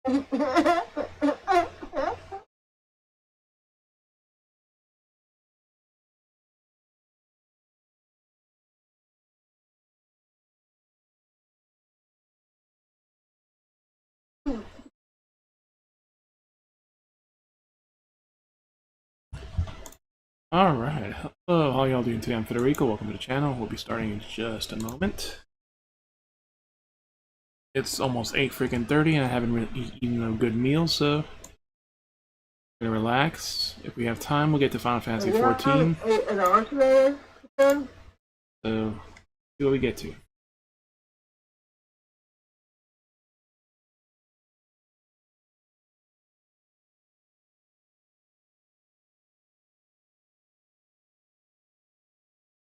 Alright, hello, how y'all doing today? I'm Federico, welcome to the channel. We'll be starting in just a moment. It's almost 8:30 and I haven't really eaten a good meal, so I'm gonna relax. If we have time, we'll get to Final Fantasy XIV. So, see what we get to.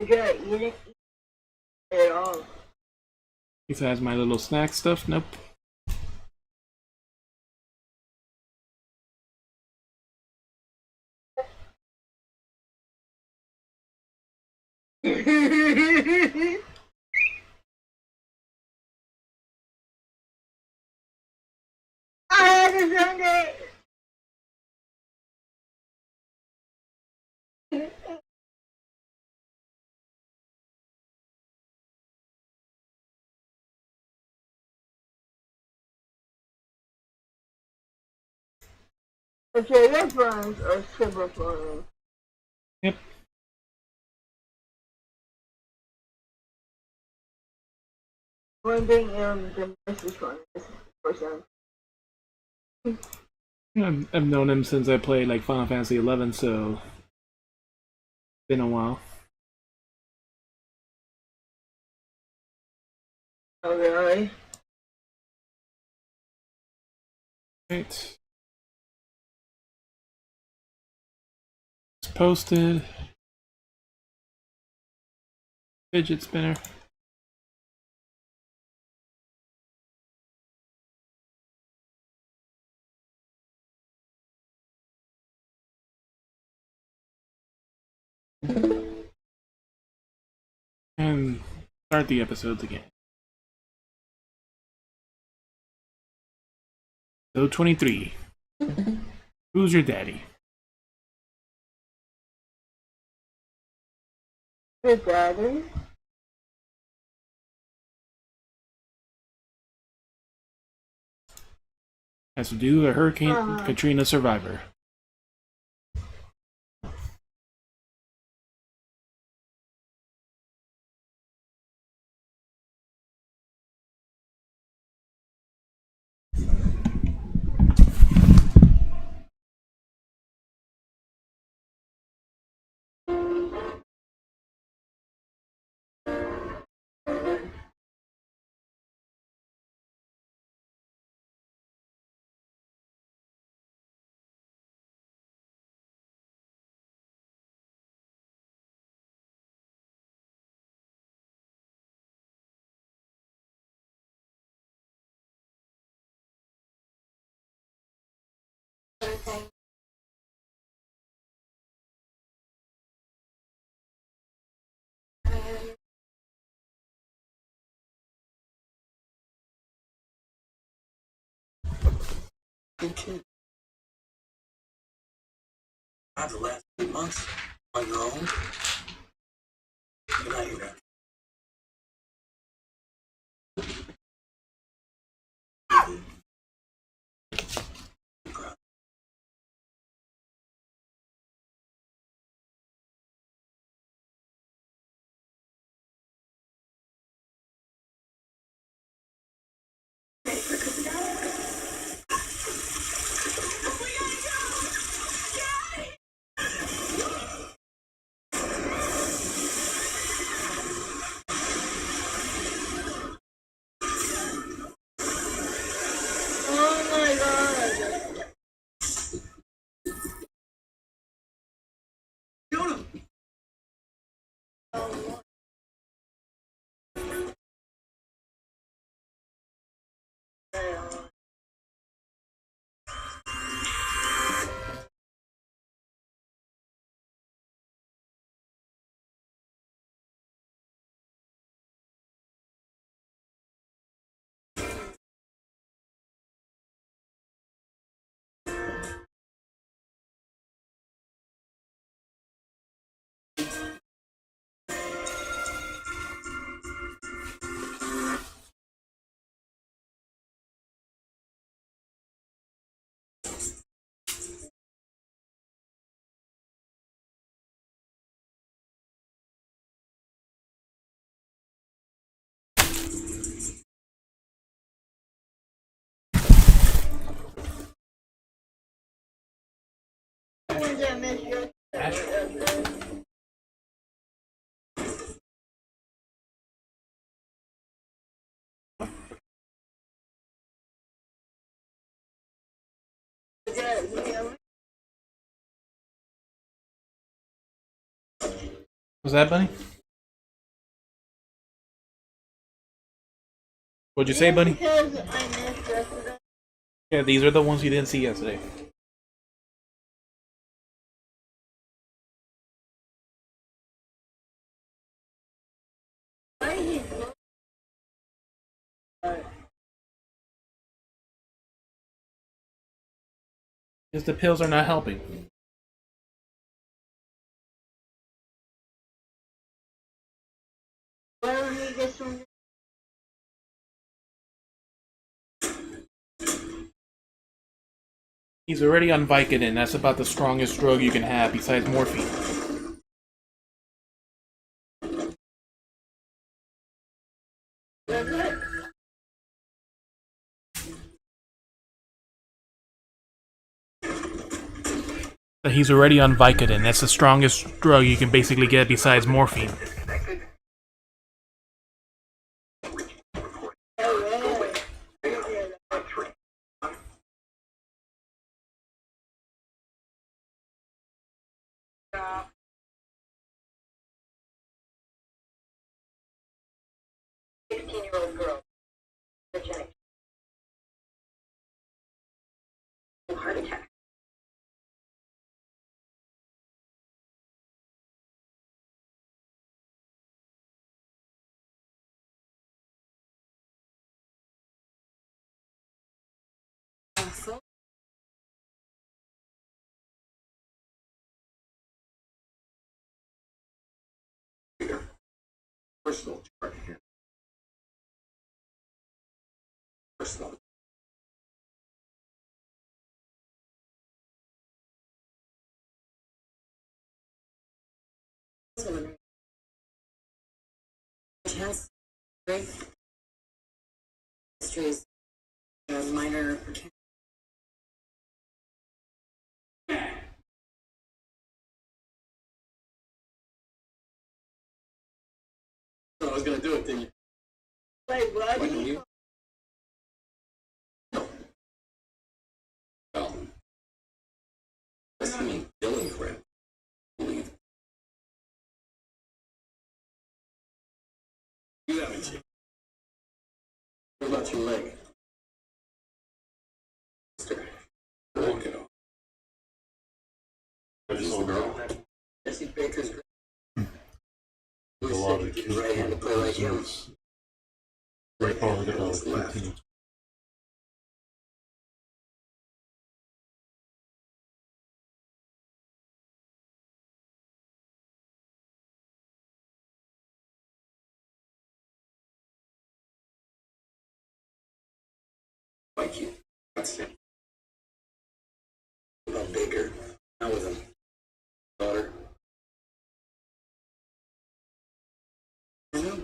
You gotta eat it at all. Besides my little snack stuff, nope. I had a Sunday. Okay, your phones are super phones. Yep. One thing the most fun is for some. I've known him since I played like Final Fantasy XI, so it's been a while. Oh really? Right. It's posted. Fidget spinner. And start the episodes again. Episode 23. Who's your daddy? Your daddy? Has to do with a Hurricane Katrina survivor. The last 3 months on your own. Good night, man. Oh my god. Shoot him. Was that, Bunny? What'd you say, Bunny? Because I missed yesterday. Yeah, these are the ones you didn't see yesterday. Why he Because the pills are not helping. where he gets from? He's already on Vicodin. That's about the strongest drug you can have besides morphine. But he's already on Vicodin. That's the strongest drug you can basically get besides morphine. Girl. Heart attack. Personal chart here. Personal. Chance, great histories, minor. So I was gonna do it, then you. Wait, what? Like you? No. Well, that's me billing for it. Believe. You haven't checked. What about your leg? Sister. Walk it off. Is the girl? Jesse Baker's girl. Who said you didn't right hand to play like him? Right hand to his left. Like you. That's it. What about Baker? How with him? Daughter? I know.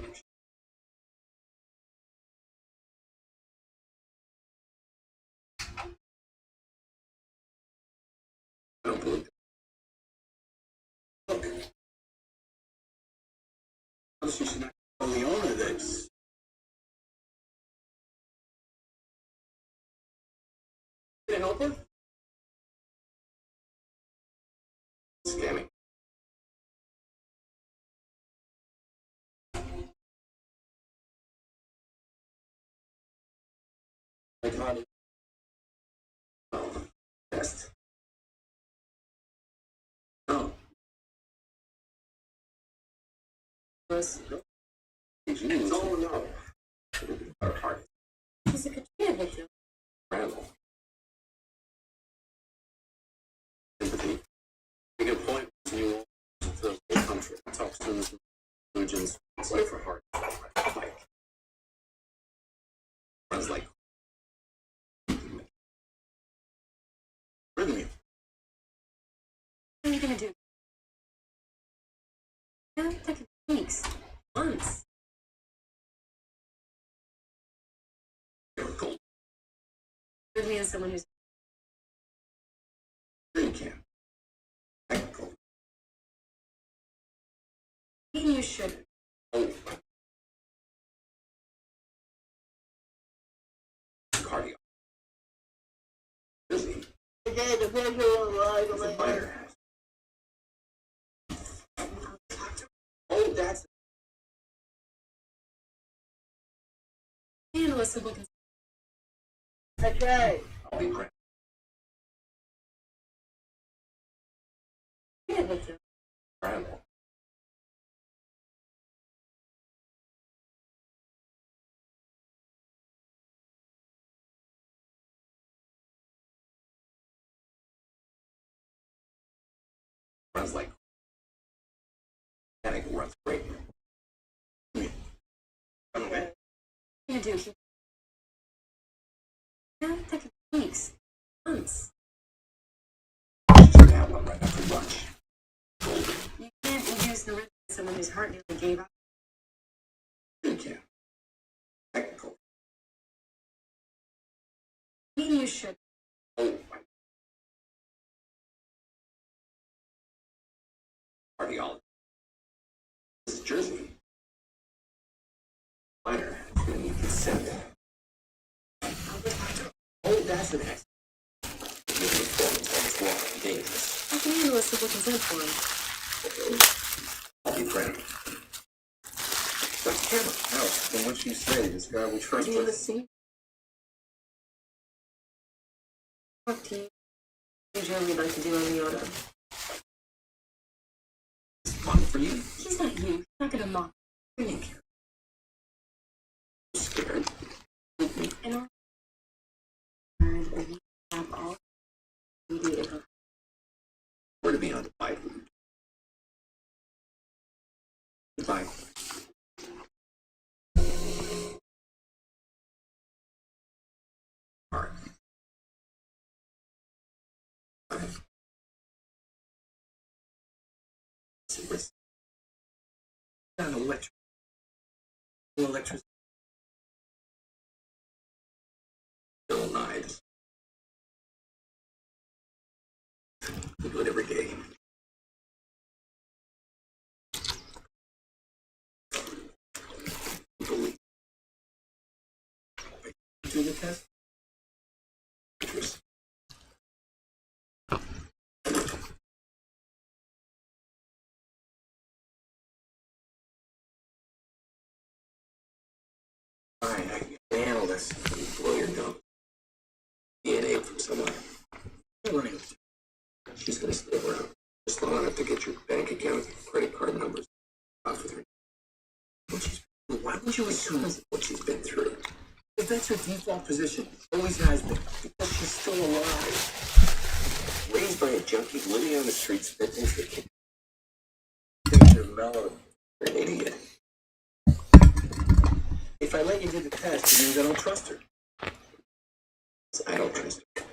I don't believe it. Look. Honestly, she's not on the owner of this. Can I help her? Scamming. Like how do test? No. Was Did you? Oh no. Our heart. he's a Katrina victim. Randall. Sympathy. Make a point when you walk to the whole country. Talk students from religions. Play for heart. Like. Runs like. Rhythm you. What are you gonna do? Yeah, take weeks, months. You're cold. With me as someone who's You can. I can cold. should. Oh, cardio. Busy. Today, the visual arrived It's on a my head. minor. Oh, that's Handle a simple consent. That's right. I'll be praying. Yeah, Victor. Incredible. Runs like panic runs great. Okay. What are you gonna do? Yeah, that could be weeks. Months. Should have one right after lunch. You can't induce the rhythm of someone whose heart nearly gave up. You can. Technical. Maybe you should. Oh, my cardiologist. This is Jersey. Minor. Gonna need consent. Oh, that's an accident. Dangerous. I can handle a simple consent form. I'll be praying. That's camera. No, from what you say, this guy will trust Do you have a us. seat? Talk to you. Usually we'd like to do on the order. It's fun for you. He's not you. He's not gonna mock. You're Nick. Scared. In our and we have all we do is We're to be on the bike. Goodbye. All right. Okay. Secrets. Not electric. Electricity. Bill Nye. We do it every day. Believe. Do the test. Interesting. Fine, I can handle this. Blow your nose. DNA from somewhere. I'm running. She's gonna stay around just long enough to get your bank account, credit card numbers off with her. Why would you assume what she's been through? If that's her default position, always has been, because she's still alive. Raised by a junkie, living on the streets, fit into the kid. Things are mellow. You're an idiot. If I let you do the test, it means I don't trust her. So I don't trust her.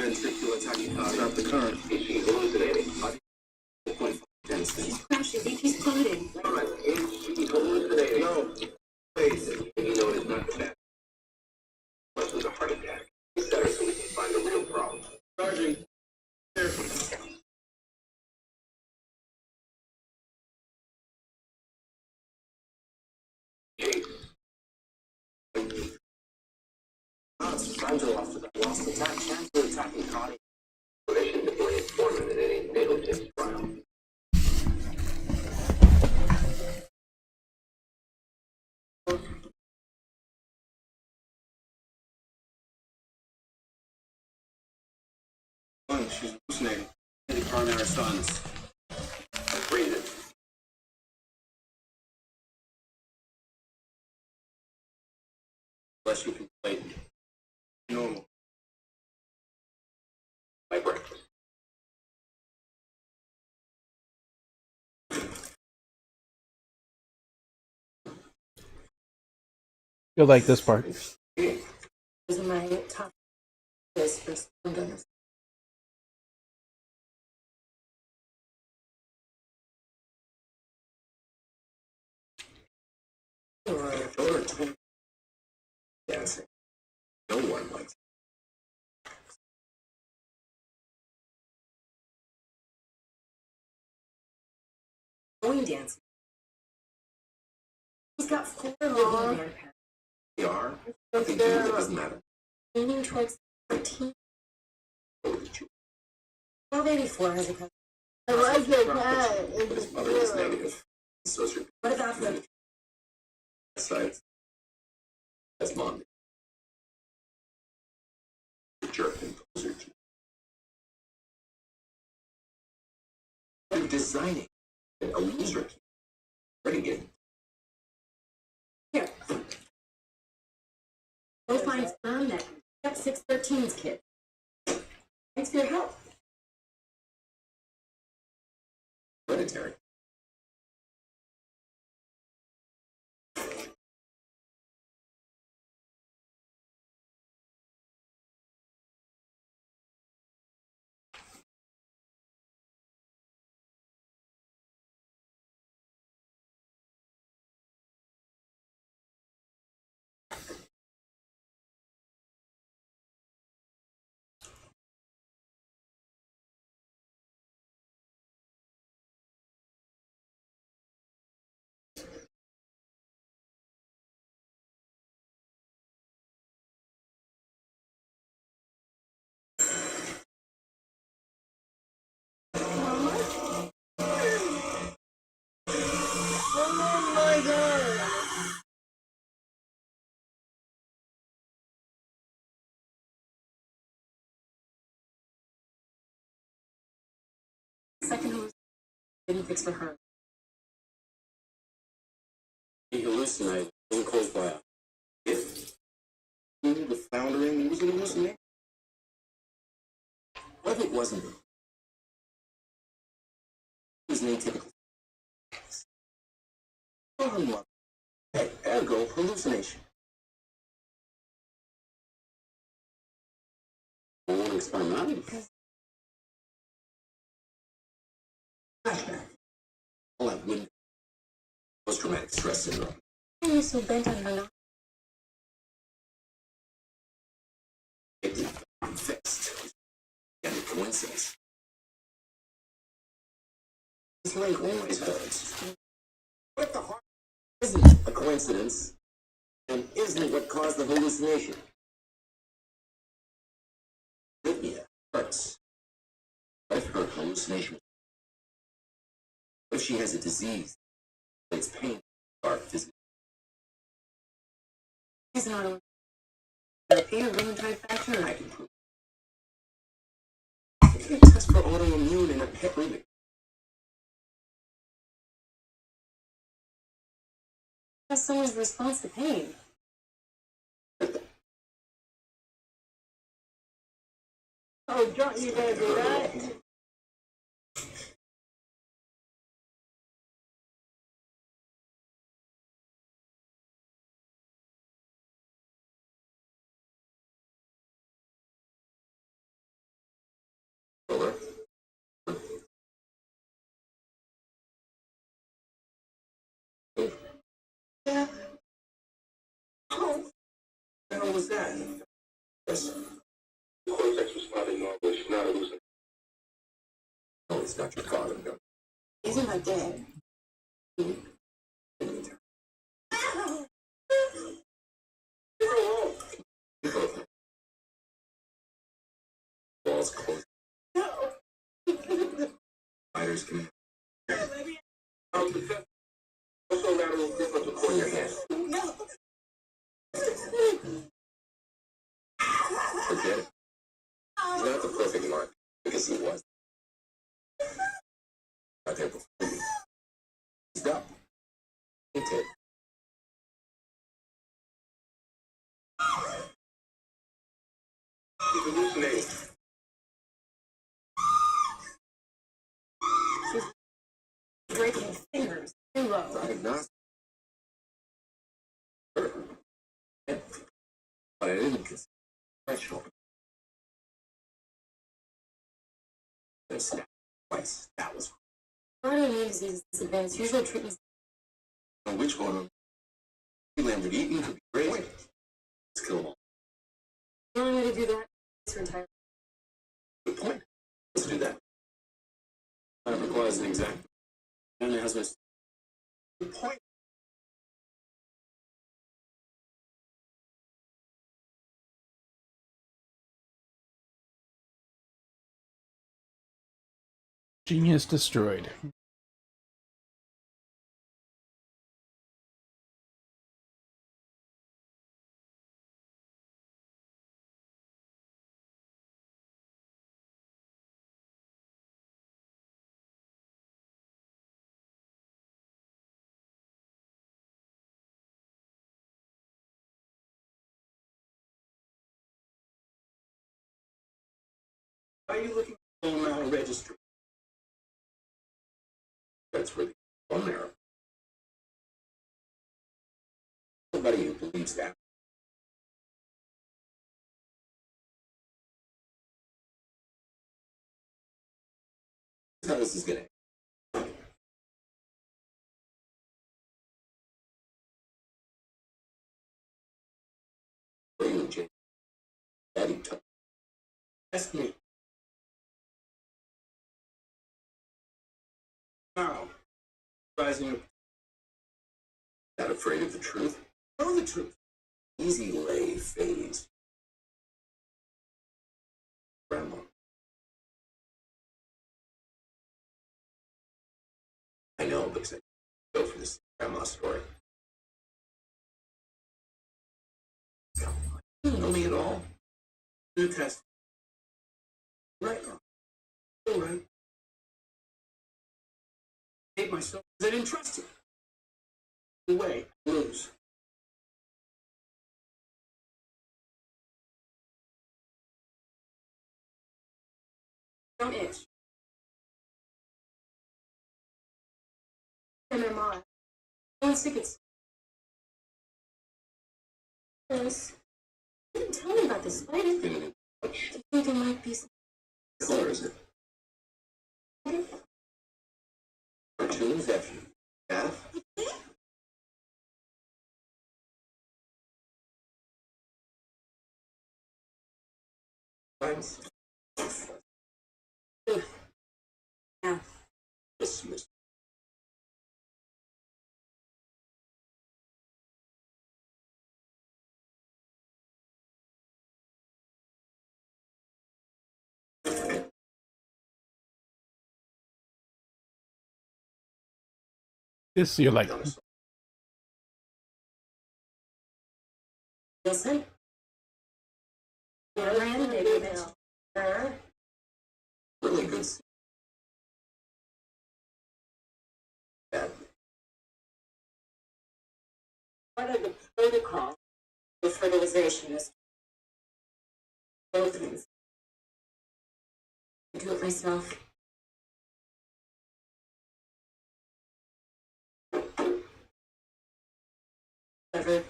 Ventricular tachycardia. Stop the current. BP hallucinating. 0.5 density. he's crashing. BP's plummeting. Alright, HP hallucinating. No. Face. You know it is not that. Much was a heart attack. It's better so we can find the real problem. Charging. Here. It's fragile after that last attack. Cancer attacking cardiac. Permission to play informant in any natal tips trial. She's hallucinating. The coronary sinus. Breathe it. Unless you can play normal. My breakfast. You'll like this part. Those are my top list for dinners. Dancing. No one likes Going dancing. He's got 4 living grandparents. they are. What they do, it doesn't matter. Leaning towards 13. Well, maybe 4 has a couple. I like your cat. But his mother is negative. So is your What about the sides. That's mom. Jerk and poser. You're designing a loser. Ready again. here? Go find sperm that got 613's kid. Thanks for your help. Hereditary. Oh my god. Second who was didn't fix for her. He hallucinated. Wasn't close by. If the foundering was an hallucination. What if it wasn't? It was an atypical. Children love. Ergo hallucination. I want to experiment because flashback. All that wind. Post-traumatic stress syndrome. Why are you so bent on her not? It fixed. And a coincidence. His leg always hurts. What the heart isn't a coincidence and isn't what caused the hallucination. Lydia hurts. What if her hallucination? What if she has a disease that it's pain, dark physical? He's not a therapy or rheumatoid factor. I can prove. I can test for autoimmune in a pet remix. That's someone's response to pain. Oh, John, you gotta do that? Over. Yeah. Oh, the hell was that? Yes. Cortex was spotted normal. She's not hallucinating. No, it's not your father, no. Isn't my dad? Walls closed. Fighters can. What's the lateral difference between your hands? Forget it. He's not the perfect mark because he was. Not there before you. He's up. He did. hallucinating. Breaking fingers. Too low. Diagnostic. But I didn't consider threshold. They snapped twice. That was Autoimmune disease is advanced. Usual treatments. which one? Lamb eaten could be great. Let's kill them all. The only way to do that is to retire. Good point. Let's do that. That requires an exact. And it has my. Good point. Genius destroyed. Why are you looking for bone marrow registry? That's where the bone marrow. Nobody who believes that. That's how this is gonna. You and Jane. Daddy took. Ask me. Now, rising up. Not afraid of the truth? Know the truth. Easy lay phase. Grandma. I know because I go for this grandma story. You don't know me at all. New test. Right now. All right. I hate myself because I didn't trust you. The way I lose. Don't itch. MMR. Don't stick it. Yes. You didn't tell me about this spider. Do you think it might be some Color is it? Cartoons that you have? Friends? Yeah. Dismissed. This you're like, Wilson? You're Brandon David. Really good. Bad. What are the protocols for fertilization? Both things. I do it myself. Ever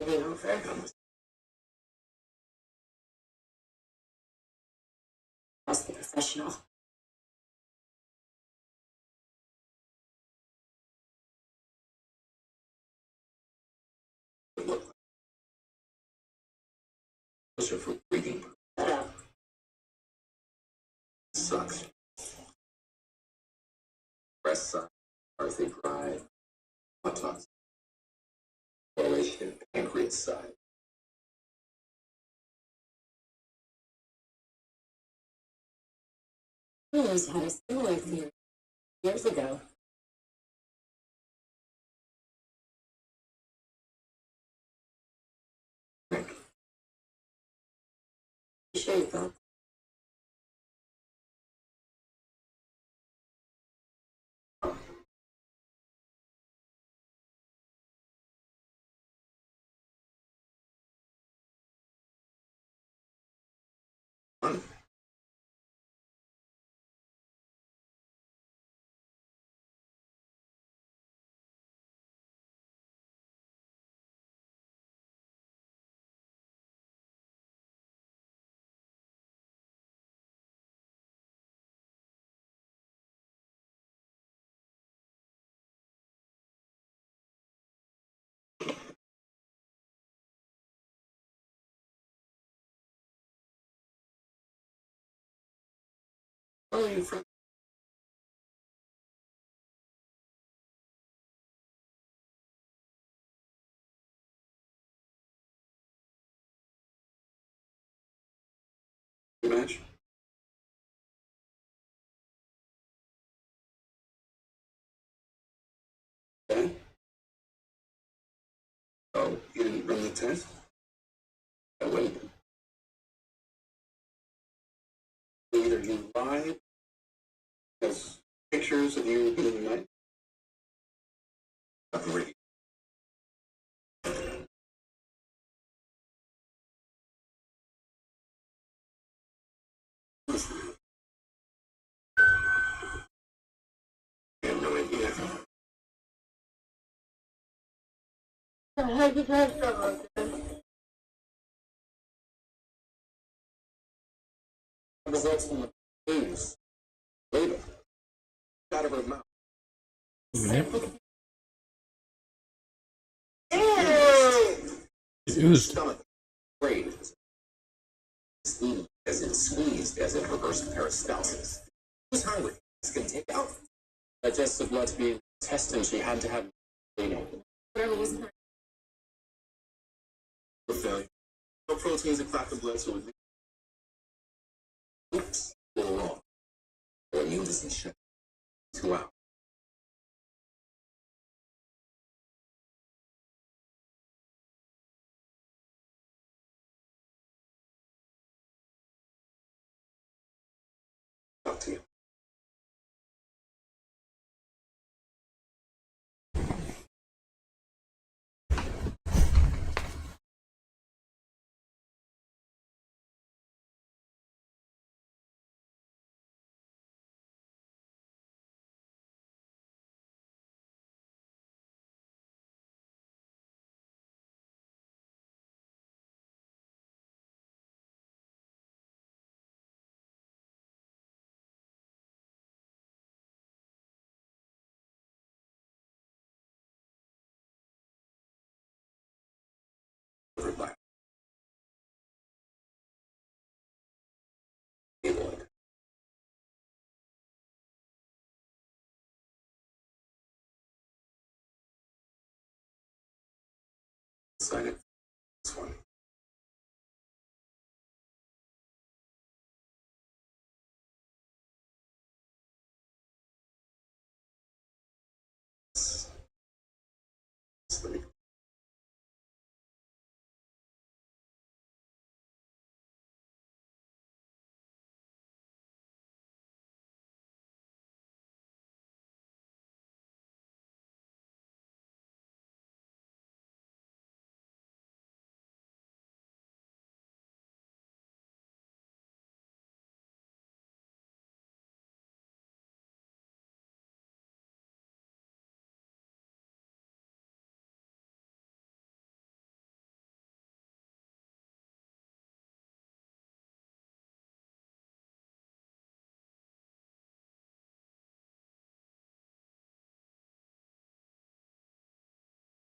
living over. As the professional. It looked like. Those are for breathing. Shut up. Sucks. Breast size. Are they dry? Buttocks. Correlation. Pancreas size. I always had a similar theory years ago. Nick. You sure you thought Oh, you friend. Match. Okay. Oh, you didn't run the test? I wouldn't. Either you lied, because pictures of you being nice. Agree. I have no idea. The heck is that stuff? Results from the news. Later. Out of her mouth. Yep. Ew! It oozed. Stomach. Afraid. Squeezed as in reverse peristalsis. Who's hungry? This can take out. Digestive blood to be tested, she had to have whatever was her failure. No proteins in clot the blood, so it oops, a little wrong. Her immune doesn't shut 2 hours. Talk to you. Everybody. Lloyd. Decided this one. Sleep.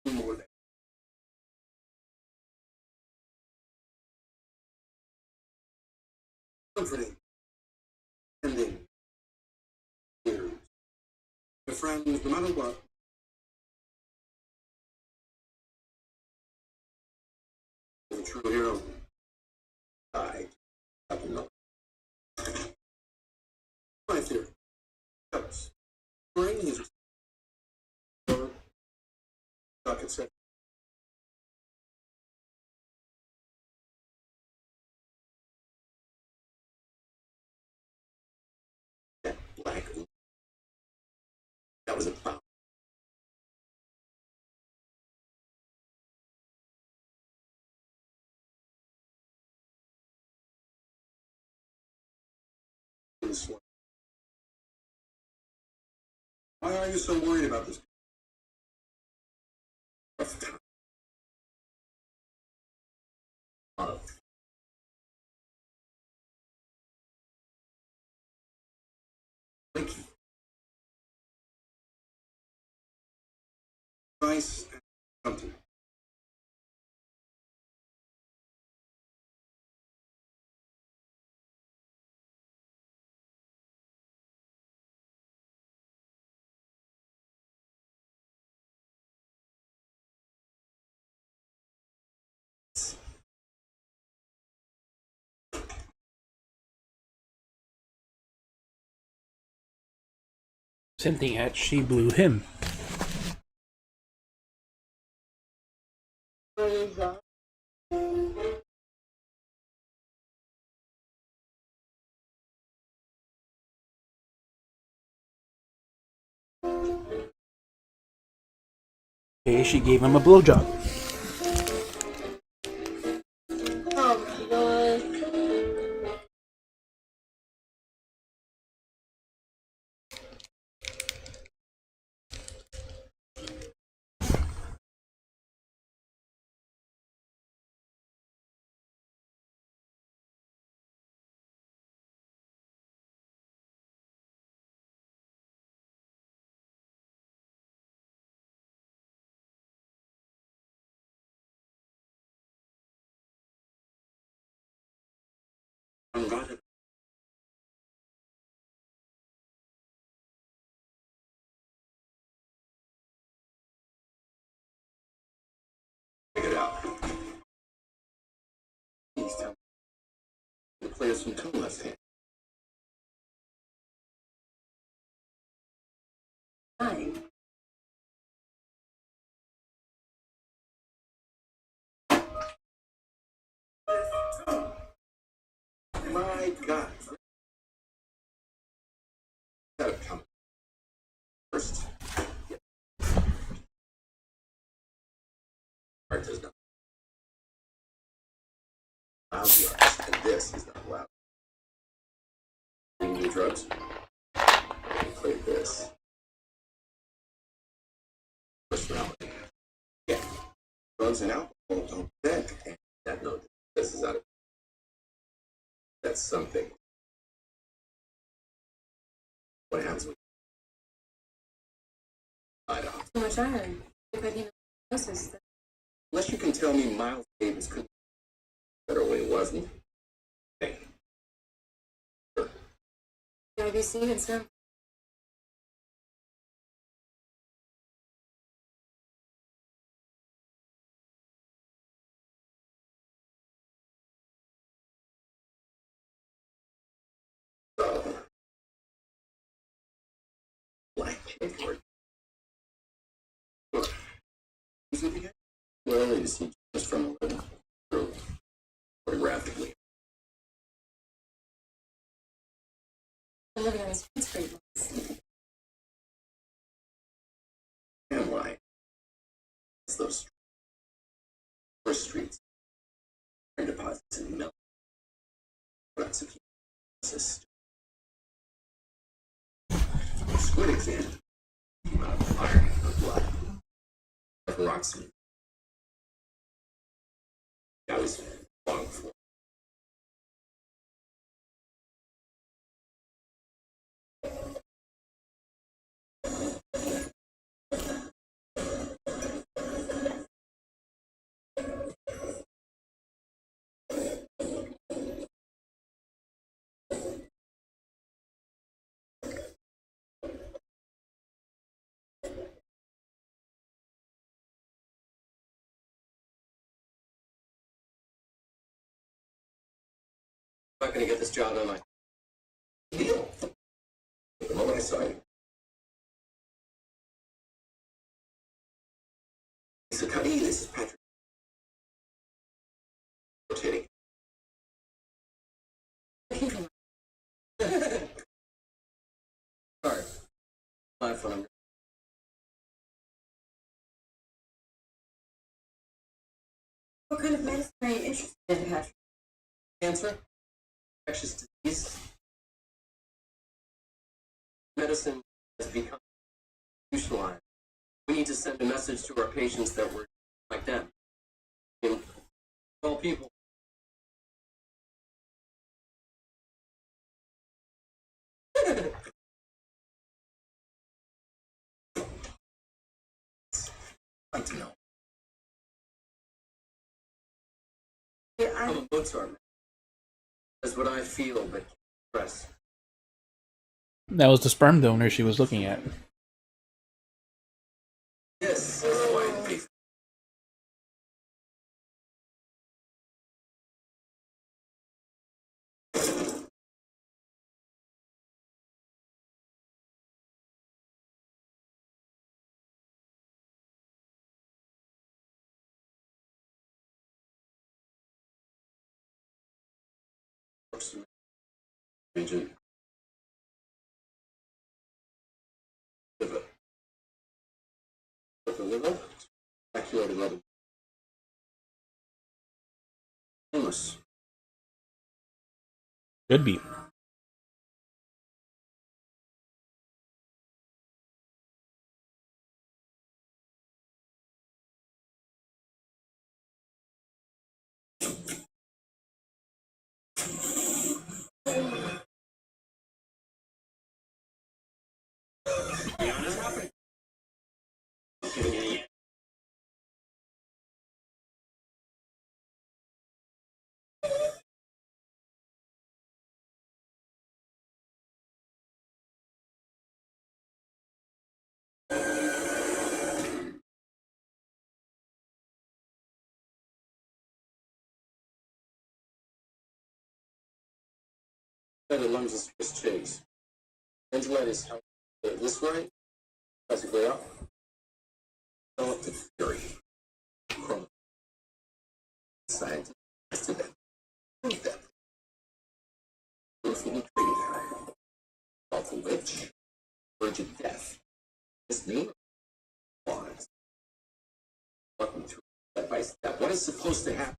More than comforting. Ending. Years. My friends, no matter what, the true hero died. I don't know. My theory. Yes. Brain is Doc said that black. That was about this one. Why are you so worried about this? Thank you. Advice and something. hinting at she blew him. What is that? Okay, she gave him a blowjob. Oh my god. I'm rather figure it out. Please tell me. The players from two left hand. Fine. My God. Gotta come first. Art does not allow the artist, and this is not allowed. New drugs. Play this. Personality. Yeah. Drugs and alcohol don't think, and that no, this is out of. That's something. What happens when I don't. Too much iron. But you know, this. Unless you can tell me Miles Davis could be better when he wasn't. Hey. Sure. Gotta be seen and some. Black keyboard. Look. Is it again? Well, it is just from 11 through photographically. I'm living on the streets for 8 months. And why? It's those first streets. And deposits in milk. That's a assist. Squid exam. Amount of iron in the blood. Of rocks. That was long before. I'm not going to get this job on my deal. The moment I saw you, he said, "Honey, this is Patrick." Rotating. Looking for Sorry. My phone. what kind of medicine are you interested in, Patrick? Cancer, infectious disease. Medicine has become institutionalized. We need to send a message to our patients that we're like them. And all people. Like to know. Yeah, I'm a Mozart man. That's what I feel, but can't express. That was the sperm donor she was looking at. This is why I pay Agent. Liver. But the liver, evacuated level. Illness. Could be. The lungs is Swiss cheese. Ventilator is held this way, basically up. Develop the theory. From scientists tested that. Prove that. Willfully treated her. Awful witch. Verge of death. His name was. Walking through step by step. What is supposed to happen?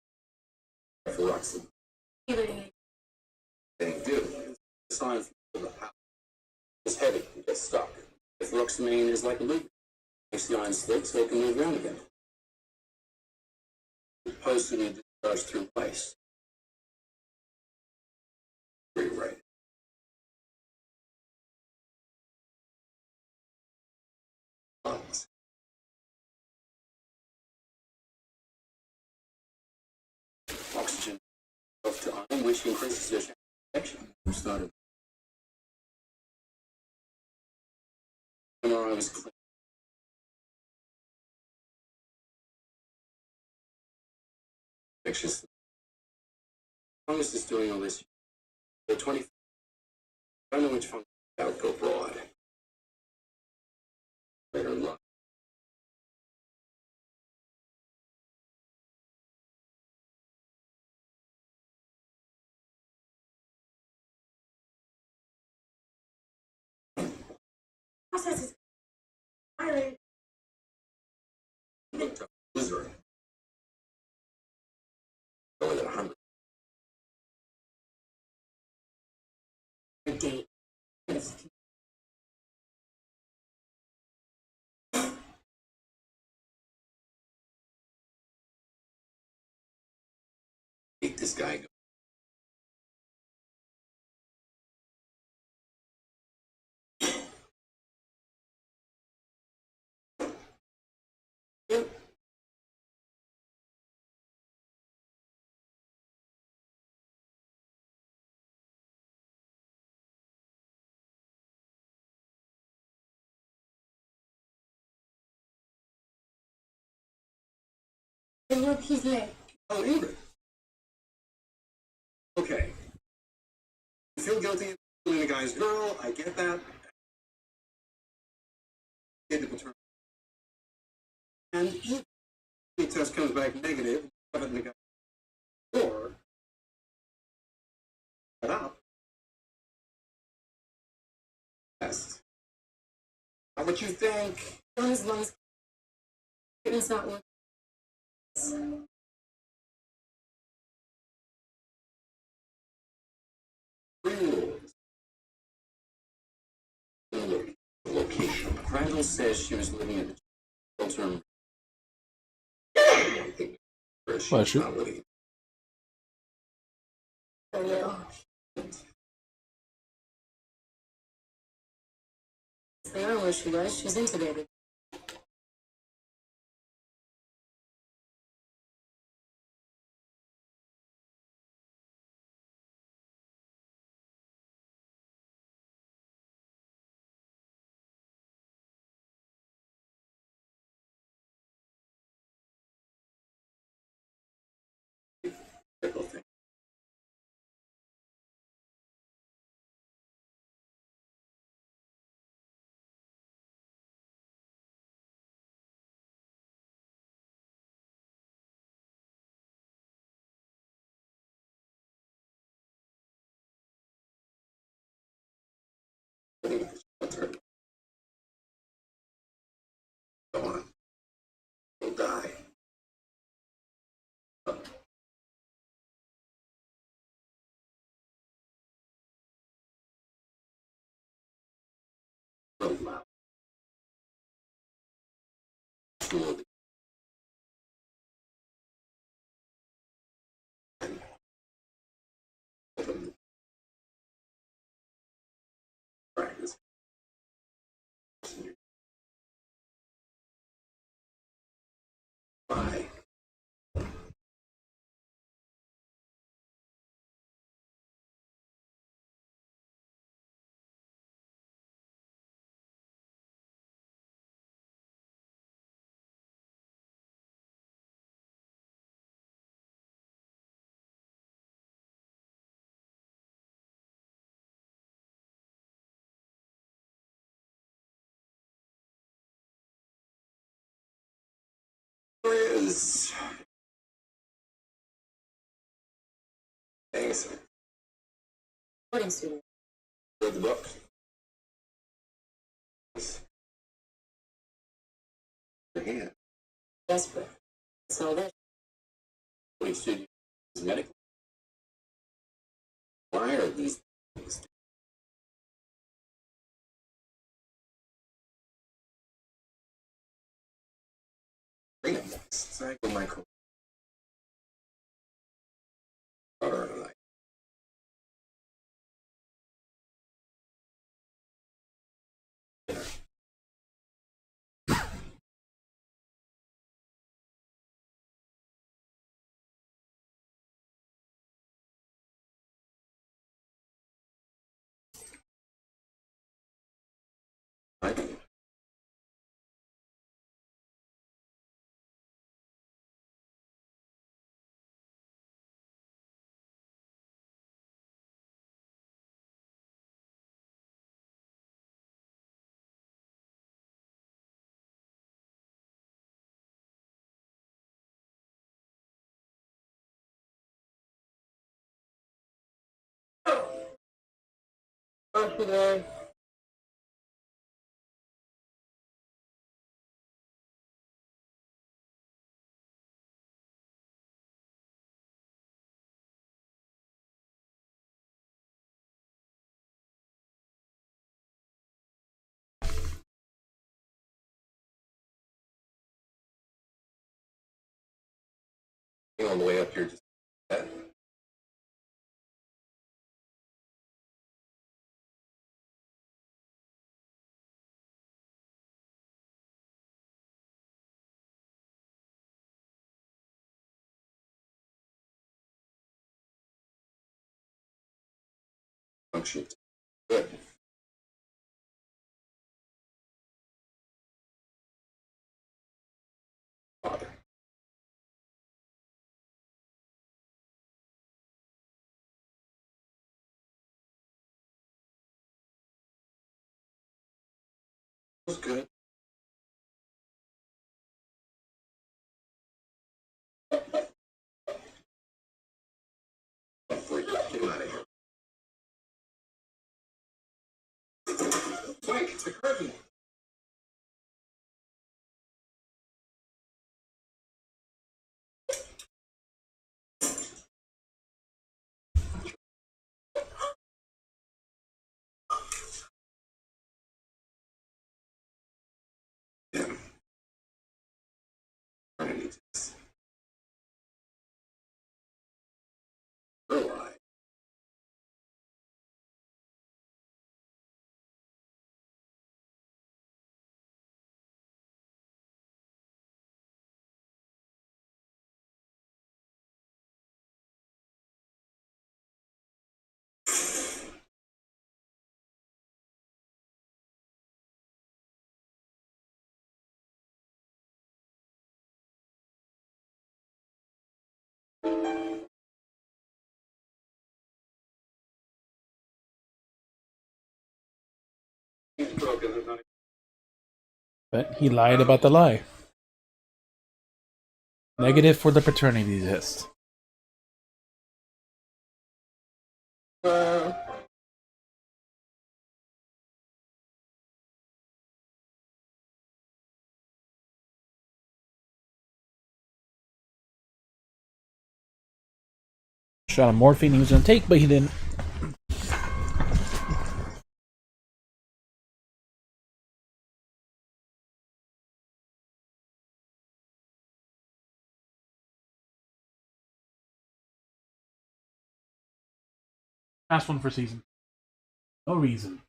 FFXIV. They do. Signs of the house. It's heavy. It gets stuck. If Ruxamine is like a loop, makes the iron slick so it can move around again. It's supposed to be discharged through waste. Rewrite. Lungs. Oxygen up to iron, which increases their protection. Started. MRI was clean. Infectious. Fungus is doing all this. The 20. I don't know which fungus would go broad. Later in life. Process is highly Blizzard. More than 100. date. Make this guy go. Yep. Then look, he's late. Oh, Ingrid. Okay. You feel guilty of killing the guy's girl. I get that. Get the paternal. And if the test comes back negative, have it in the guy. Or shut up. Test. Not what you think. On his lungs. It's not working. Three rules. Location. Crandall says she was living at the shelter. Bless you. Not living. Oh, no. They are where she was. She's intubated. Thing. is. Thanks. Boarding student. Read the book. Yeah. Desperate. So that. What he said is medical. Why are these things? Cycle Michael. today. On the way up here, just that. Function. Good. Father. Was good. Before you get him out of here. Mike, it's a curtain. Yeah. I need this. Realize. But he lied about the lie. Negative for the paternity test. Shot of morphine he was gonna take, but he didn't. Last one for season. No reason.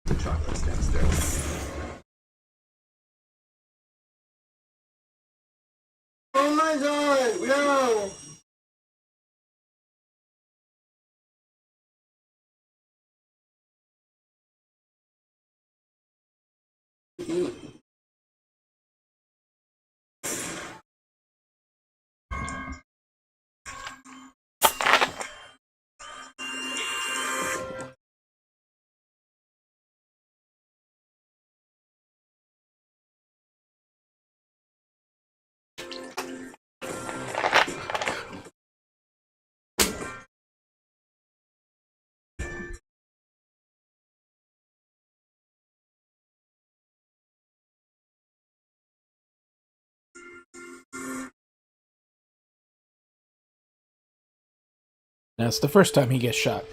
The chocolate's downstairs. Oh my god, no! That's the first time he gets shot.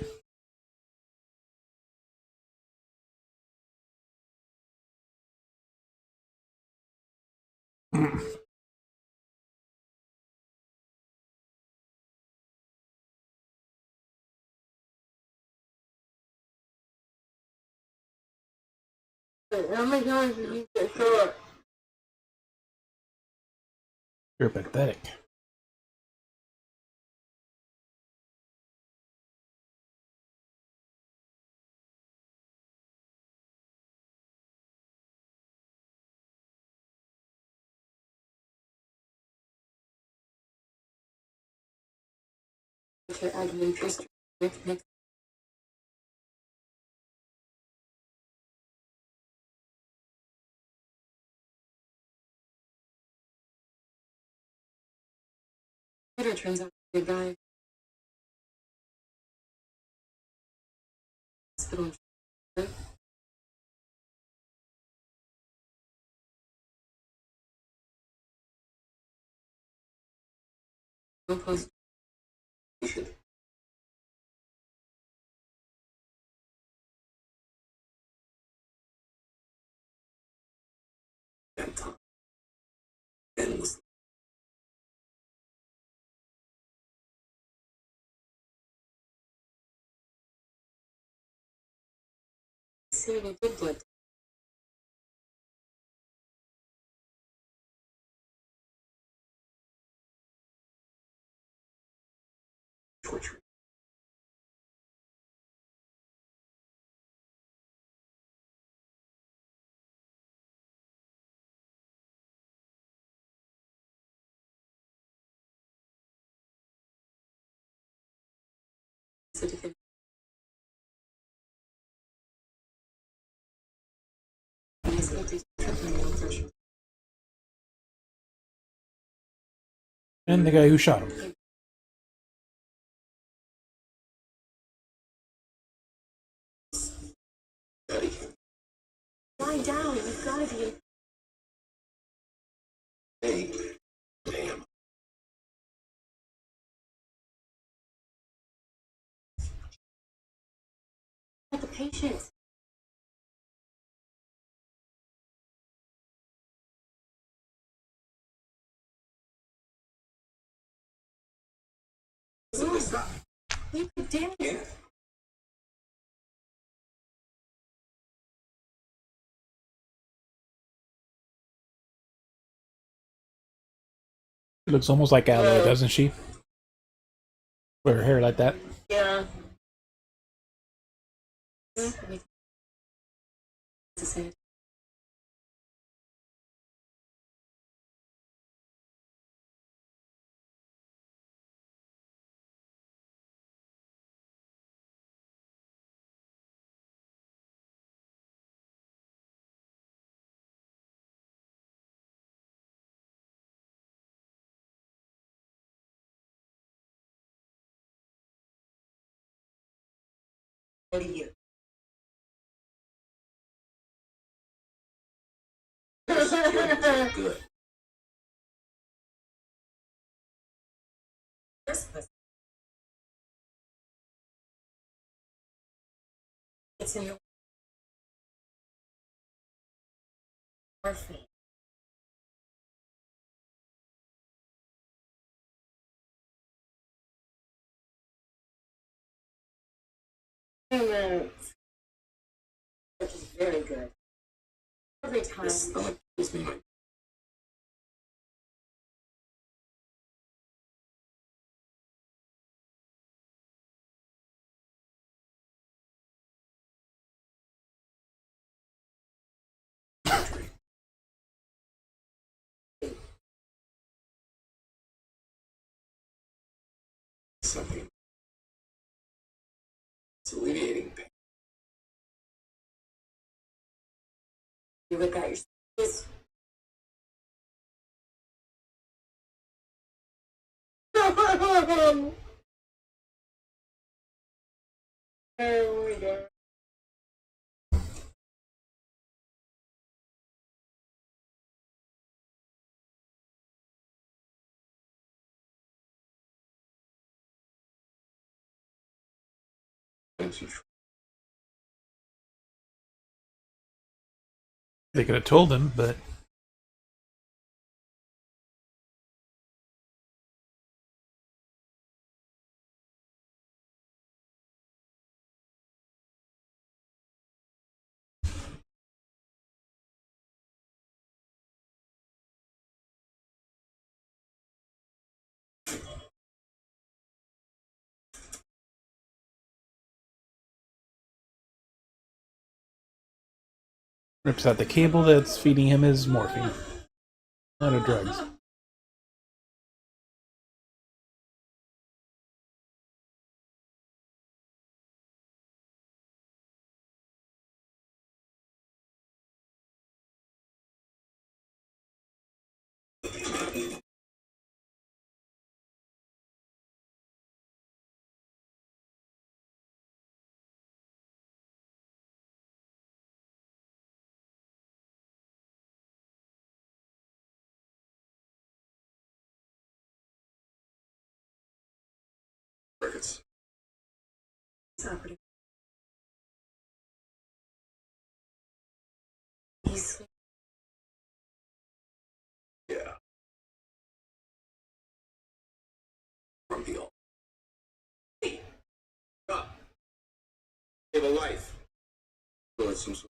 How many times did you get shot? You're pathetic. Twitter turns out to be a guy. Hospital. No post. And Tom. And was Serial good blood. tortured. Certificate. And the guy who shot him. Daddy. Lie down. You've got to be. Hey. Damn. At the patient. Stop. You could damage. Yeah. She looks almost like Aloe, doesn't she? With her hair like that. Yeah. To say. What do you? Good. Christmas. It's in the morphine. Which is very good. Every time. This stomach kills me. Something. It's alleviating pain. You look at your face. Oh my god. They could have told him, but rips out the cable that's feeding him his morphine. Not a drugs. Crickets. It's happening. He's Yeah. Grumpy old. Hey. Stop. Save a life. So it's some sort.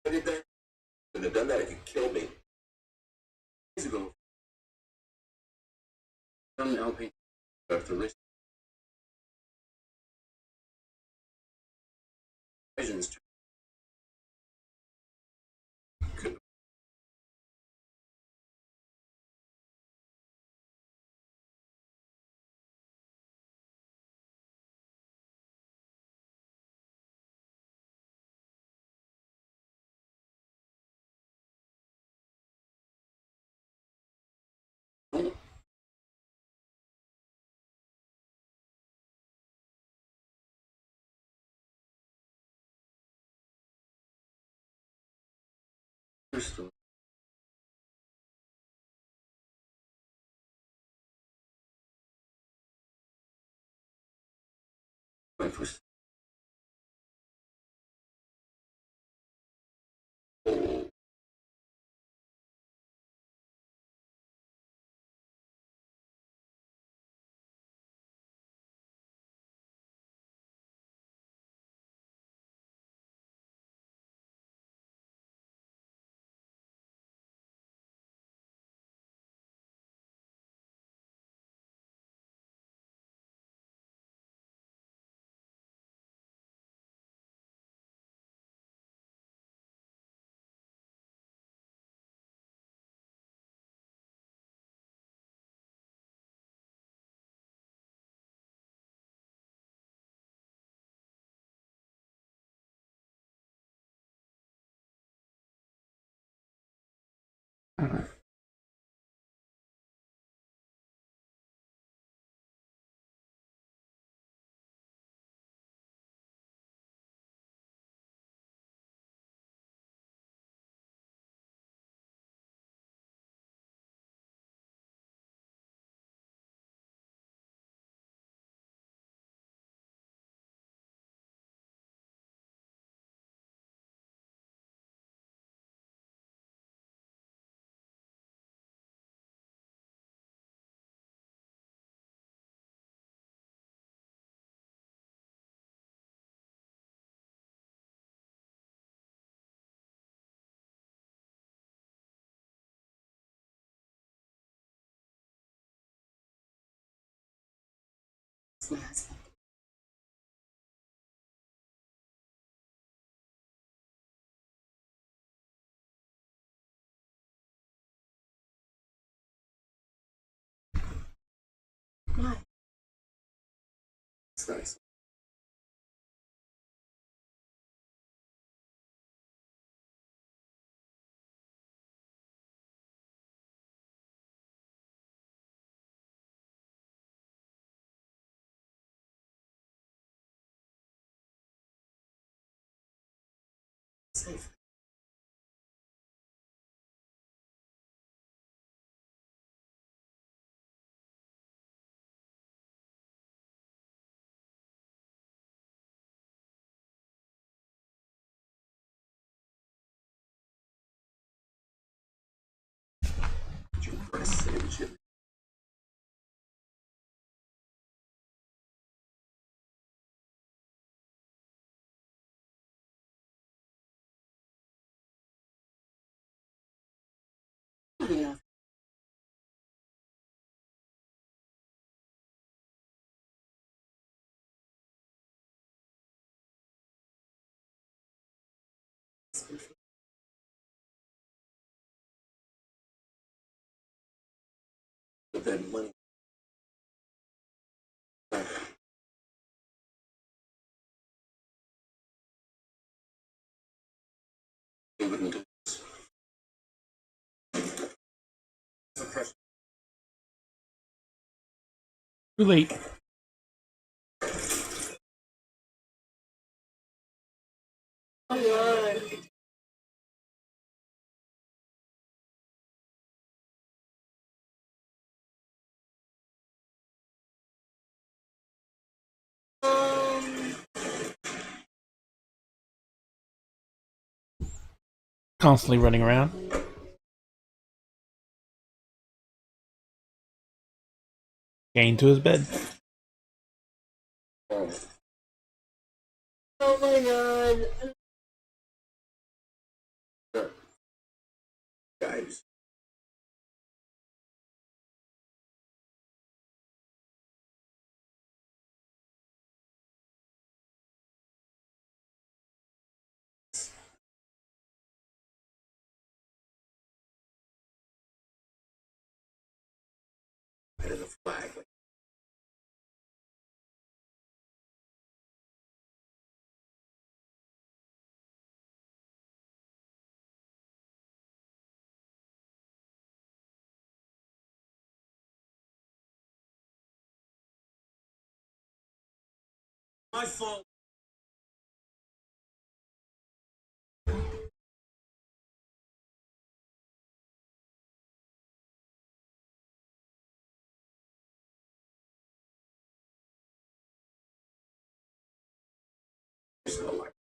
I did that. Couldn't have done that if you killed me. Years ago. I'm helping. After risk. Visions. Couldn't. Crystal. Went for. Oh. It's my husband. Why? It's nice. Safe. You press citizenship. Yeah. But that money. He wouldn't do this. Too late. Oh god. Constantly running around. Getting to his bed. Oh, Oh my god. sure. Guys. Head of the flag. My fault. It's not like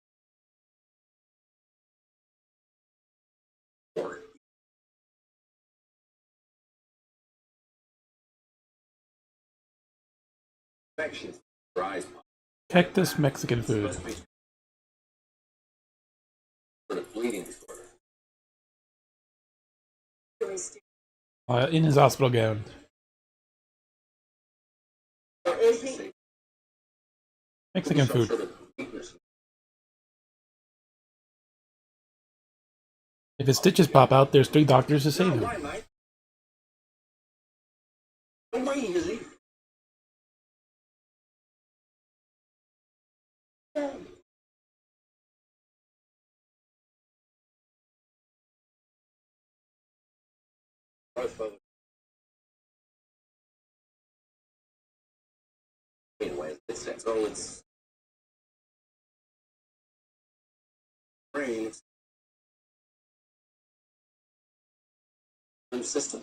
war. Infections. Rise. Cactus Mexican food. For a bleeding disorder. In his hospital gown. Is he? Mexican Some food. sort of weakness. If his stitches pop out, there's 3 doctors to save him. Why, mate? Why is he? Anyway, it's brain system.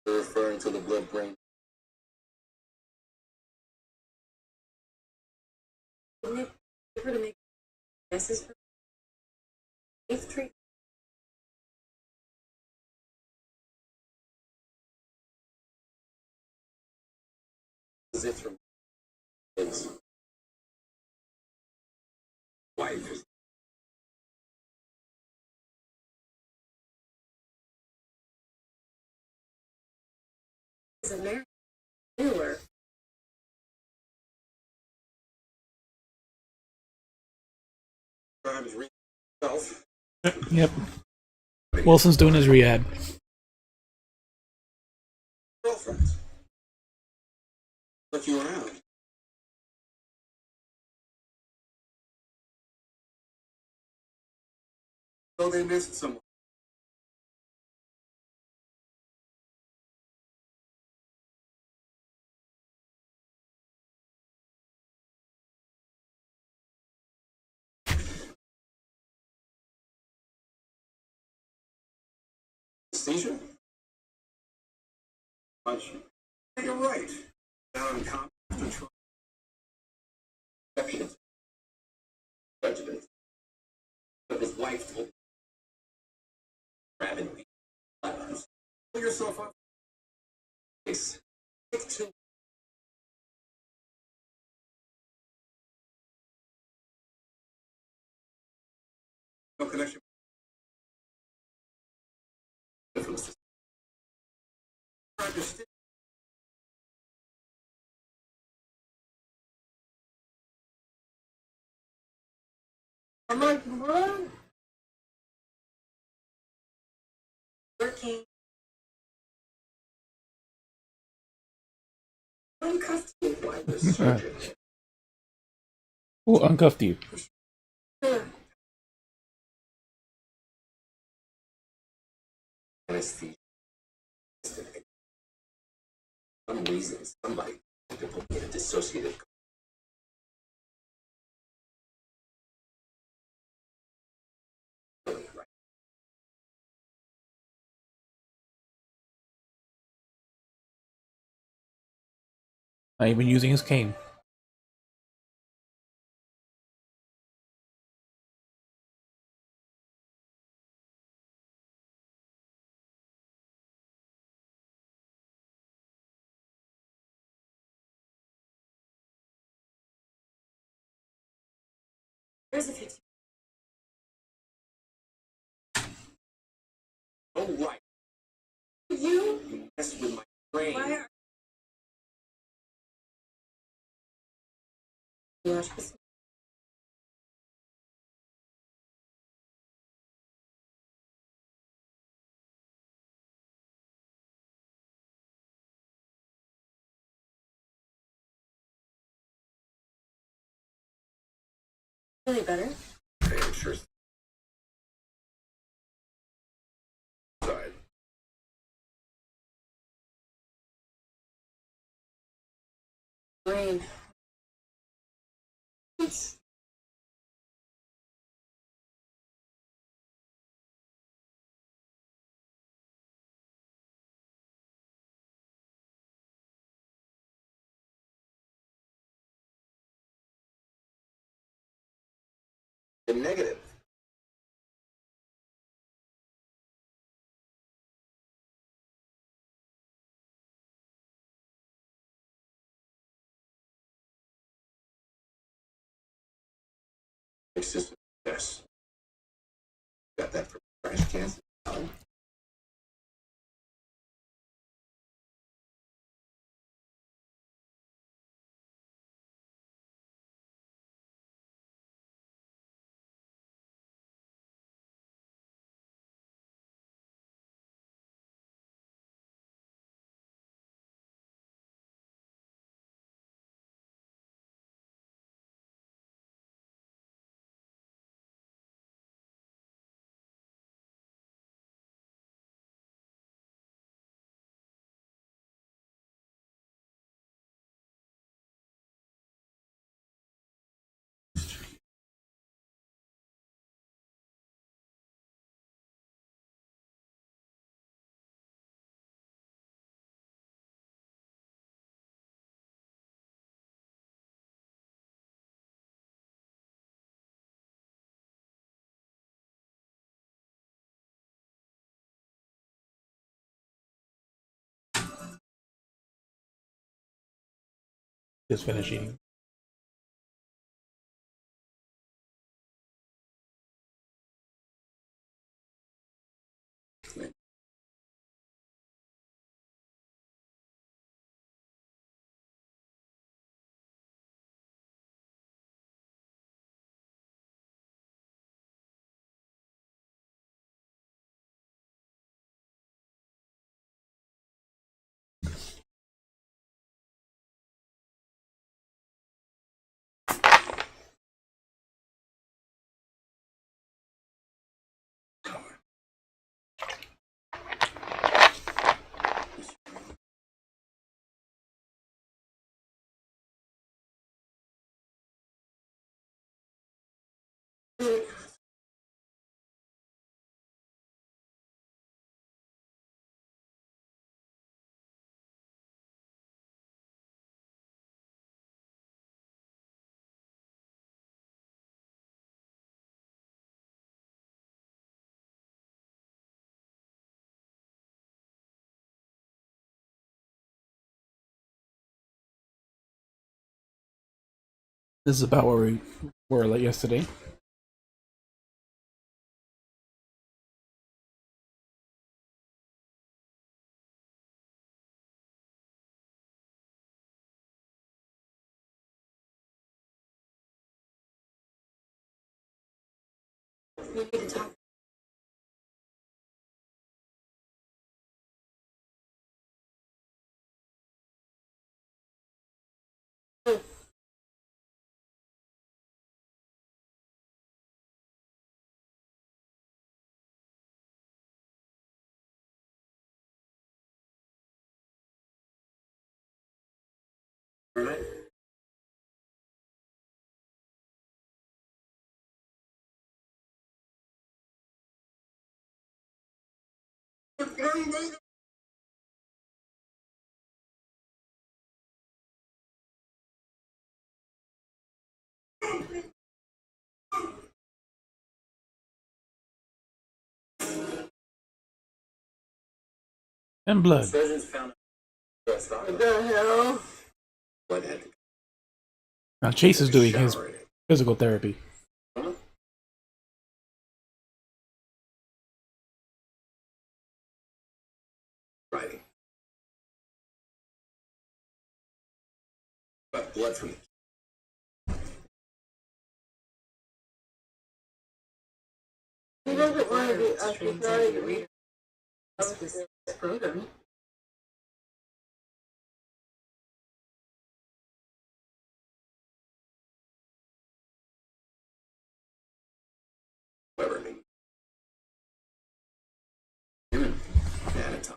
They're referring to the blood-brain. Wouldn't it be better to make guesses for safe treatment? Is it from his wife? Is a married newer. Crimes himself. Yep. Wilson's doing his rehab. Girlfriends. Look you around. So they missed someone. Anesthesia? Much. You're right. Down in control. Exceptions. Judgment. But his wife told him. Grabbing me. Pull yourself up. Face. Take two. No connection. Understand. I'm like, what? Working. Uncuffed you. Why this surgeon? Who uncuffed you? Anesthesia. Some reason somebody had to put me in a dissociative. Right. Not even using his cane. There's a few. Oh, right. You messed with my brain. Why are you watch this? Really better. Okay, I'm sure. Side. Brain. It's The negative. System. Yes. Got that from trash cans. Just finish eating. This is about where we were like yesterday. We need to talk. Right? And blood. Surgeons found What the hell? blood had to Now Chase is doing his shower in it. physical therapy. Huh? Right. But blood from He doesn't want to be ostracized. This program. whoever knew. Human anatomy.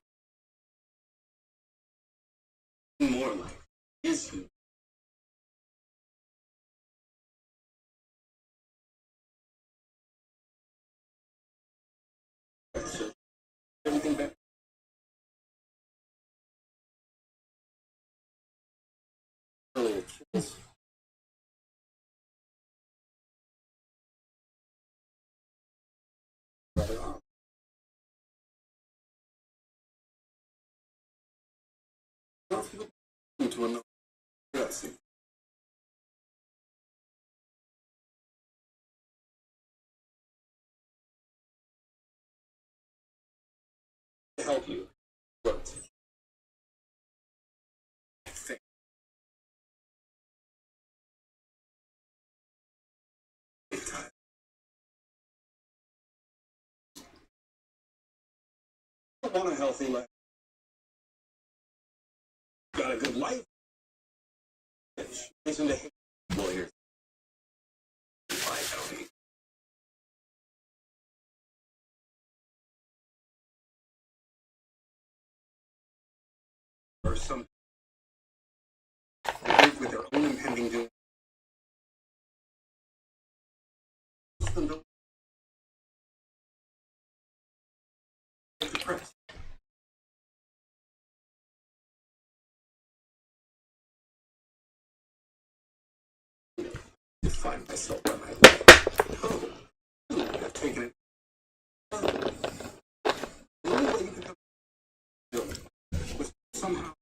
More like is human. Everything back. Earlier kills. Brother arm. Into another dressing. To help you. What? I think. Big time. I want a healthy life. Got a good life. Listen to hate lawyers. Why don't he? Or some live with their own impending doom. Depressed. To find myself by my life. Oh, I've taken it. The only way you could have was somehow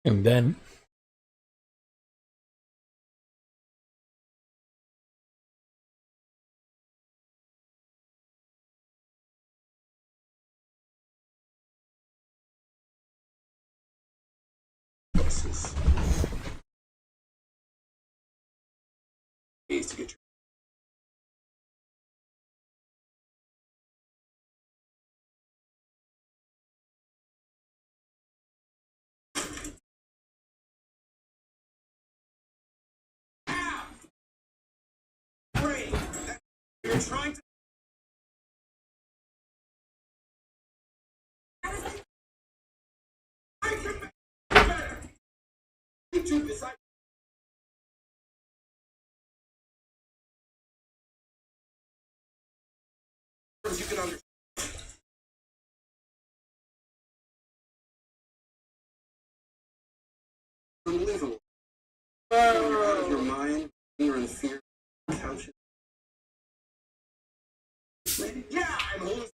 And then Choices. Ways to get your brain. You're trying to. I can make it better. YouTube is like. You can understand. Unbelievable. You're out of your mind. You're in fear. Couch. Yeah, I'm holding.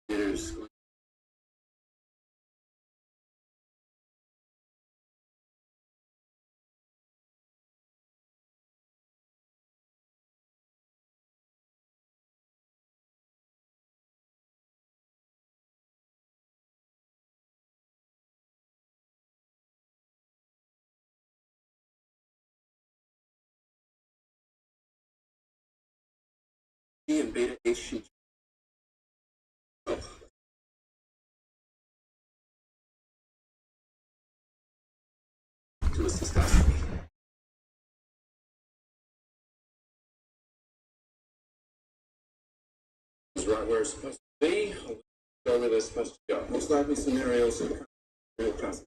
There's and beta HG. Oh, to a cystoscopy. It's right where it's supposed to be. Go where they're supposed to go. Most likely scenarios are real possible.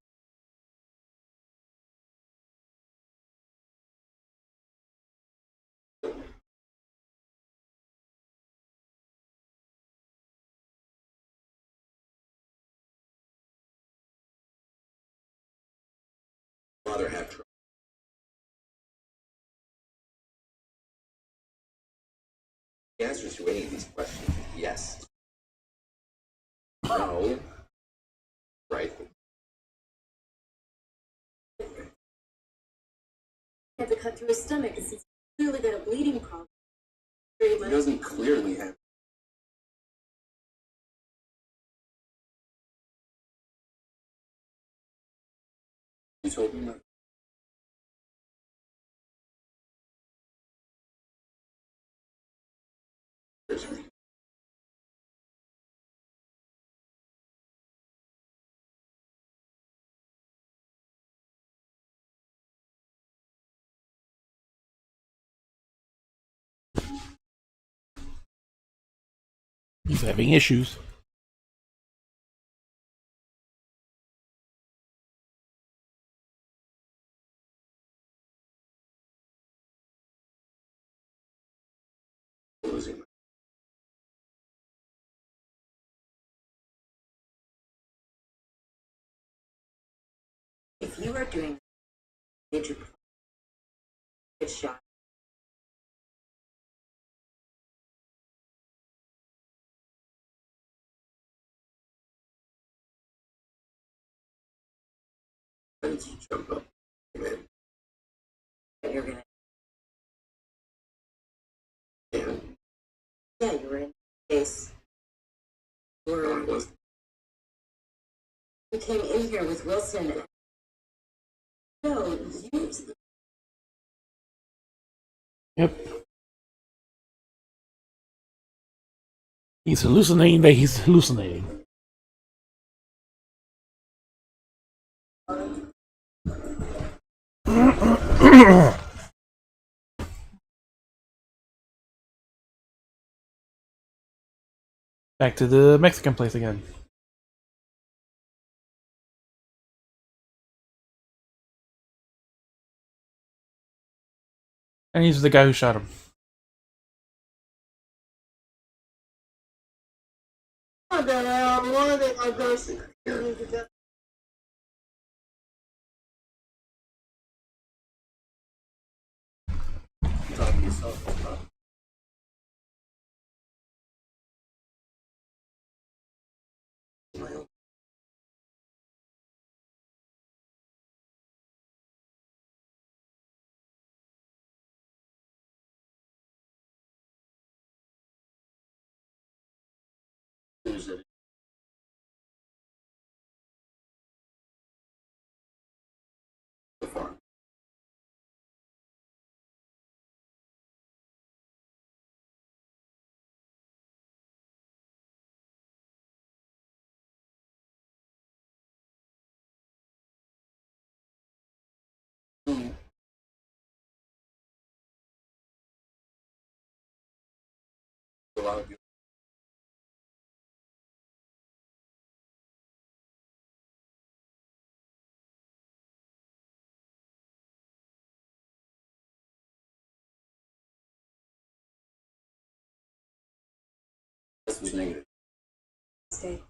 Father had trouble. The answer to any of these questions is yes. No. Right. Had to cut through his stomach because he's clearly got a bleeding problem. Very He much. doesn't clearly have. You told me not. There's me. he's having issues. Losing my. If you are doing major get shot. I need to jump up. Amen. You're gonna And yeah, you were in case. no, I was. You came in here with Wilson. No, you Yep. He's hallucinating that he's hallucinating. Back to the Mexican place again. And he's the guy who shot him. that our grocery need to go. You talking to yourself, huh? My own. Is it so far? Mm. A lot of you. This was negative. Stay.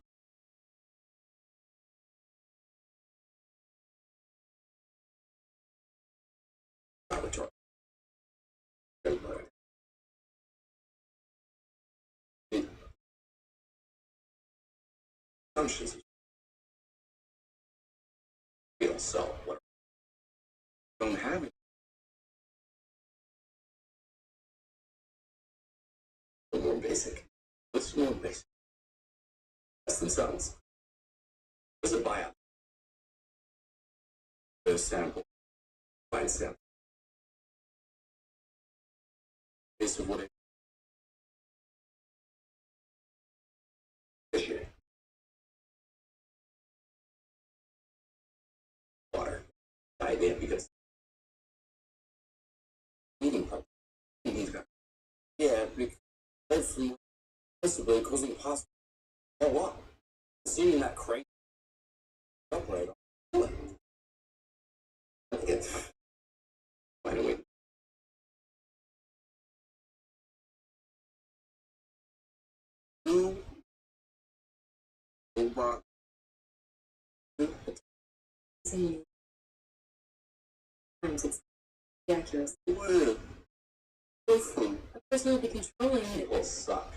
Laboratory. Everybody. It, assumptions. Feel so. What? Don't have it. A little more basic. What's more basic? Less than sounds. What's a biopsy? A sample. Find sample. Base of what it is. Water. Idea because eating pump. Yeah, because hopefully, possibly causing possible. Oh, what? Seeing that crate operator. Do it. By the way, two robot. Saying times it's the accuracy. Well, hopefully, A person will be controlling it. people suck.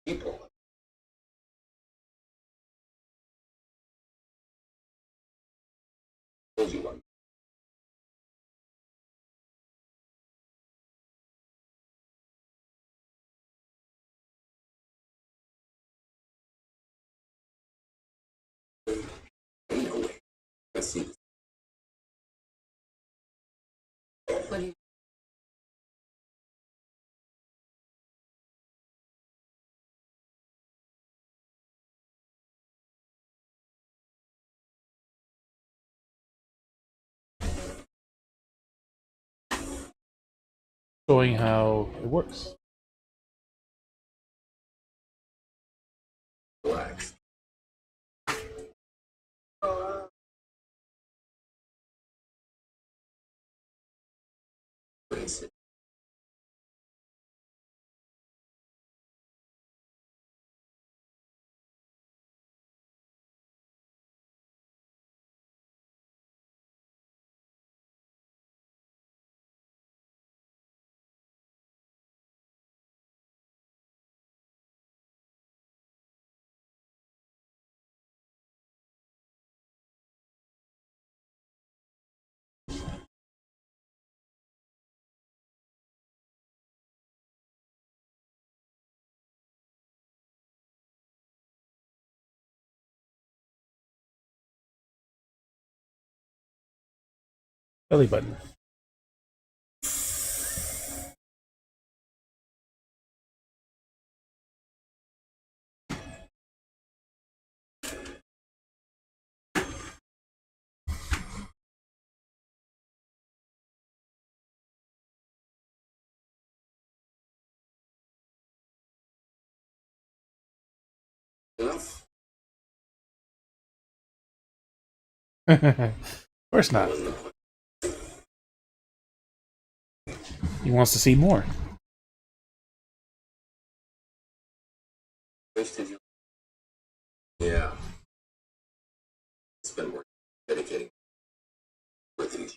People. Told you one. Ain't no way. Let's see this. What do you Showing how it works. Relax. Brace it. Belly button. Enough? Of course not. Wasn't the point. He wants to see more. Wasted you. spend more dedicating with things.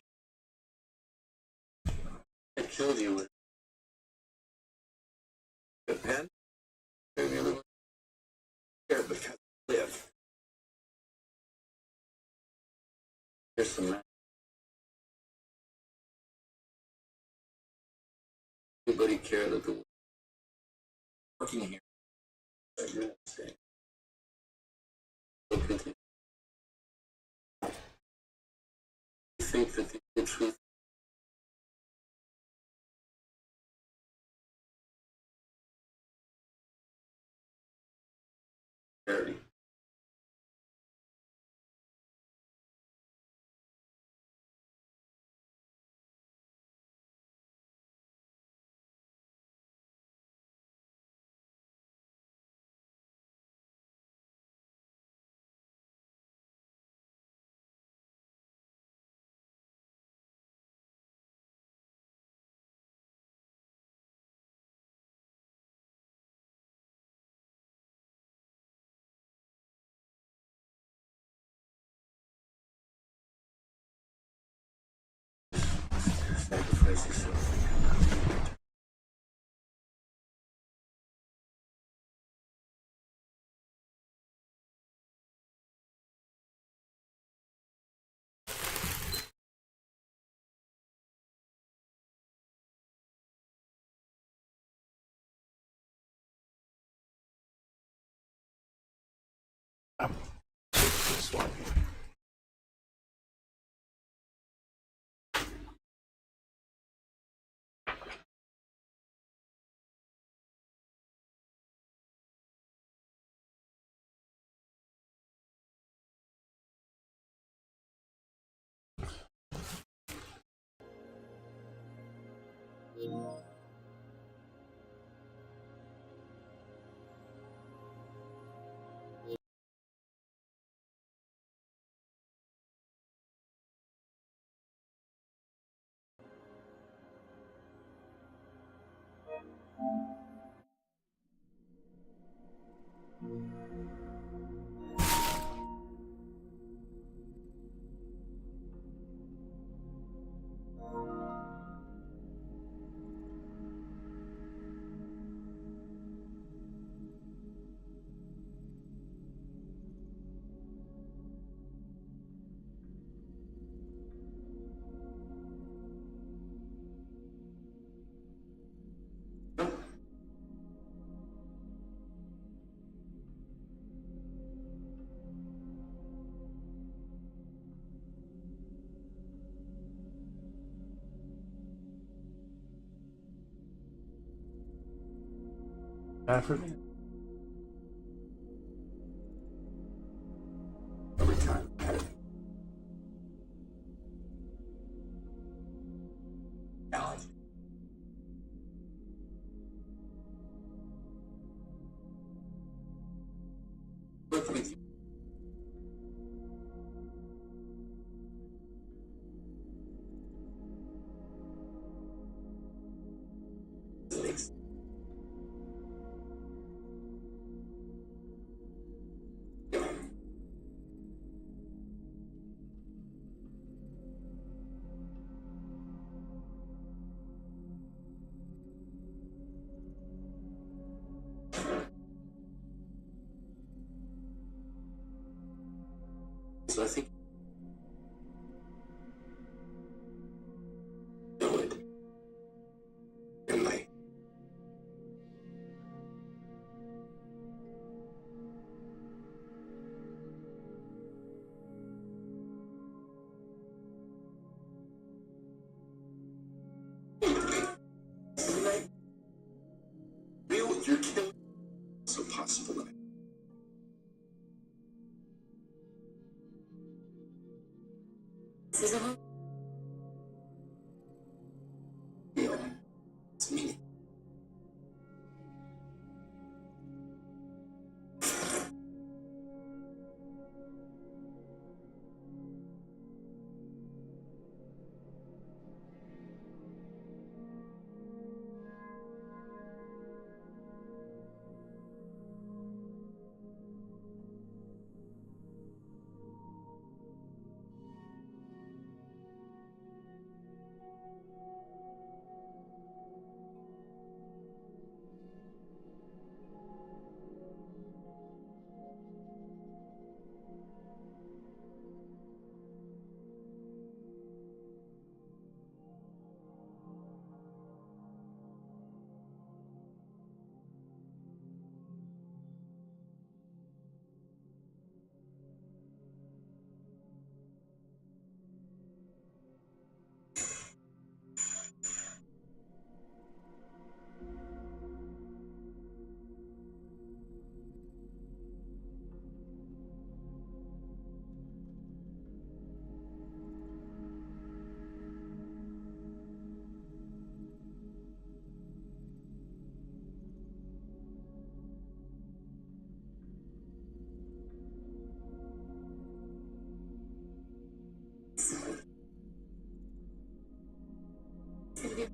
I killed you with a pen. Maybe a little scared because I live. Here's some math. Anybody care that the working here? I really say. You think that the truth is charity? Sacrifice yourself. Swap here. Africa. Every time I had it. Challenge. Look with you. Makes so I think you know it. And like real you're killing so possible that This is a real. It's meaning. Tell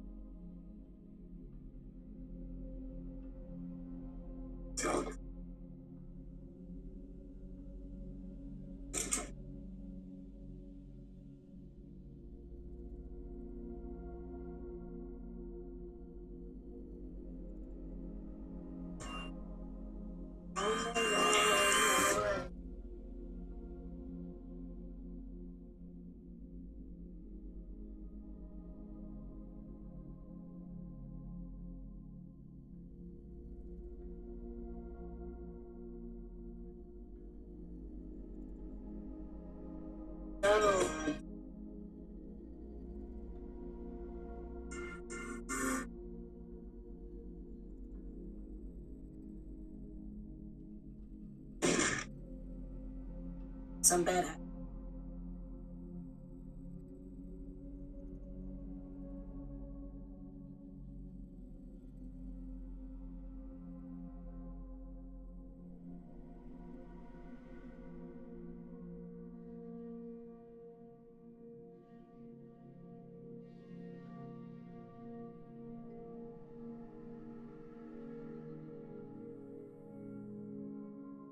Some bad.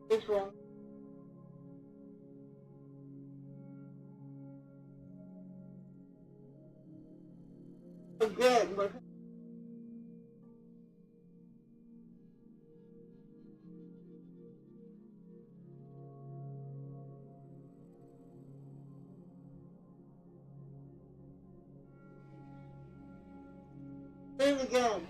This one. Again, but then again.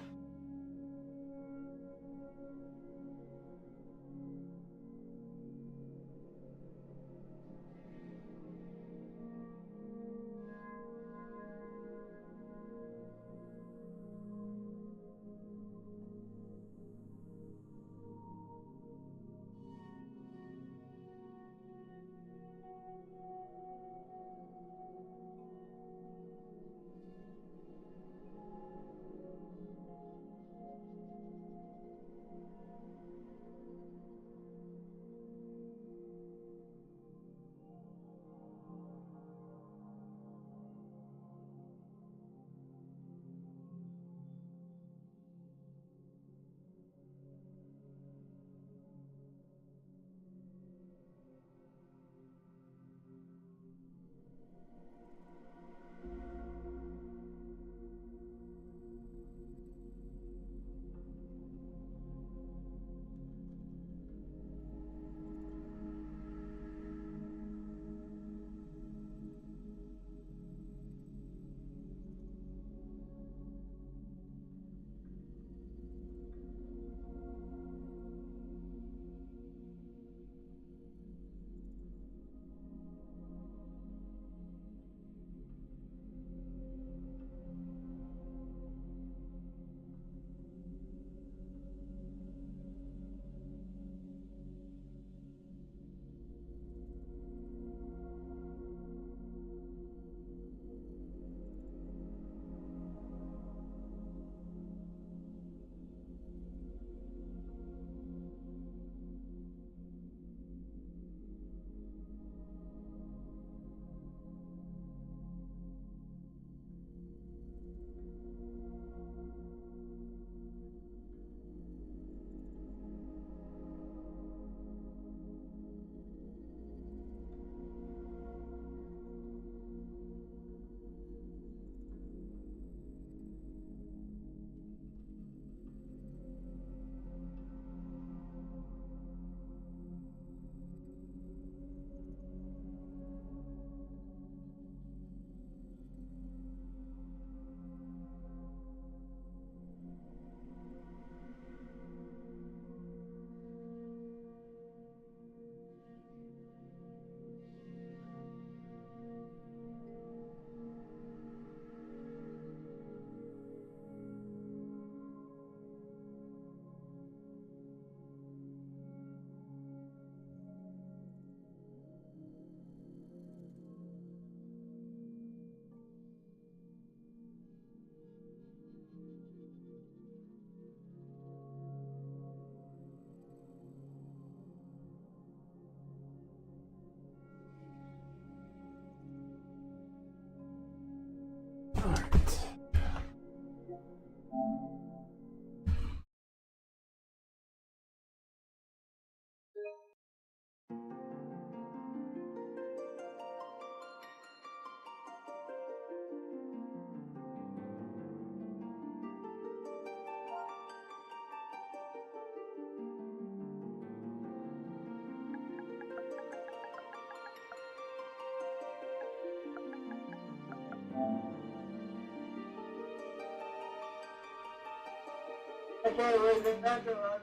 thought it was another one.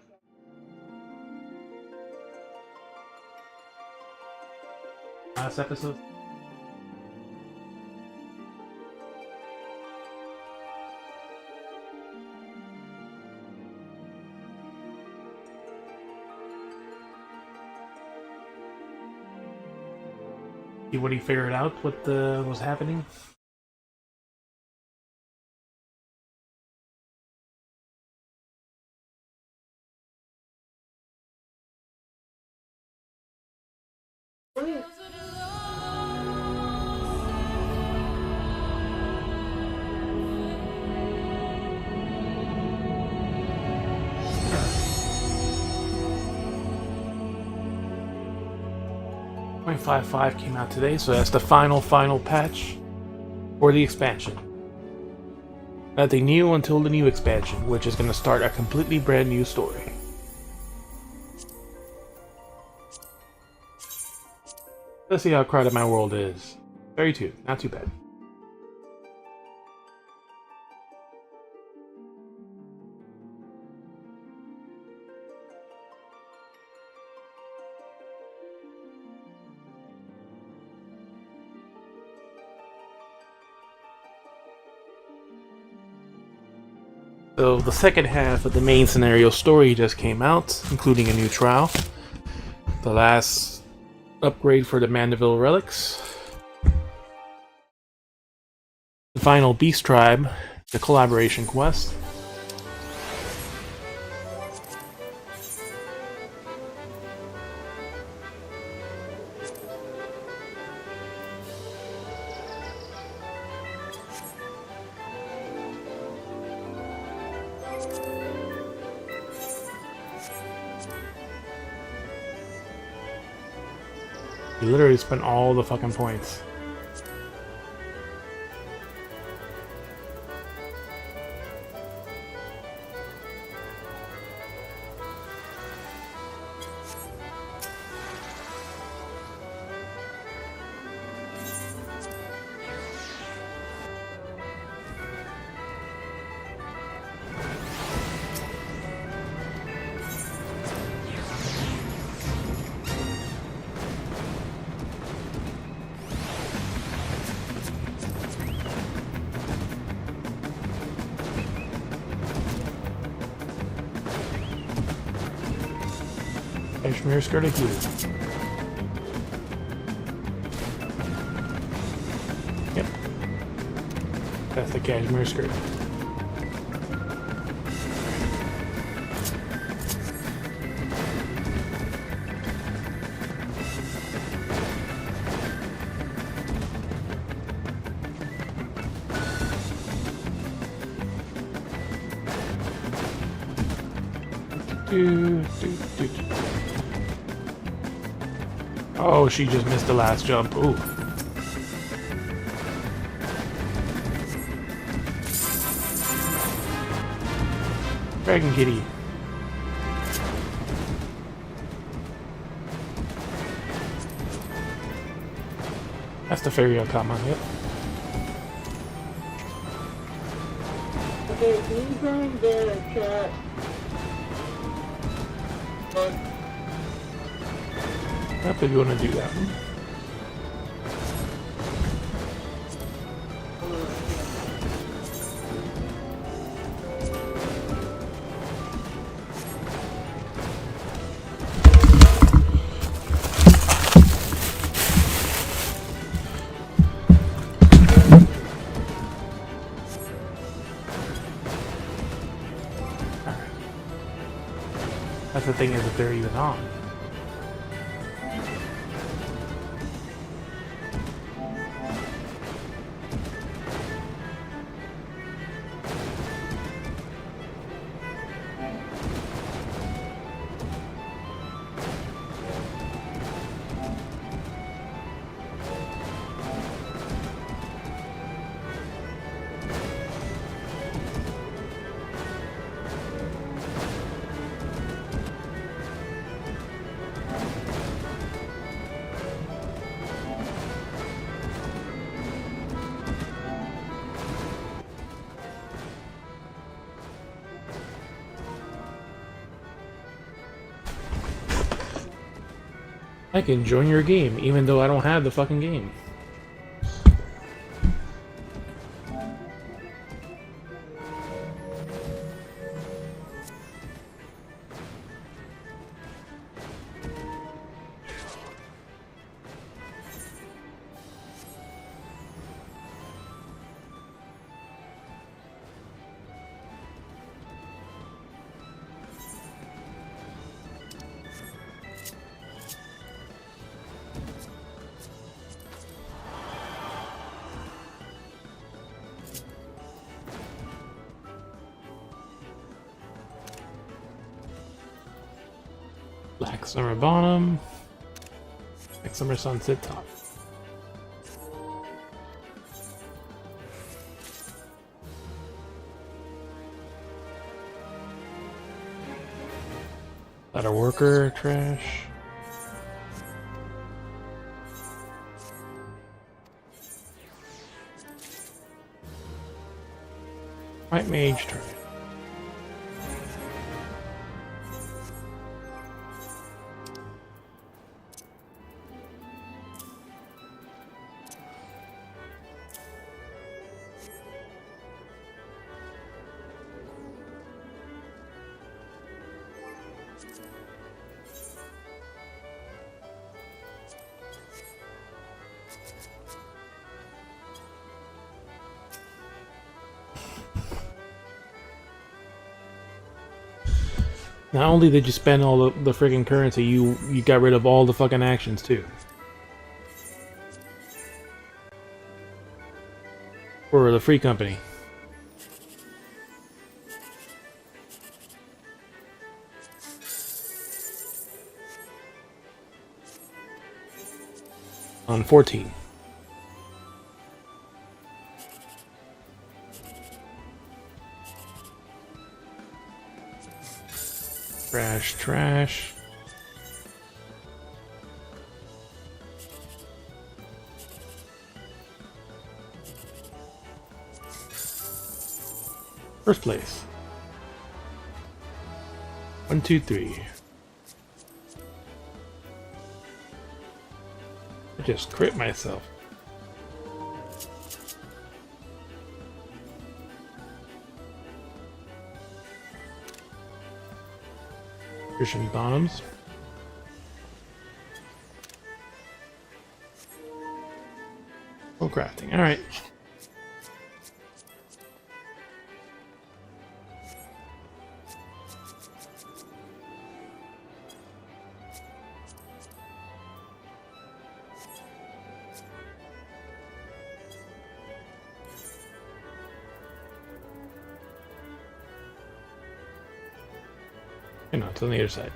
Last episode. What he figured out what was happening. .55 came out today, so that's the final patch for the expansion. Nothing new until the new expansion, which is going to start a completely brand new story. Let's see how crowded my world is. 32, not too bad. So the second half of the main scenario story just came out, including a new trial, the last upgrade for the Mandeville relics, the final Beast Tribe, the collaboration quest, you literally spent all the fucking points. Cashmere skirt of hue. Yep. That's the cashmere skirt. Oh, she just missed the last jump. Ooh. Dragon Kitty. That's the fairy Akama, yep. Okay, can you try and get a chat? Yep, if you want to do that. That's the thing, is if they're even on. I can join your game, even though I don't have the fucking game. Black Summer bottom, Black Summer Sunset top. Ladder worker trash. White mage trash. Not only did you spend all the freaking currency, you got rid of all the fucking actions too. For the free company. On 14. Trash, trash. First place. 1, 2, 3. I just crit myself. Christian bottoms. Oh, crafting. All right. No, it's on the other side.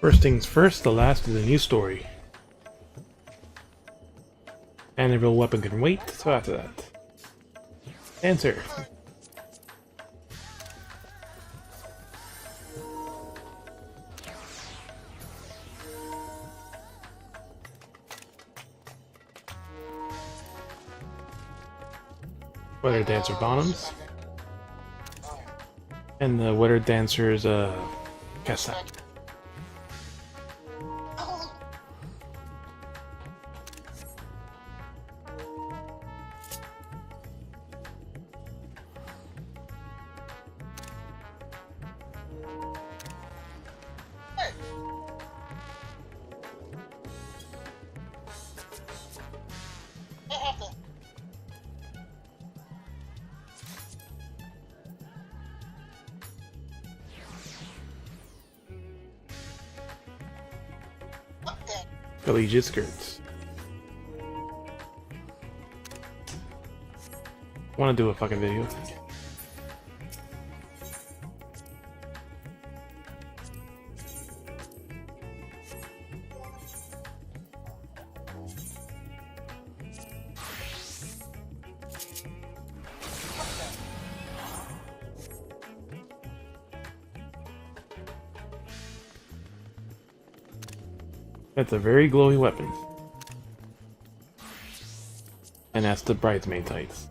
First things first, the last is a new story. And every weapon can wait, so after that. Answer. Weather Dancer bottoms. And the Weather Dancer's cassette. Collegiate skirts. Want to do a fucking video? That's a very glowy weapon. And that's the bridesmaid tights.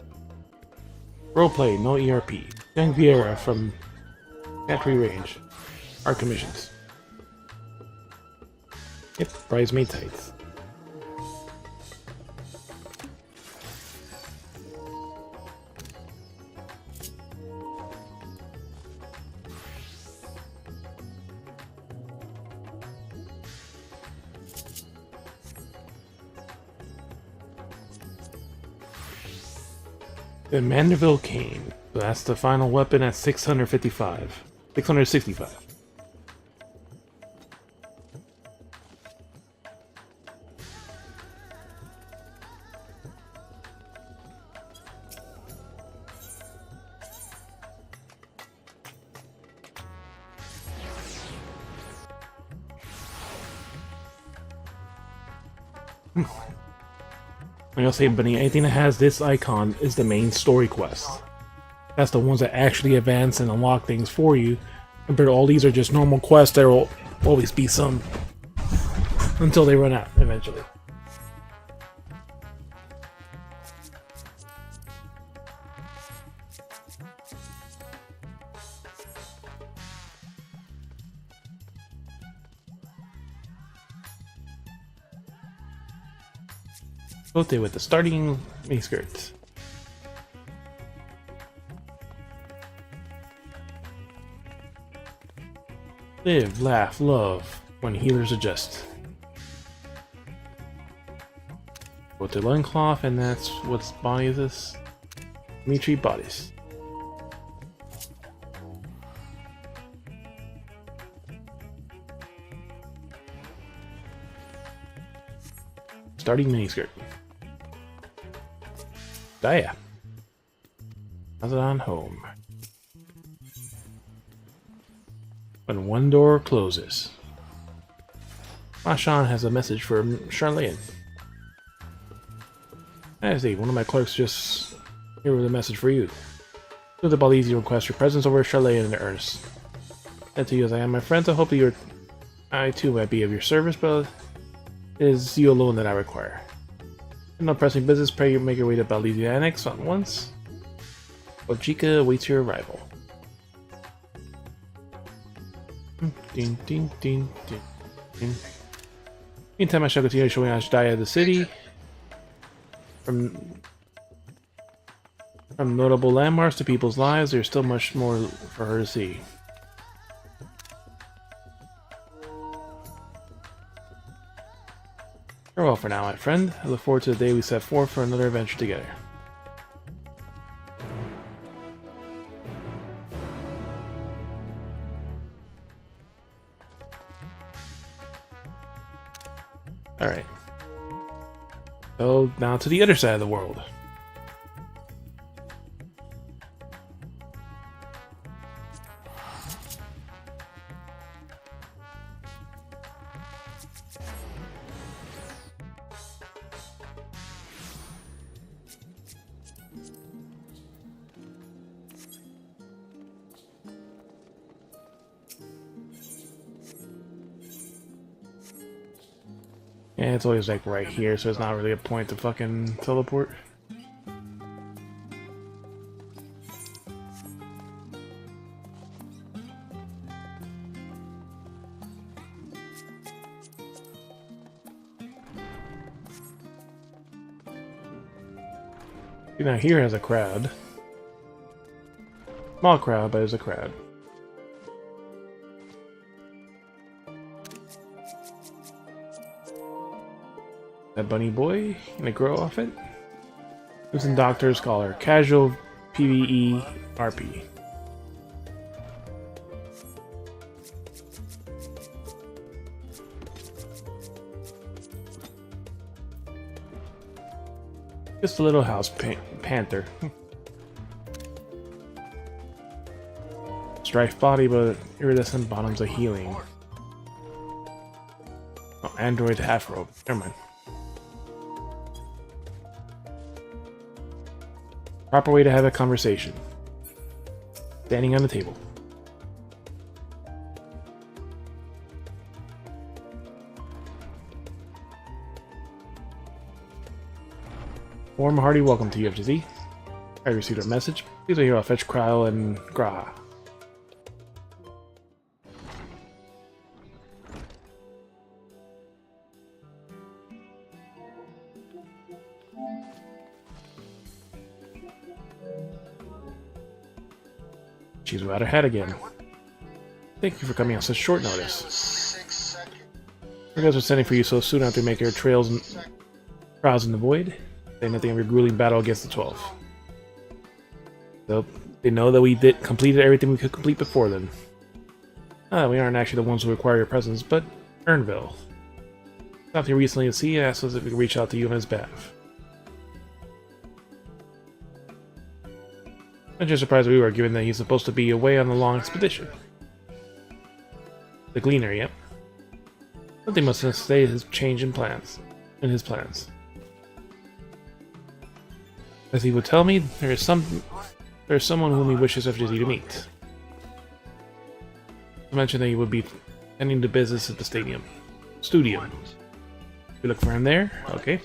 Roleplay, no ERP. Young Vieira from Factory Range. Art commissions. Yep, bridesmaid tights. The Mandeville Cane. So that's the final weapon at 655. 665. I'll say, Bunny, anything that has this icon is the main story quest. That's the ones that actually advance and unlock things for you. Compared to all these are just normal quests, there will always be some until they run out eventually. Both with the starting miniskirts. Live, laugh, love when healers adjust. With the loincloth, and that's what's body is this? Dimitri bodies. Starting miniskirt. Daya. How's it on home? When one door closes. Mashan has a message for Charlene. I see, one of my clerks just here with a message for you. To the Balizi request your presence over Charlene in earnest. And to you as I am my friends, I hope that I too might be of your service, but it is you alone that I require. No pressing business, pray you make your way to Balizi Annex at once. Ojika awaits your arrival. Ding, ding, ding, ding, ding. Meantime, I shall continue showing Ashdaya the city. From notable landmarks to people's lives, there's still much more for her to see. Farewell for now, my friend. I look forward to the day we set forth for another adventure together. Alright. So, now to the other side of the world. Yeah, it's always like right here, so it's not really a point to fucking teleport. Now here has a crowd. Small crowd, but there's a crowd. That bunny boy in a grow outfit. Who's in doctors call her casual PvE RP. Just a little house panther. Strife body, but iridescent bottoms of healing. Oh, android half robe. Never mind. Proper way to have a conversation. Standing on the table. Warm, hearty welcome to you, FGZ. I received a message. Please wait here, I'll fetch Kryle and Gra. She's without her head again. Thank you for coming on such short notice. You guys are sending for you so soon after making your trials in the void. Say nothing of your grueling battle against the 12. So they know that we completed everything we could complete before then. We aren't actually the ones who require your presence, but Ernville. Stopped here recently to see and asked us if we could reach out to you on his behalf. I'm just surprised we were, given that he's supposed to be away on a long expedition. The Gleaner, yep. Something must have stayed his change in his plans. As he would tell me, there is someone whom he wishes FGZ to meet. He mentioned that he would be tending to business at the studio. We look for him there? Okay.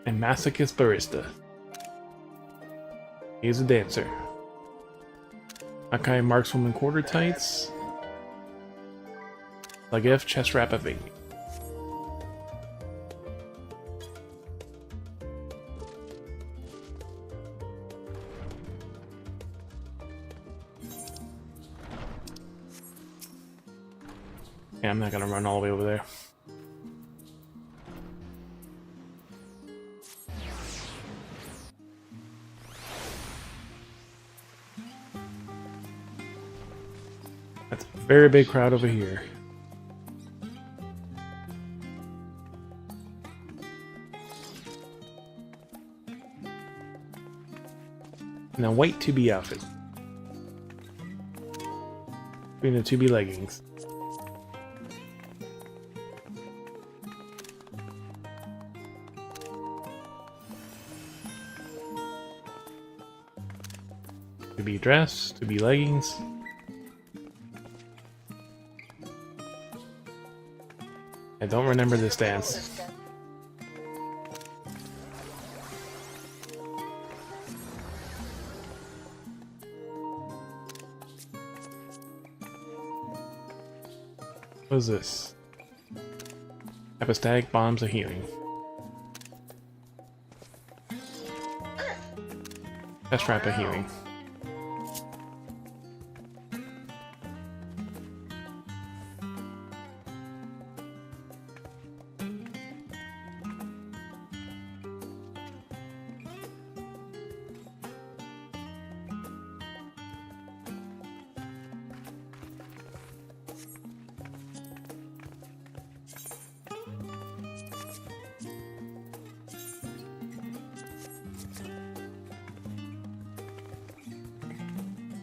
A masochist barista. He is a dancer. Akai markswoman quarter tights. Lagif chest wrap of 80. Yeah, I'm not gonna run all the way over there. That's a very big crowd over here. And a white 2B outfit. Between the 2B leggings. To be dress, to be leggings. I don't remember this dance. What is this? Apostatic bombs of healing. Chest wrap of healing.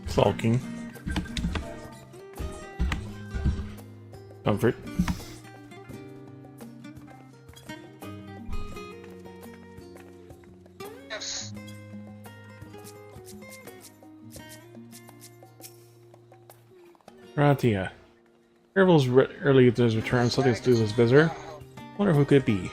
Sulking. Comfort. Yes. Ratia. Ervil's early to his return, something to do with his visitor. Wonder who could it be.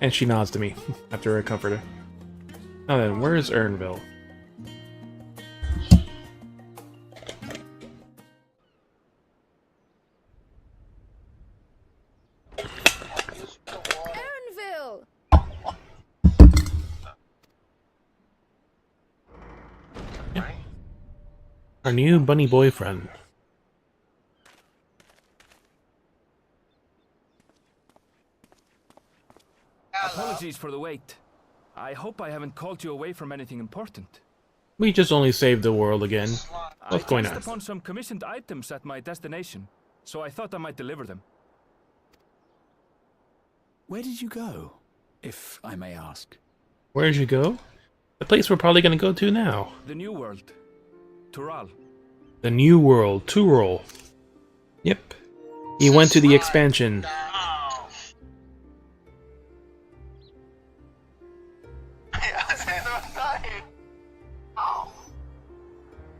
And she nods to me after I comfort her. Now then, where is Ernville? Ernville! Our new bunny boyfriend. Apologies for the wait. I hope I haven't called you away from anything important. We just only saved the world again. What's going I on? chanced upon some commissioned items at my destination, so I thought I might deliver them. Where did you go, if I may ask? Where'd you go? The place we're probably gonna go to now. The New World. Tural. The New World, Tural. Yep. He went to the expansion.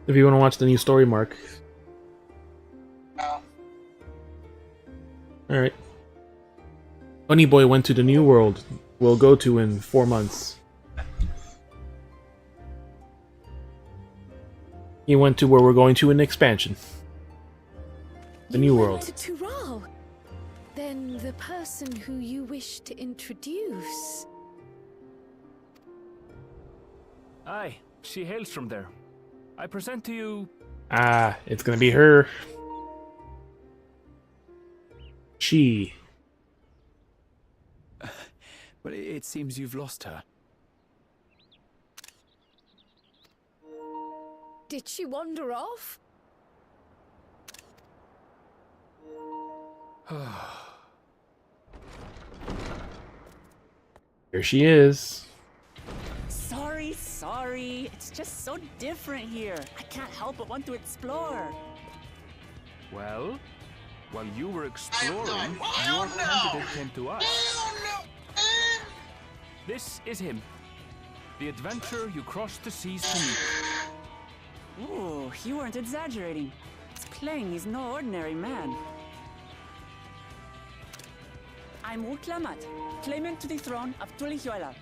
If you want to watch the new story, Mark. Alright. Bunny Boy went to the new world we'll go to in 4 months. He went to where we're going to in the expansion. The new world. To Tural. Then the person who you wish to introduce. Aye, she hails from there. I present to you... Ah, it's gonna be her. She. But it seems you've lost her. Did she wander off? Here she is. Sorry. It's just so different here. I can't help but want to explore. Well, while you were exploring, your candidate came to us. This is him. The adventurer you crossed the seas to meet. Ooh, you weren't exaggerating. Clang is no ordinary man. I'm Uklamat, claimant to the throne of Tulihuela.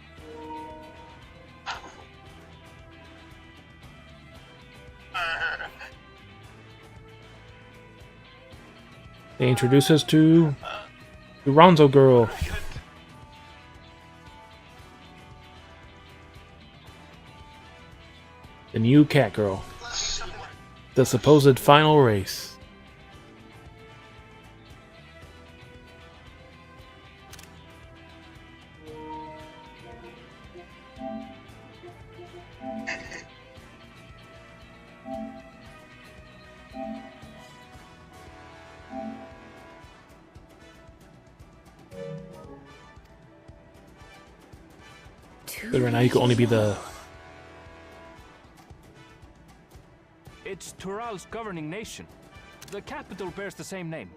They introduce us to the Ronzo girl. The new cat girl. The supposed final race. But right now you can only be the... It's Tural's governing nation. The capital bears the same name.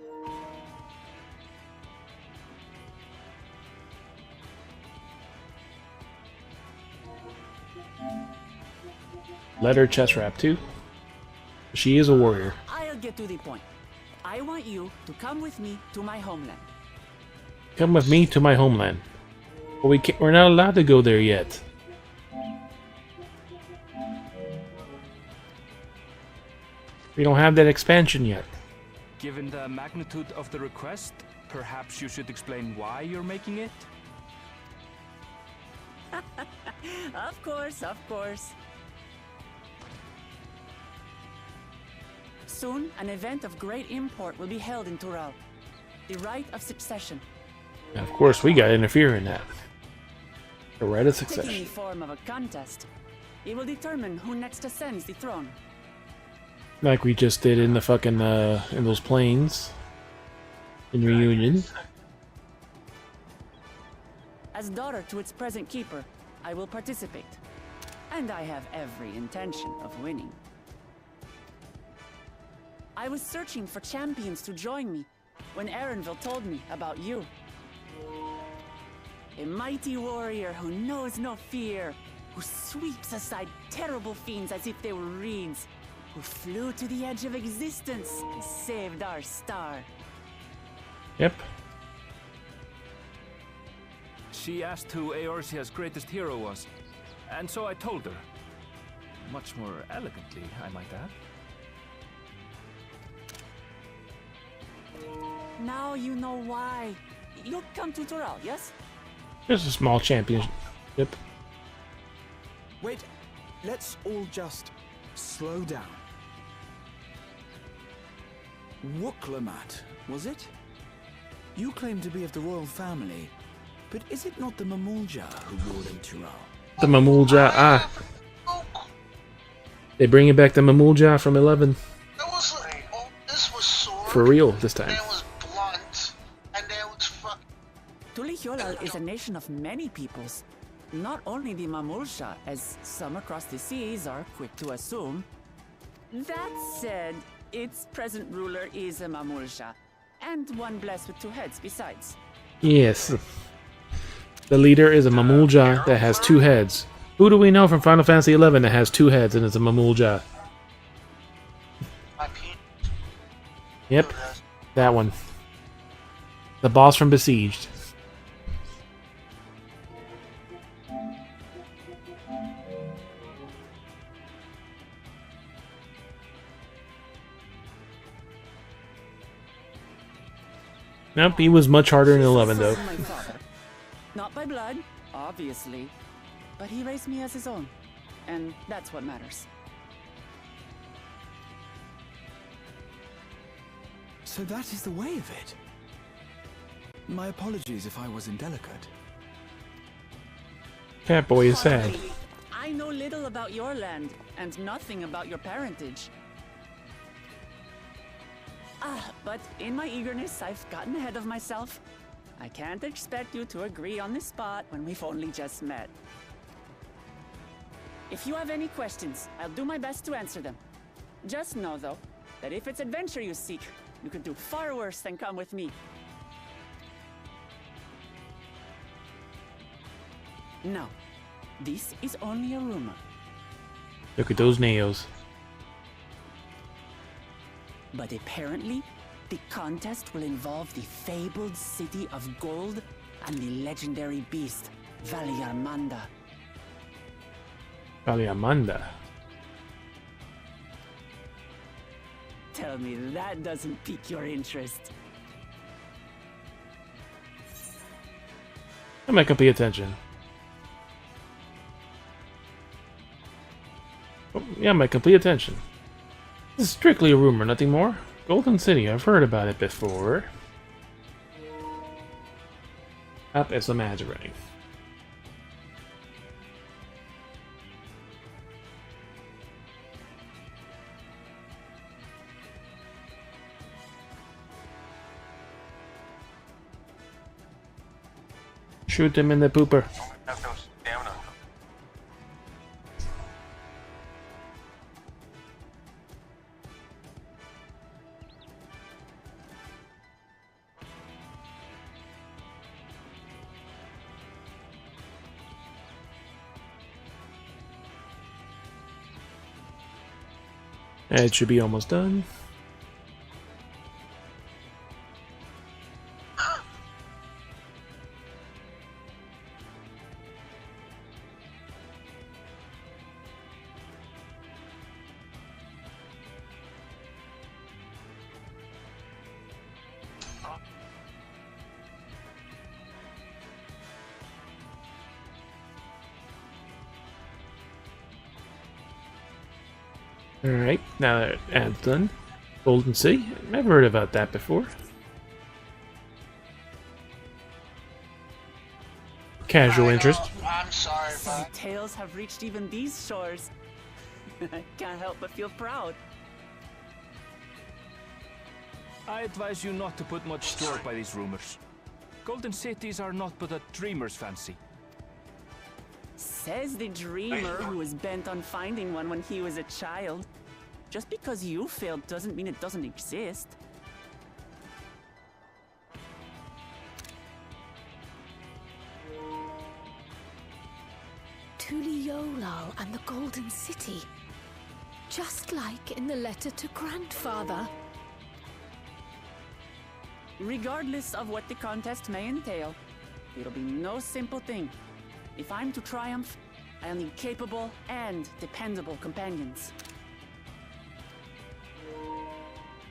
Let her chest wrap too. She is a warrior. I'll get to the point. I want you to come with me to my homeland. Come with me to my homeland. But we're not allowed to go there yet. We don't have that expansion yet. Given the magnitude of the request, perhaps you should explain why you're making it? Of course. Soon, an event of great import will be held in Tural. The Rite of Succession. And of course, we gotta interfere in that. The right of Taking succession. the form of a contest, it will determine who next ascends the throne. Like we just did in the fucking, in those planes. In Reunion. As daughter to its present keeper, I will participate. And I have every intention of winning. I was searching for champions to join me when Erenville told me about you. A mighty warrior who knows no fear, who sweeps aside terrible fiends as if they were reeds, who flew to the edge of existence and saved our star. Yep. She asked who Eorzea's greatest hero was, and so I told her. Much more elegantly, I might add. Now you know why. You'll come to Tural, yes? Just a small championship. Wait, let's all just slow down. Wuklamat, was it? You claim to be of the royal family, but is it not the Mamulja who ruled in Tural? The Mamulja, They bringing back the Mamulja from 11. That was like, oh, this was sword. For real this time. And it was blunt. And there was fucking... Tulihuela is a nation of many peoples. Not only the Mamulsha, as some across the seas are quick to assume. That said, its present ruler is a Mamulsha, And one blessed with two heads besides. Yes. The leader is a Mamulja that has two heads. Who do we know from Final Fantasy XI that has two heads and is a Mamulja? My penis. Yep, that one. The boss from Besieged. Nope, he was much harder in 11 though. My father. Not by blood, obviously. But he raised me as his own. And that's what matters. So that is the way of it. My apologies if I was indelicate. Cat Boy is sad. Hardly. I know little about your land, and nothing about your parentage. But in my eagerness, I've gotten ahead of myself. I can't expect you to agree on the spot when we've only just met. If you have any questions, I'll do my best to answer them. Just know, though, that if it's adventure you seek, you could do far worse than come with me. No, this is only a rumor. Look at those nails. But apparently, the contest will involve the fabled city of gold and the legendary beast, Valiarmanda. Valiamanda. Tell me that doesn't pique your interest. That might complete attention. Oh, yeah, my complete attention. This is strictly a rumor, nothing more. Golden City, I've heard about it before. Up as the magic ring. Shoot him in the pooper. It should be almost done. Alright, now that ad's done. Golden City? Never heard about that before. Casual interest. I'm sorry, So but tales have reached even these shores. I can't help but feel proud. I advise you not to put much store by these rumors. Golden cities are not but a dreamer's fancy. Says the dreamer who was bent on finding one when he was a child. Just because you failed doesn't mean it doesn't exist. Tuliolal and the Golden City. Just like in the letter to Grandfather. Regardless of what the contest may entail, it'll be no simple thing. If I'm to triumph, I'll need capable and dependable companions.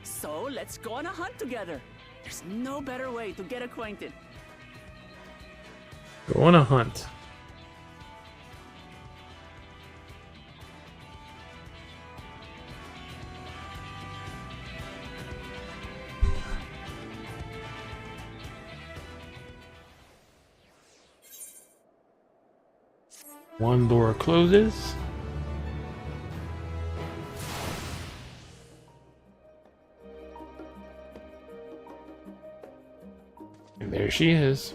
So let's go on a hunt together. There's no better way to get acquainted. Go on a hunt. One door closes. And there she is.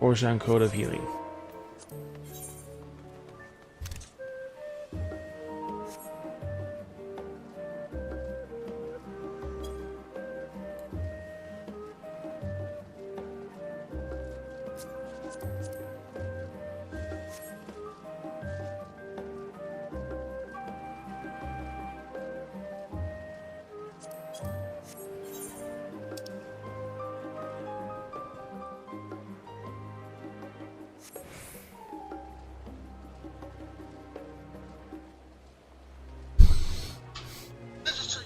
Orshan Code of Healing. This is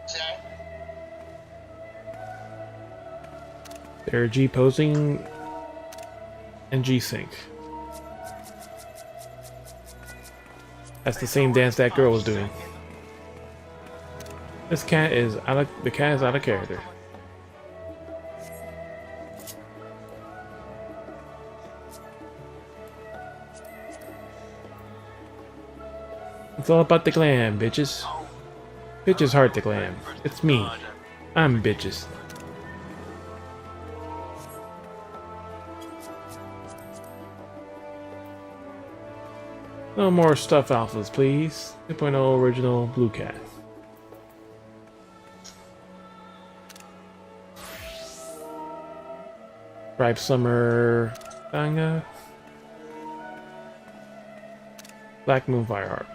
Zach. They're G posing and G sync. That's the same dance that girl was doing. The cat is out of character. It's all about the glam, bitches. Bitches heart the glam. It's me. I'm bitches. No more stuff alphas, please. 2.0 original blue cat. Ripe Summer Banga. Black Moon Fireheart.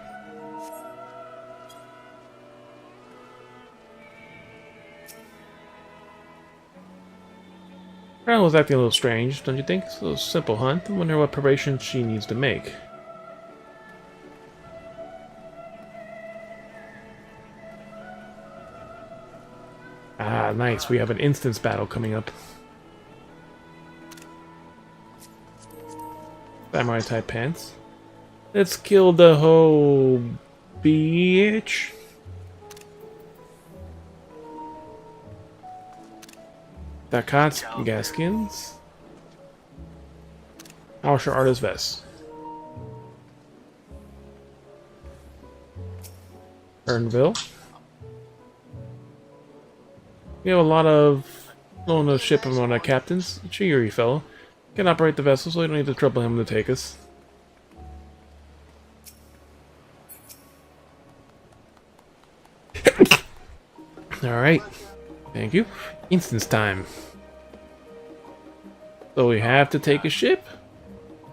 Crown was acting a little strange, don't you think? It's a little simple hunt. I wonder what preparation she needs to make. Ah, nice. We have an instance battle coming up. Samurai type pants. Let's kill the whole bitch. Dakats Gaskins. Martial Artist Vest. Ernville. We have a lot of on the ship and on our captains. Chigiri fellow. Can operate the vessel, so we don't need to trouble him to take us. Alright. Thank you. Instance time. So we have to take a ship?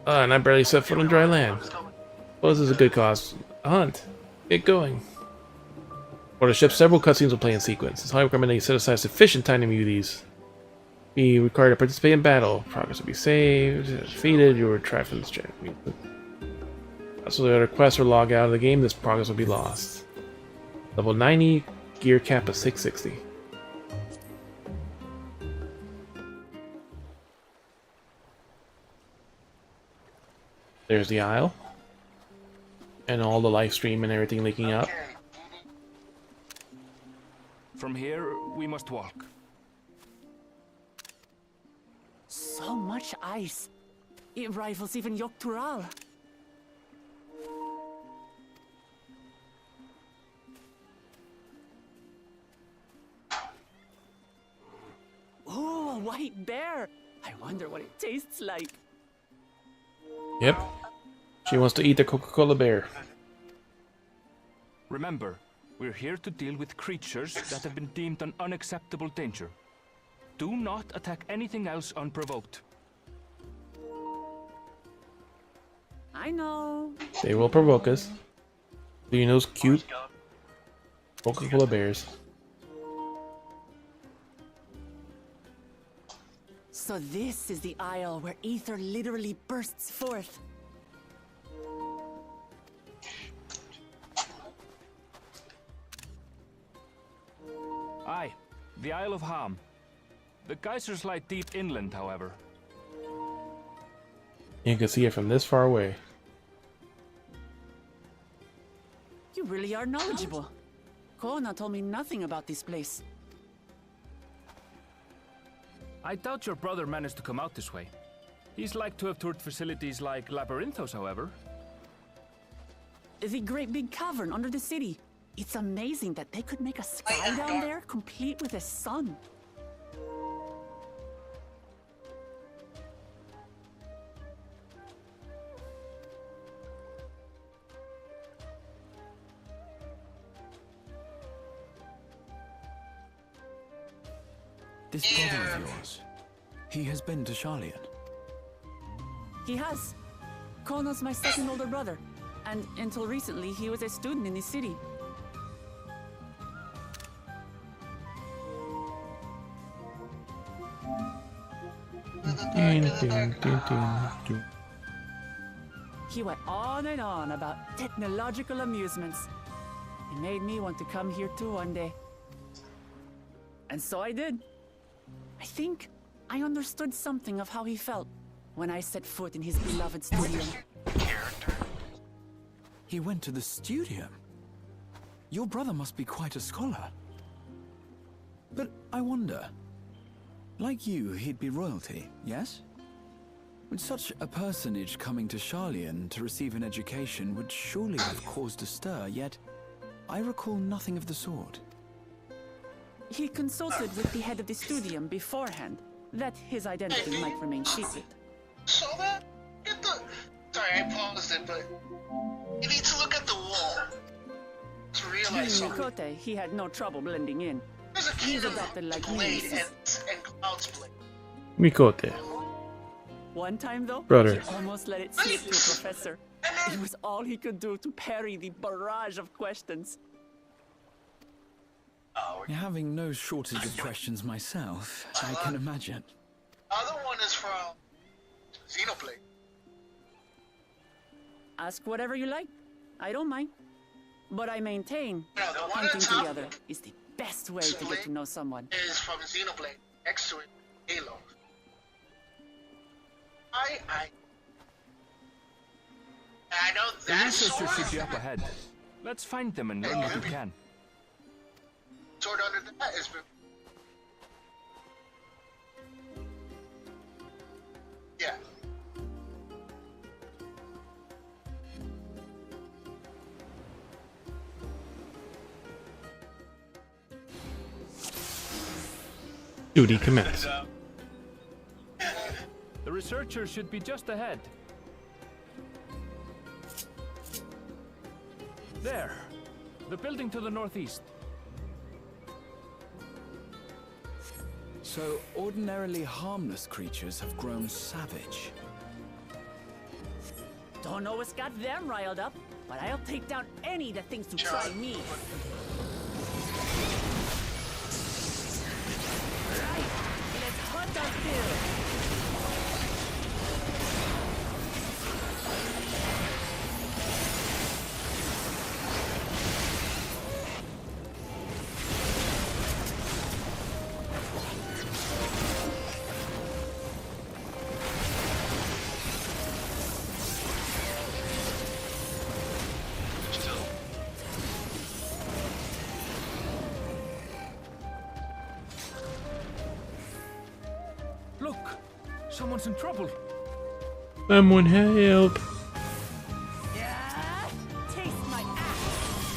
And I barely set foot on dry land. Well, this is a good cause. A hunt. Get going. For the ship, several cutscenes will play in sequence. It's highly recommended you set aside sufficient time to view these. Be required to participate in battle. Progress will be saved. Defeated, you were trapped from this check. So the other quests or log out of the game, this progress will be lost. Level 90, gear cap of 660. There's the Isle. And all the live stream and everything leaking out. From here, we must walk. So much ice. It rivals even Yogg-Tural. Oh, a white bear. I wonder what it tastes like. Yep. She wants to eat the Coca-Cola bear. Remember, we're here to deal with creatures that have been deemed an unacceptable danger. Do not attack anything else unprovoked. I know. They will provoke us. Do you know those cute Coca-Cola bears? So this is the Isle where ether literally bursts forth. Aye, the Isle of Ham. The geysers lie deep inland, however. You can see it from this far away. You really are knowledgeable. Kona told me nothing about this place. I doubt your brother managed to come out this way. He's like to have toured facilities like Labyrinthos, however. The great big cavern under the city. It's amazing that they could make a sky down there complete with a sun. This brother of yours, he has been to Charlian. He has. Connell's my second older brother, and until recently, he was a student in the city. Ding, ding, ding, ding. He went on and on about technological amusements. It made me want to come here too one day. And so I did. I think I understood something of how he felt when I set foot in his beloved studio. He went to the studium? Your brother must be quite a scholar. But I wonder, like you, he'd be royalty, yes? With such a personage coming to Charlian to receive an education would surely have caused a stir, yet I recall nothing of the sort. He consulted with the head of the studium beforehand, that his identity might remain secret. Saw that? Get the... Sorry, I paused it, but... You need to look at the wall to realize In something. Mikote, he had no trouble blending in. There's a He's kid adopted like me. blade and Cloud's blade. Mikote. One time, though, Brother. he almost let it slip to a professor. It was all he could do to parry the barrage of questions. Having no shortage of questions myself, I can imagine. The other one is from Xenoblade. Ask whatever you like. I don't mind. But I maintain No, the one hunting on top together is the best way to get to know someone. is from Xenoblade. Next to it, Halo. I know The that researchers sword. should be up ahead. Let's find them and learn what we can. Sword under that is. Yeah. Duty commence. The researchers should be just ahead. There. The building to the northeast. So, ordinarily harmless creatures have grown savage. Don't know what's got them riled up, but I'll take down any that thinks to try me. Right, let's hunt our fill. Look! Someone's in trouble! Someone help! Yeah, taste my axe.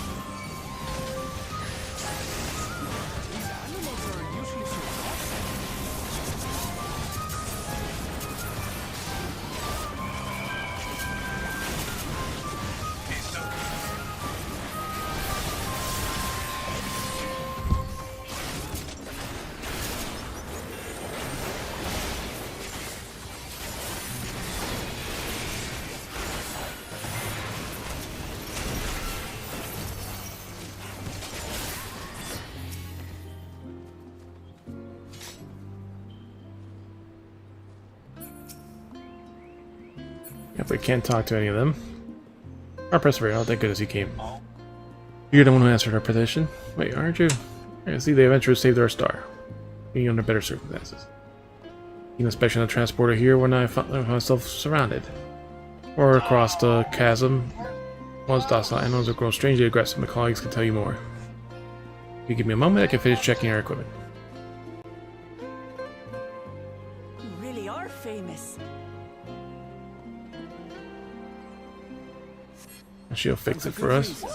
These animals are usually so tough. If we can't talk to any of them. Our perseverate, oh thank goodness he came. You're the one who answered our petition. Wait, aren't you? I see the adventurers saved our star. Being under better circumstances. Even inspection of the transporter here when I found myself surrounded. Or across the chasm. Once docile animals have grown strangely aggressive. My colleagues can tell you more. If you give me a moment, I can finish checking our equipment. You really are famous. She'll fix And it for for good us. reason,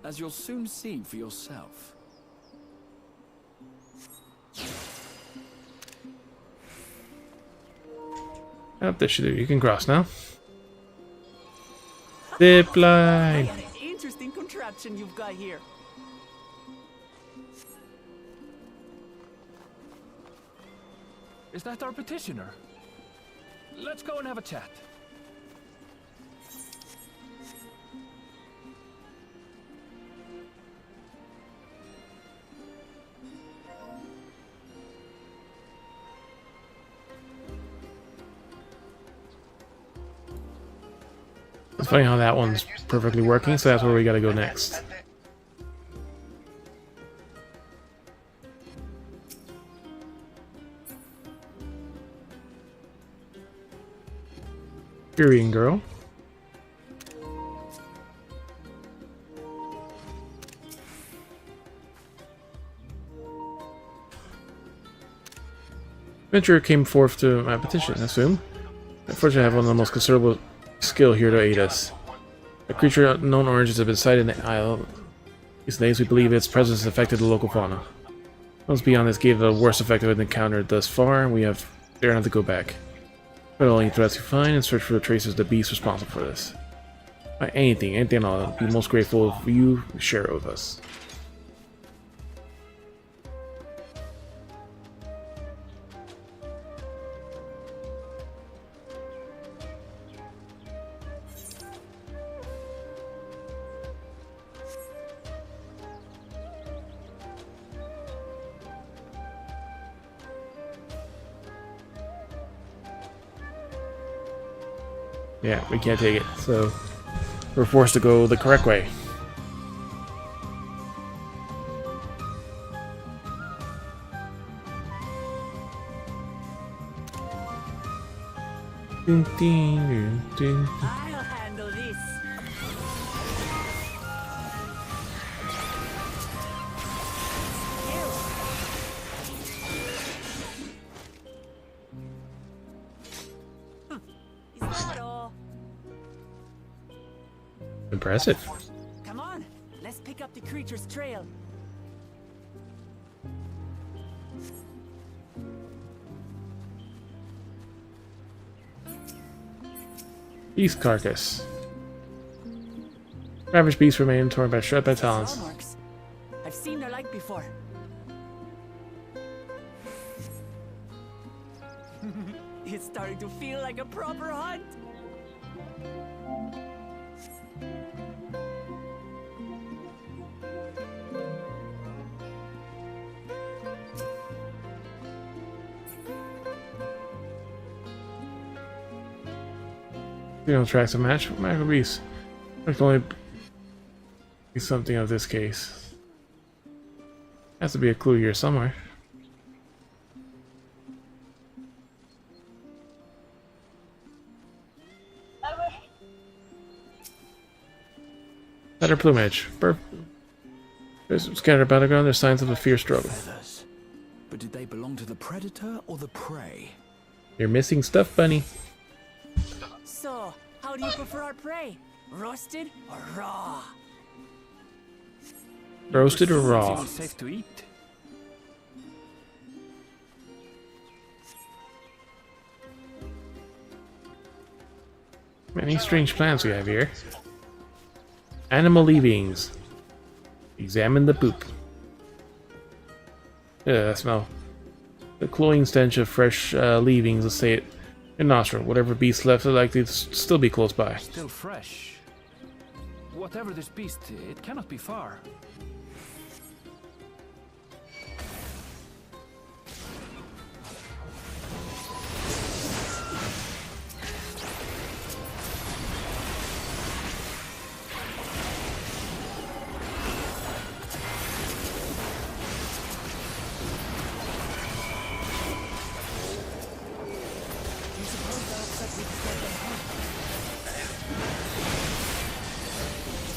as you'll soon see for yourself. Yep, this should do. You can cross now. Zip line. What an interesting contraption you've got here. Is that our petitioner? Let's go and have a chat. It's funny how that one's perfectly working, so that's where we gotta go next. Korean girl. Adventurer came forth to my petition, I assume. Unfortunately, I have one of the most considerable skill here to aid us. A creature of known origins has been sighted in the isle. These days, we believe its presence has affected the local fauna. Once beyond this gave the worst effect of an encounter thus far, we have dare not to go back. But all any threats you find and search for the traces of the beast responsible for this. Anything at all, I'll be most grateful if you share it with us. Yeah, we can't take it, so we're forced to go the correct way. Ding, ding, ding, ding. I'll handle this. Is that all? Impressive. Come on, let's pick up the creature's trail. Beast carcass. Ravaged beasts remain torn by shred by talons. Claw marks. I've seen their like before. It's starting to feel like a proper hunt. Signal tracks a match with Michael Beast. There can only be something of this case. Has to be a clue here somewhere. Better plumage. There's scattered battleground. There's signs of a fierce struggle. Feathers. But did they belong to the predator or the prey? You're missing stuff, bunny. So, how do you prefer our prey? Roasted or raw? Roasted or Presume raw? it's safe to eat. Many strange plants we have here. Animal leavings. Examine the poop. Yeah, that smell. The cloying stench of fresh leavings assait your nostril. Whatever beast left are likely to still be close by. Still fresh. Whatever this beast, it cannot be far.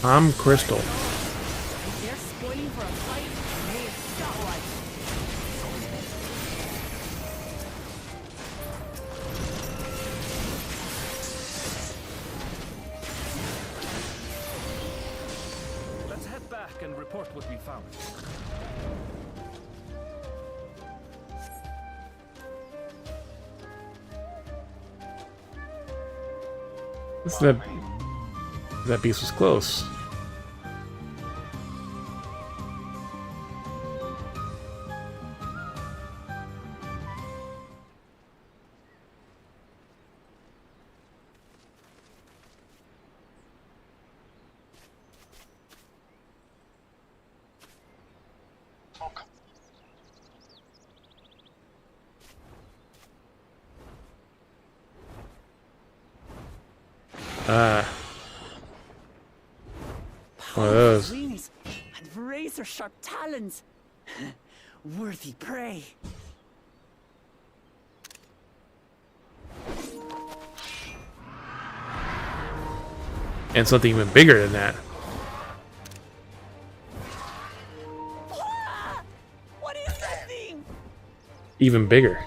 I'm Crystal. If they're spoiling for a fight, they got one. Let's head back and report what we found. That beast was close. Ah. One of those. Wings and razor sharp talons. Worthy prey. And something even bigger than that. Ah! What is that thing? Even bigger.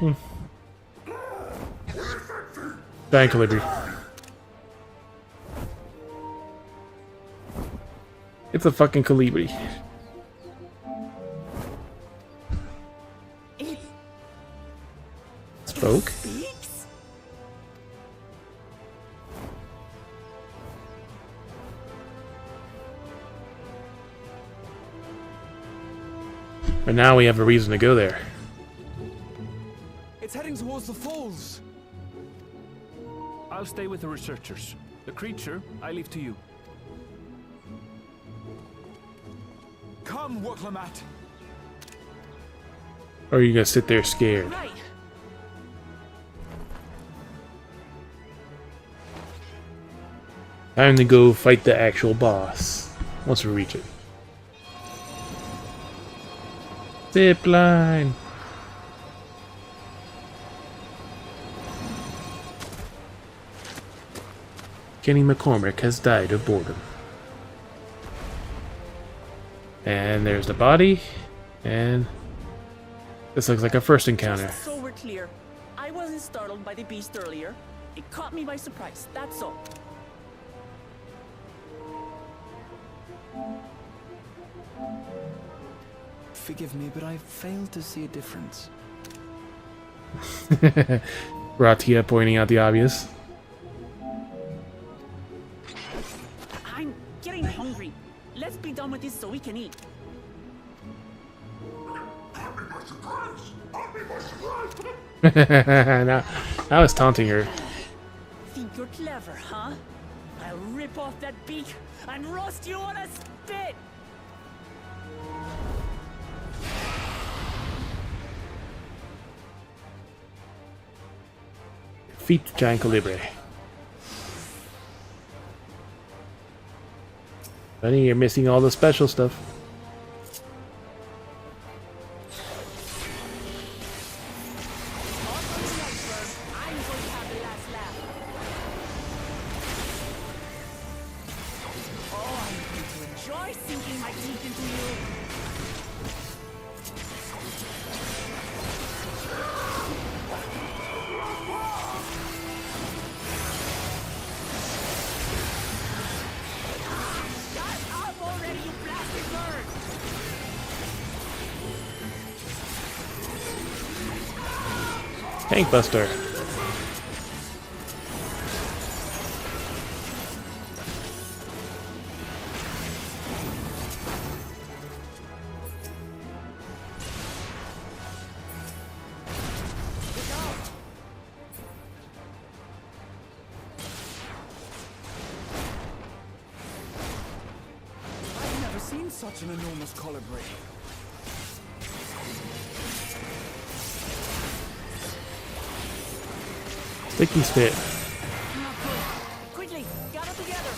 Giant Calibri. It's a fucking Calibri. It Spoke? speaks? But now we have a reason to go there. It's heading towards the falls. I'll stay with the researchers. The creature, I leave to you. Come, Woklamat. Or are you gonna sit there scared? Right. Time to go fight the actual boss. Once we reach it. Zip line. Kenny McCormick has died of boredom. And there's the body. And this looks like a first encounter. Just so we're clear, I wasn't startled by the beast earlier. It caught me by surprise, that's all. Forgive me, but I failed to see a difference. Ratia pointing out the obvious. I'm getting hungry. Let's be done with this so we can eat. now, I was taunting her. Think you're clever, huh? I'll rip off that beak and roast you on a spit! Feet Giant Calibri. Funny, you're missing all the special stuff. I'm going to have the last laugh. Oh, I'm going to enjoy sinking my teeth into you. Shut up already, you blasted bird! Tank Buster. I've never seen such an enormous colibri. Sticky Spit. Not good. Quickly, gather together.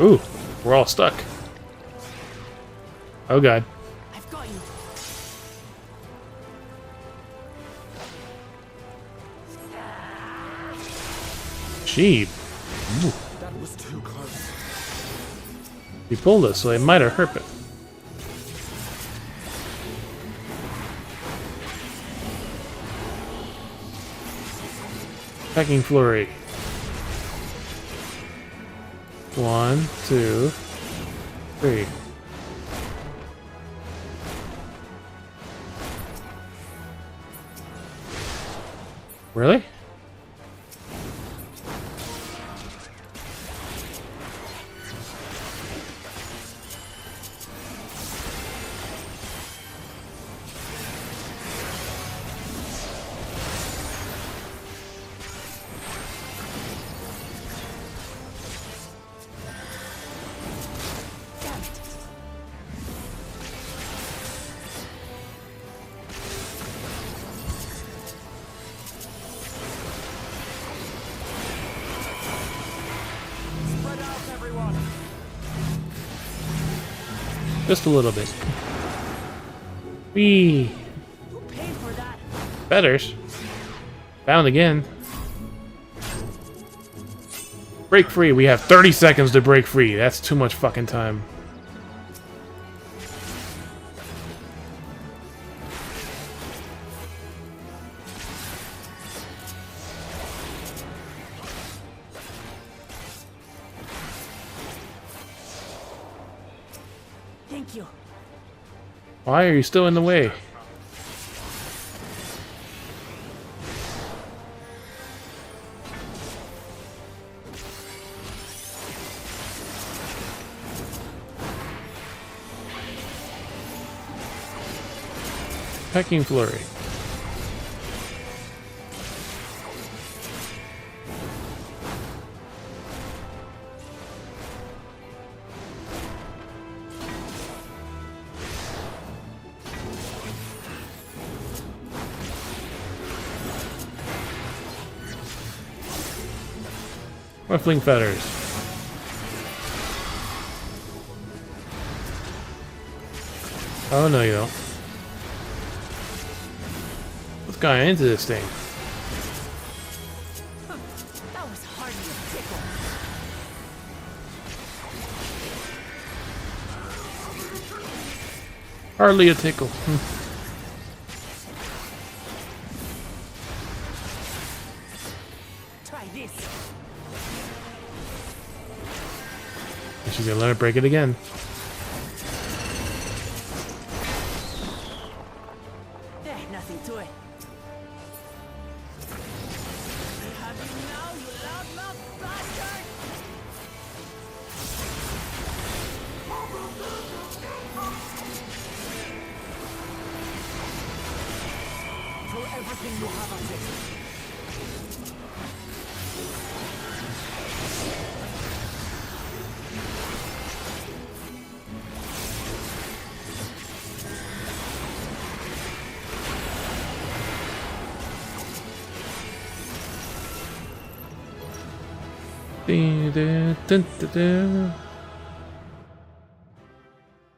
Ooh, we're all stuck. Oh god. I've got you. Sheep. That was too close. He pulled us, so it might have hurt it. Attacking Flurry. 1, 2, 3. Really? Damn it. everyone. Just a little bit. Whee! Who paid for that? Feathers. Found again. Break free. We have 30 seconds to break free. That's too much fucking time. Thank you. Why are you still in the way? Pecking flurry. Ruffling feathers. Oh no, you don't. Let's go into this thing. That was hardly a tickle. Hardly a tickle. Try this. She's gonna let it break it again. Nothing to it. We have you now, you loudmouth bastard! Throw everything you have on this.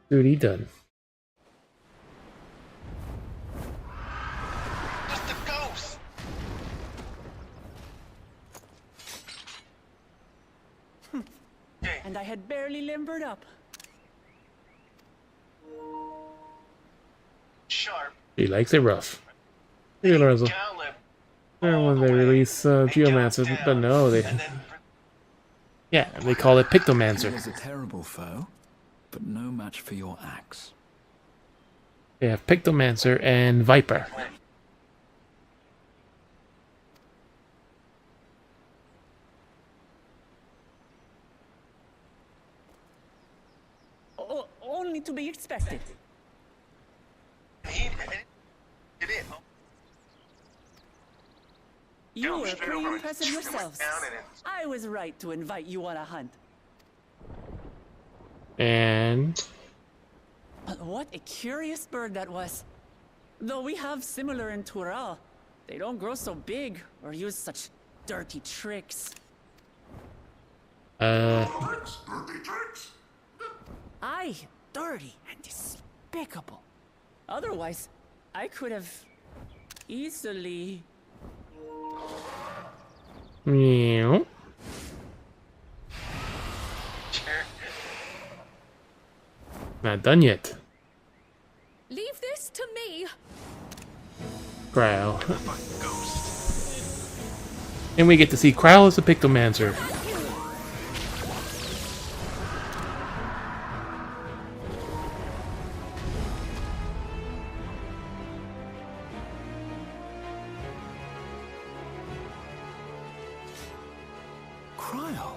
Duty done. Just a ghost. And I had barely limbered up. Sharp. He likes it rough. Look at Lorenzo. Gallop. When they release Geomancers, but no, they... Yeah, they call it He Pictomancer. was a terrible foe, but no match for your axe. They have Pictomancer and Viper. Only to be expected. He did it. You were pretty impressive yourselves. I was right to invite you on a hunt. And... What a curious bird that was. Though we have similar in Tural, they don't grow so big or use such dirty tricks. Aye, dirty and despicable. Otherwise, I could have easily... Meow. Not done yet. Leave this to me. Growl. And we get to see Growl as a Pictomancer. Cryle.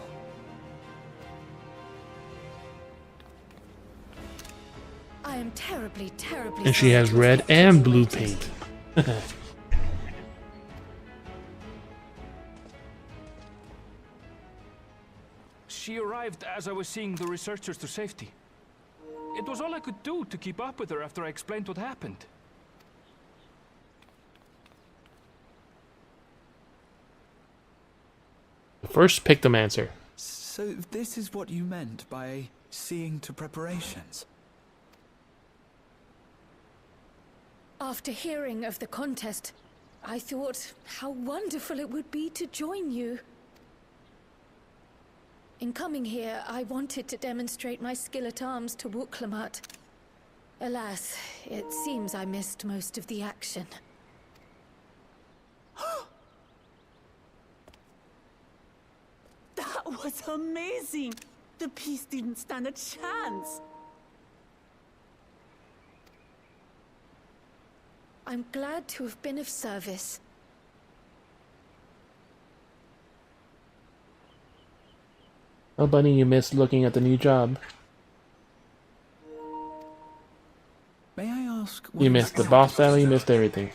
I am terribly, terribly And she sorry has to have red kept you and blue waiting. paint. She arrived as I was seeing the researchers to safety. It was all I could do to keep up with her after I explained what happened. The first Pictomancer. So this is what you meant by seeing to preparations? After hearing of the contest, I thought how wonderful it would be to join you. In coming here, I wanted to demonstrate my skill at arms to Wuklamut. Alas, it seems I missed most of the action. That was amazing! The piece didn't stand a chance! I'm glad to have been of service. Oh, Bunny, you missed looking at the new job. May I ask? You missed the boss battle, you missed everything.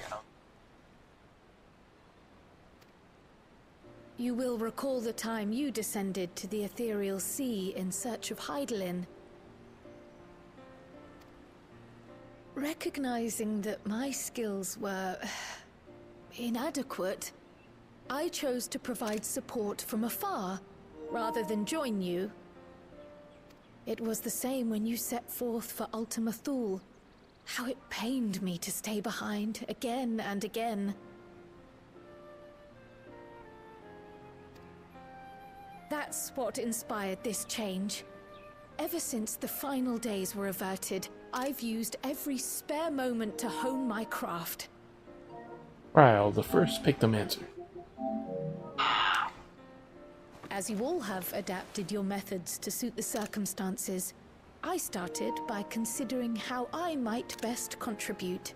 You will recall the time you descended to the ethereal sea in search of Hydaelyn. Recognizing that my skills were inadequate, I chose to provide support from afar, rather than join you. It was the same when you set forth for Ultima Thule. How it pained me to stay behind, again and again. That's what inspired this change. Ever since the final days were averted, I've used every spare moment to hone my craft. Ryle, the first Pictomancer. As you all have adapted your methods to suit the circumstances, I started by considering how I might best contribute.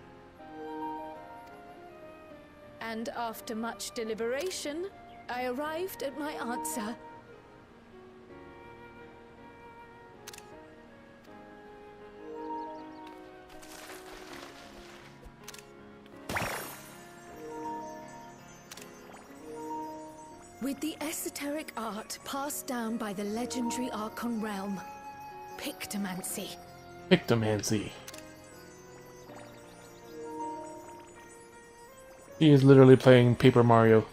And after much deliberation, I arrived at my answer. With the esoteric art passed down by the legendary Archon realm, Pictomancy. Pictomancy. He is literally playing Paper Mario.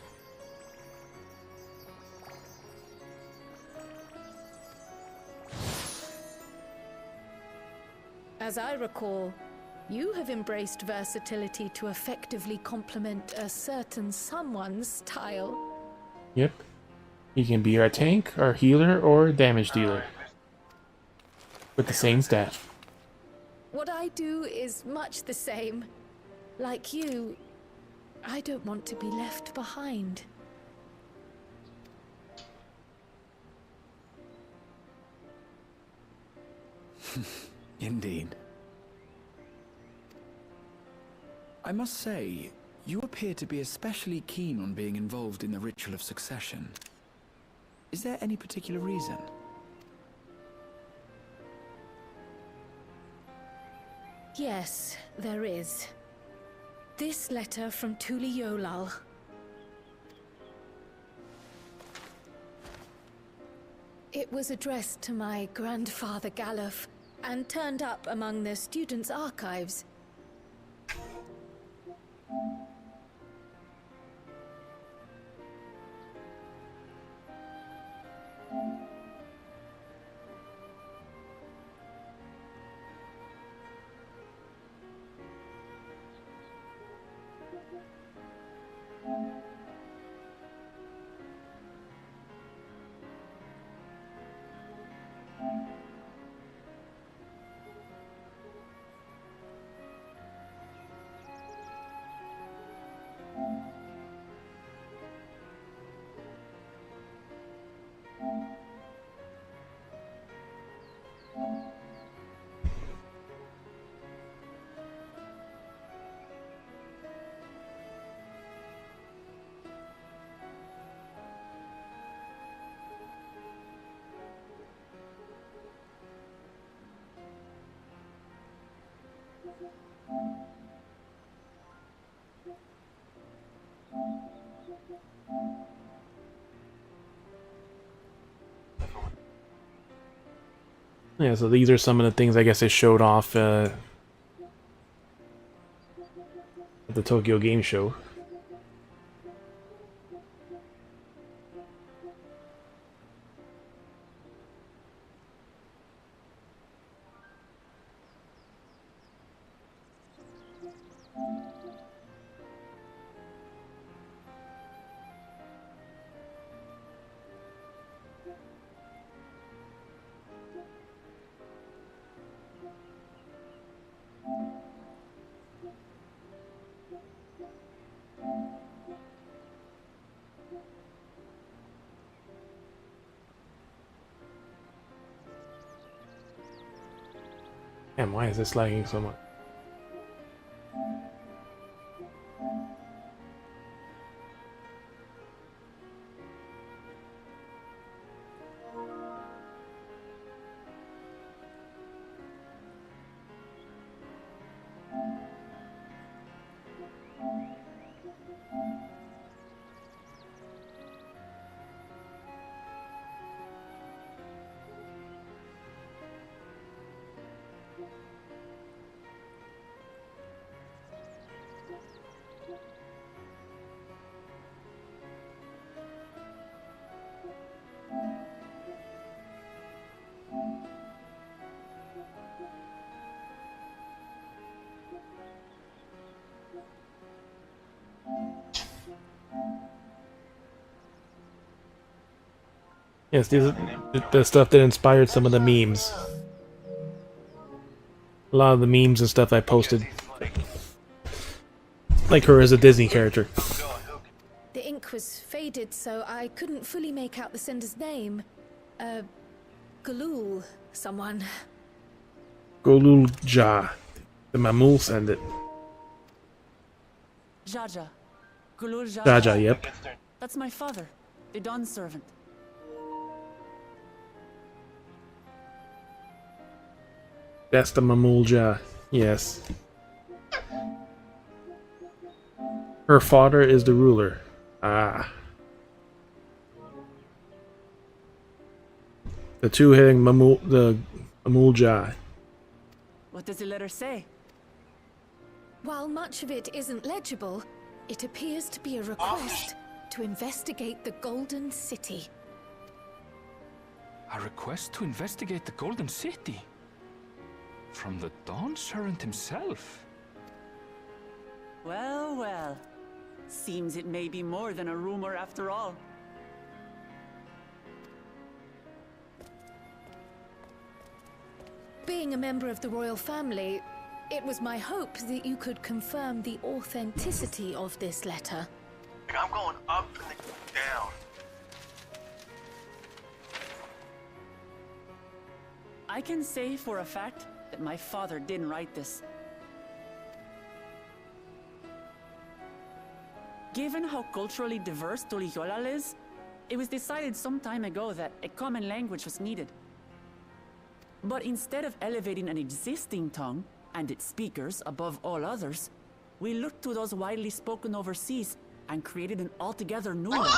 As I recall, you have embraced versatility to effectively complement a certain someone's style. Yep. He can be our tank, our healer, or damage dealer. With the same staff. What I do is much the same. Like you, I don't want to be left behind. Indeed. I must say, you appear to be especially keen on being involved in the ritual of succession. Is there any particular reason? Yes, there is. This letter from Tuli Yolal. It was addressed to my grandfather Galuf and turned up among the students' archives. Yeah, so these are some of the things I guess they showed off at the Tokyo Game Show. Damn, why is this lagging so much? Yes, these are the stuff that inspired some of the memes. A lot of the memes and stuff I posted. Like her as a Disney character. The ink was faded, so I couldn't fully make out the sender's name. Galul, someone. Golul Ja. The Mamul send it. Jaja. Gulul Jaja. Jaja, yep. That's my father, the Dawn servant. That's the Mamul Ja. Yes. Her father is the ruler. Ah. The two-headed Mamul Ja. What does the letter say? While much of it isn't legible, it appears to be a request to investigate the Golden City. A request to investigate the Golden City? From the Dawn Servant himself? Well, well. Seems it may be more than a rumor after all. Being a member of the royal family, it was my hope that you could confirm the authenticity of this letter. I'm going up and then down. I can say for a fact that my father didn't write this. Given how culturally diverse Tuliyollal is, it was decided some time ago that a common language was needed. But instead of elevating an existing tongue and its speakers above all others, we looked to those widely spoken overseas and created an altogether new one.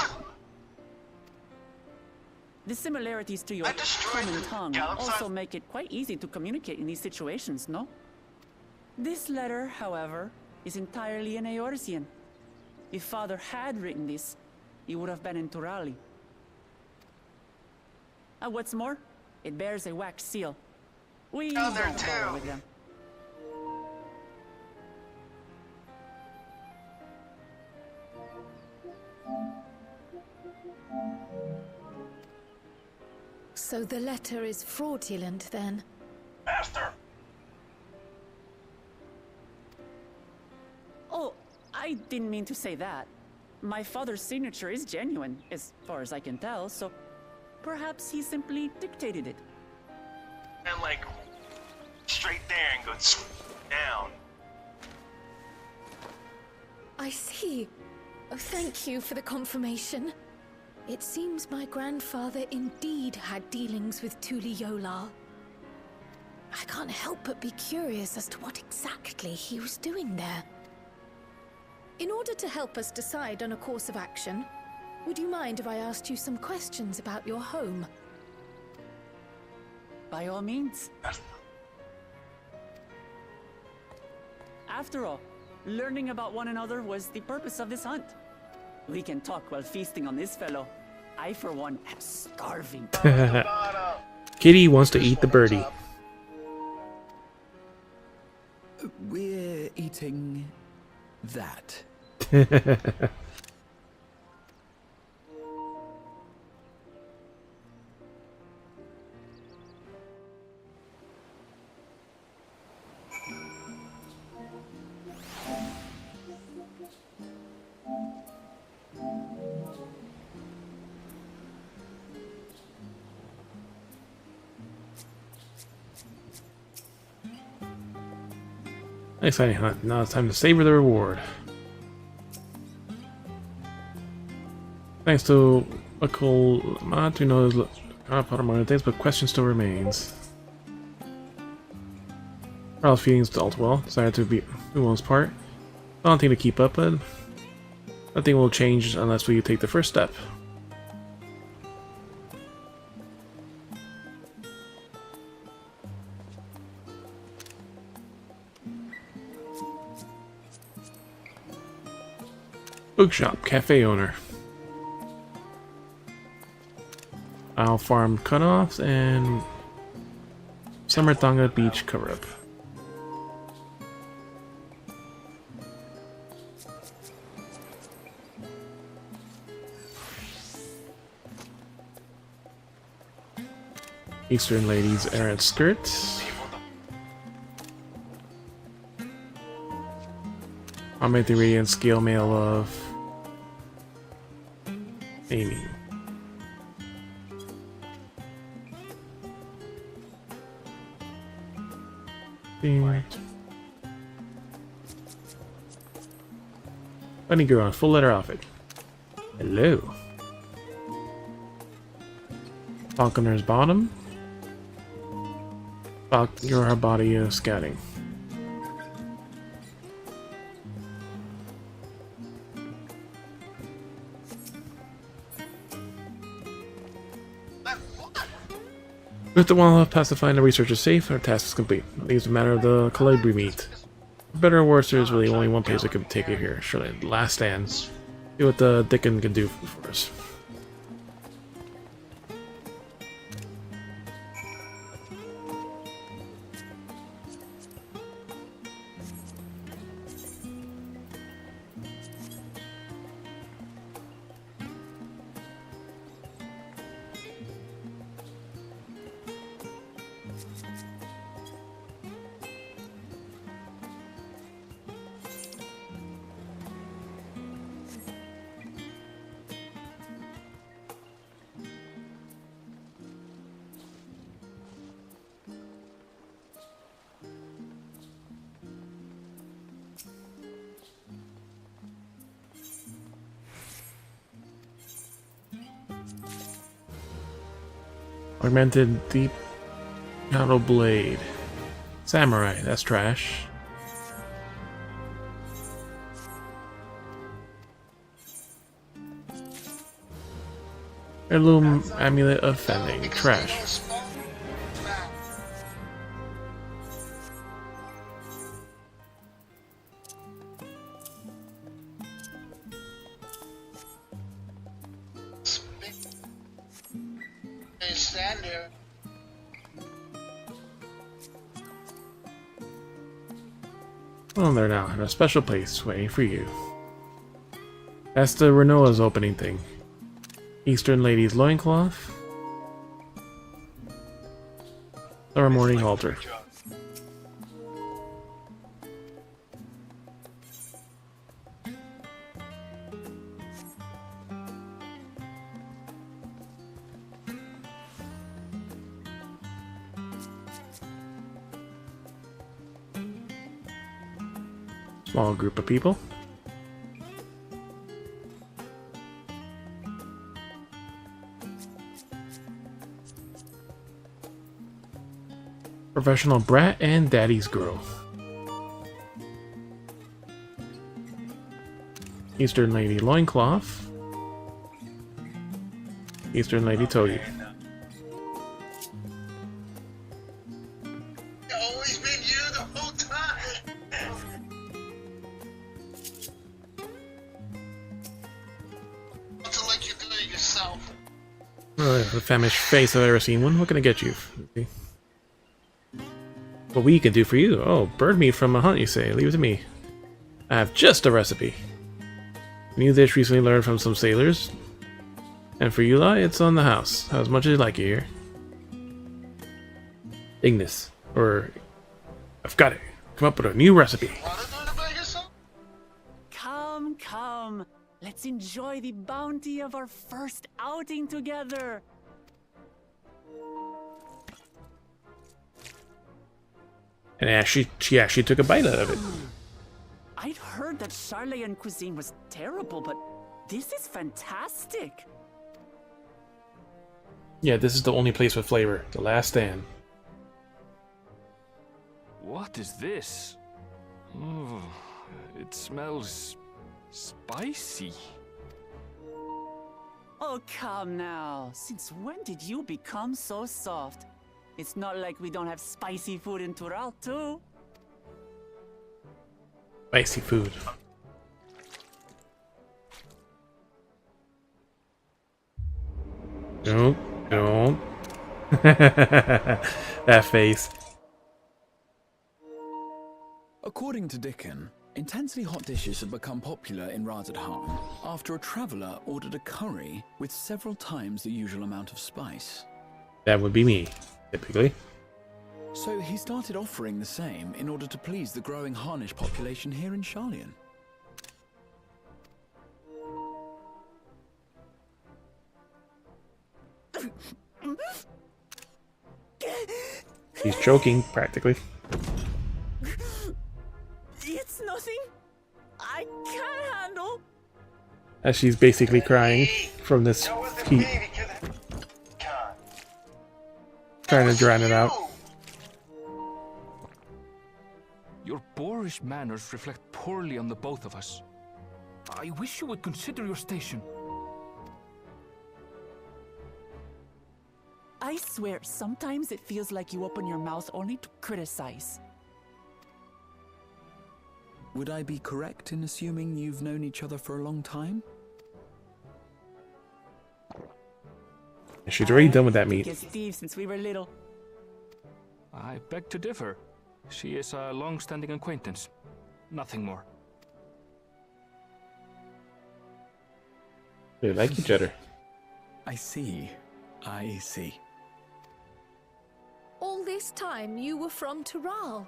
The similarities to your common tongue also make it quite easy to communicate in these situations, no? This letter, however, is entirely in Eorzean. If father had written this, he would have been in Turali. And what's more, it bears a wax seal. We don't bother with them. So the letter is fraudulent, then? Master! Oh, I didn't mean to say that. My father's signature is genuine, as far as I can tell, so perhaps he simply dictated it. And like, straight there and go down. I see. Oh, thank you for the confirmation. It seems my grandfather indeed had dealings with Tuliyollal. I can't help but be curious as to what exactly he was doing there. In order to help us decide on a course of action, would you mind if I asked you some questions about your home? By all means. After all, learning about one another was the purpose of this hunt. We can talk while feasting on this fellow. I, for one, am starving. Kitty wants to eat the birdie. We're eating that. Exciting hunt. Now it's time to savor the reward. Thanks to local mod, who knows part of modern things, but question still remains. Carl's feelings to Altwell, decided to be Umo's part. Daunting to keep up with. Nothing will change unless we take the first step. Bookshop, cafe owner. Isle Farm cutoffs and Summer Tonga Beach cover-up. Eastern Ladies Errant Skirts. Augmented Radiant Scale Mail of Amy. Bunny girl on full letter outfit. Hello. Falconer's bottom. Your body scouting. With the one pacifying the researcher safe, our task is complete. It leaves a matter of the Calibri meat. For better or worse, there's really only one place that could take it here. Surely, last stand. See what the Dickon can do for us. Augmented Deep Shadow Blade. Samurai, that's trash. Heirloom Amulet of Fending, trash. Stand there. Well, there now, in a special place waiting for you. That's the Renoa's opening thing. Eastern Ladies Loincloth. Summer Morning Altar. Small group of people. Professional brat and daddy's girl. Eastern Lady Loincloth. Eastern Lady Togi. Always been you the whole time. What's it like you do it yourself? The famished face I've ever seen one. What can I get you? What we can do for you? Oh, bird meat from a hunt, you say? Leave it to me. I have just a recipe. New dish recently learned from some sailors. And for you lot, it's on the house. How much as you like it here. Ignis. Or... I've got it. Come up with a new recipe. Come, come. Let's enjoy the bounty of our first outing together. And she actually took a bite out of it. I'd heard that Charlayan cuisine was terrible, but this is fantastic. Yeah, this is the only place with flavor. The Last Stand. What is this? Oh, it smells spicy. Oh, come now. Since when did you become so soft? It's not like we don't have spicy food in Tural, too. Spicy food. Don't. That face. According to Dickon, intensely hot dishes have become popular in Razadhan after a traveller ordered a curry with several times the usual amount of spice. That would be me, typically. So he started offering the same in order to please the growing Harnish population here in Charlayan. He's choking, practically. It's nothing I can't handle. As she's basically crying from this heat. Trying to drown it out. Your boorish manners reflect poorly on the both of us. I wish you would consider your station. I swear, sometimes it feels like you open your mouth only to criticize. Would I be correct in assuming you've known each other for a long time? She's already done with that meat. Guess Steve since we were little. I beg to differ. She is a long-standing acquaintance. Nothing more. They like each other. I see. All this time you were from Tural.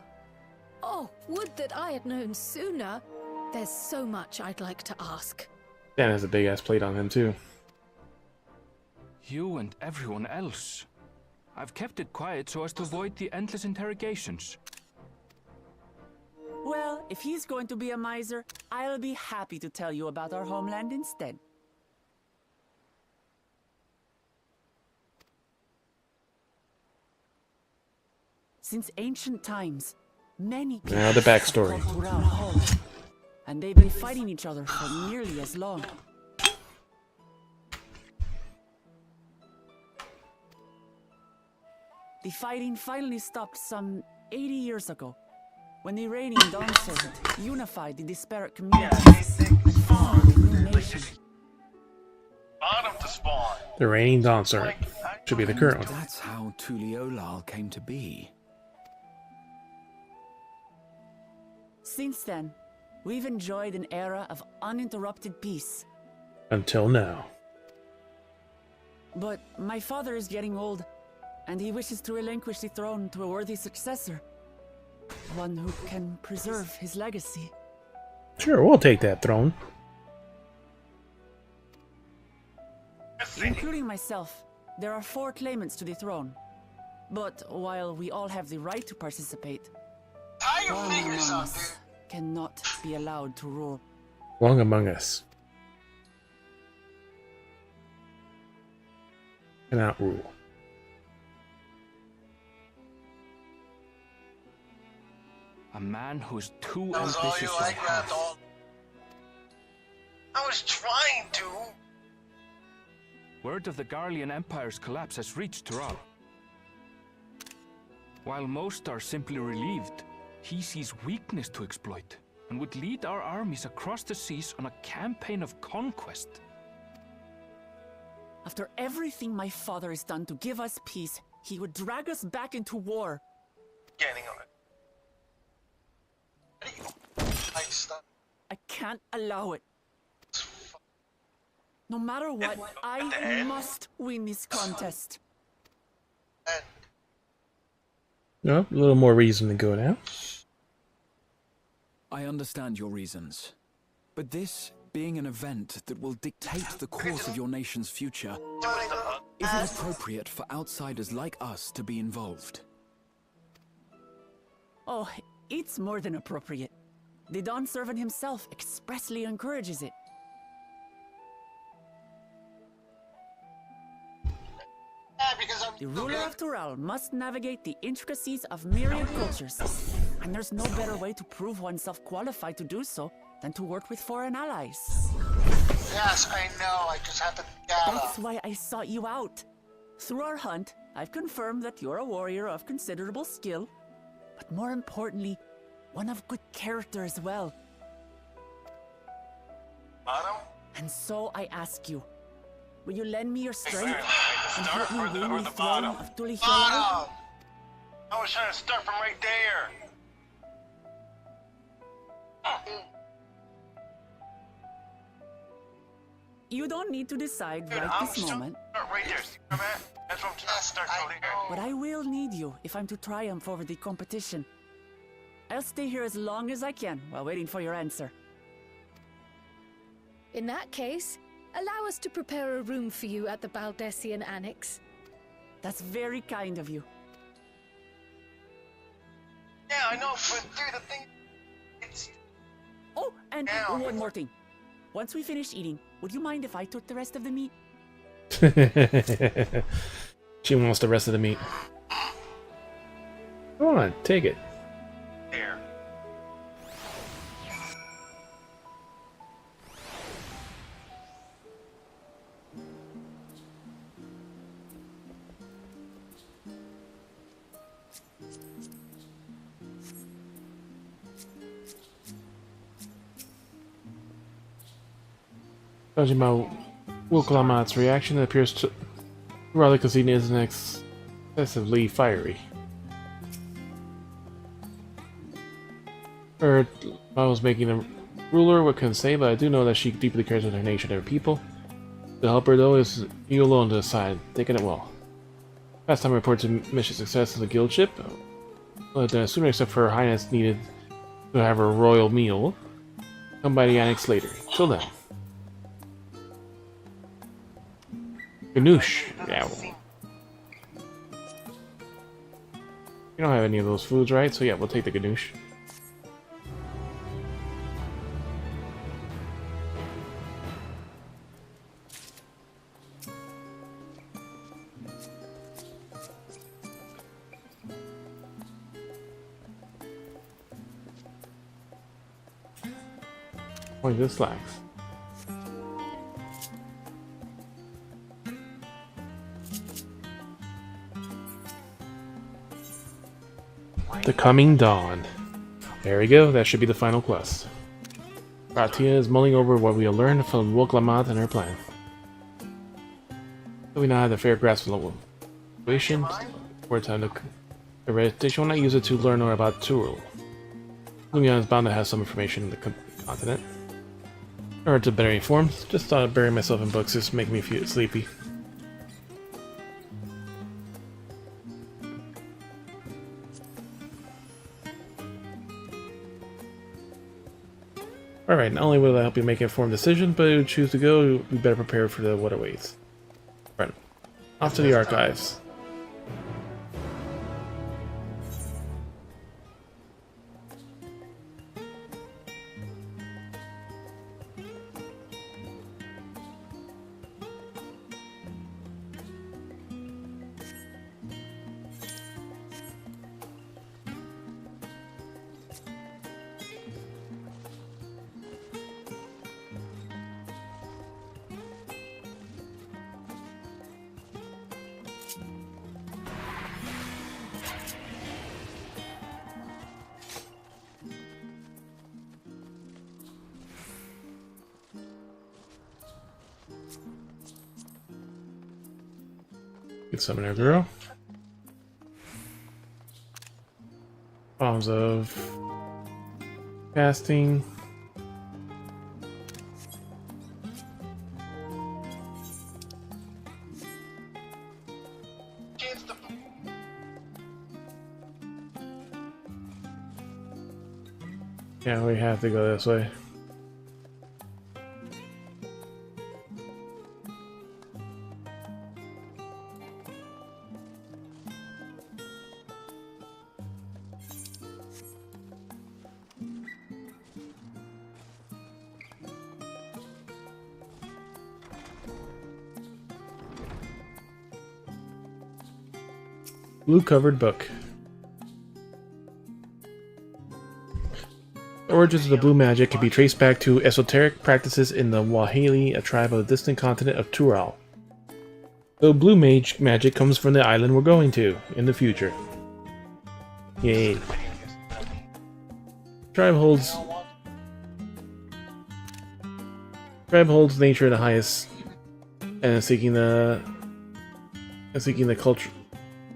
Oh, would that I had known sooner. There's so much I'd like to ask. Dan has a big ass plate on him too. You and everyone else. I've kept it quiet so as to avoid the endless interrogations. Well, if he's going to be a miser, I'll be happy to tell you about our homeland instead. Since ancient times, many people Now the backstory. have called Tural home, and they've been fighting each other for nearly as long. The fighting finally stopped some 80 years ago, when the reigning Dawn Servant unified the disparate communities and founded a new nation. Bottom to spawn. The reigning Dawn Servant. Should be the current one. That's how Tuliolal came to be. Since then, we've enjoyed an era of uninterrupted peace. Until now. But my father is getting old, and he wishes to relinquish the throne to a worthy successor. One who can preserve his legacy. Sure, we'll take that throne. Including myself, there are 4 claimants to the throne. But while we all have the right to participate, Tie your one fingers among up, us dude. cannot be allowed to rule. One among us cannot rule. A man who is too That was all ambitious you for like, half. Rathol? I was trying to. Word of the Garlean Empire's collapse has reached Tural. While most are simply relieved, he sees weakness to exploit and would lead our armies across the seas on a campaign of conquest. After everything my father has done to give us peace, he would drag us back into war. Getting on it. I stop. I can't allow it. No matter what, I end? must win this contest. And No, a little more reason to go now. I understand your reasons. But this being an event that will dictate the course of your nation's future, is it appropriate for outsiders like us to be involved? Oh, it's more than appropriate. The Dawn Servant himself expressly encourages it. Yeah, because I'm The ruler of Tural must navigate the intricacies of myriad cultures, and there's no better way to prove oneself qualified to do so than to work with foreign allies. Yes, I know. I just have to gather. That's why I sought you out. Through our hunt, I've confirmed that you're a warrior of considerable skill, but more importantly, one of good character as well. Madam? And so I ask you, will you lend me your strength Right, and start help me or win the the throne bottom? of Tulihiala? Bottom! I was trying to start from right there. You don't need to decide Dude, right I'm this still moment, start right there. See where I'm at? That's what I'm trying to start over here. but I will need you if I'm to triumph over the competition. I'll stay here as long as I can while waiting for your answer. In that case, allow us to prepare a room for you at the Baldessian Annex. That's very kind of you. Yeah, I know, but dude, the thing... It's... Oh, and Ow. one more thing. Once we finish eating, would you mind if I took the rest of the meat? She wants the rest of the meat. Come on, take it. There. Judging by Wilklamat's reaction, it appears to Raleigh Casino isn't excessively fiery. Heard I was making a ruler, what can say, but I do know that she deeply cares about her nation and her people. To help her, though, is you alone to decide, taking it well. Last time I reported mission success in the guild ship, but sooner except for Her Highness needed to have her royal meal. Come by the annex later. Till then. Ganoush. Yeah. You don't have any of those foods, right? So yeah, we'll take the ganoush. Pointless slacks. The Coming Dawn. There we go, that should be the final quest. Ratia is mulling over what we have learned from Woklamat and her plan. So we now have the fair grasp of the situation. For time to meditation, will not use it to learn more about Turul. Lumion is bound to have some information in the continent. Or to better informed, just thought I'd bury myself in books, just make me feel sleepy. Alright, not only will it help you make an informed decision, but if you choose to go, you'll be better prepared for what awaits. Alright, off to the archives. Good summoner girl. Bombs of casting. Chance to... Yeah, we have to go this way. Blue-covered book. The origins of the blue magic can be traced back to esoteric practices in the Wahili, a tribe of the distant continent of Tural. The blue magic comes from the island we're going to in the future. Yay. Tribe holds nature in the highest, and seeking the culture,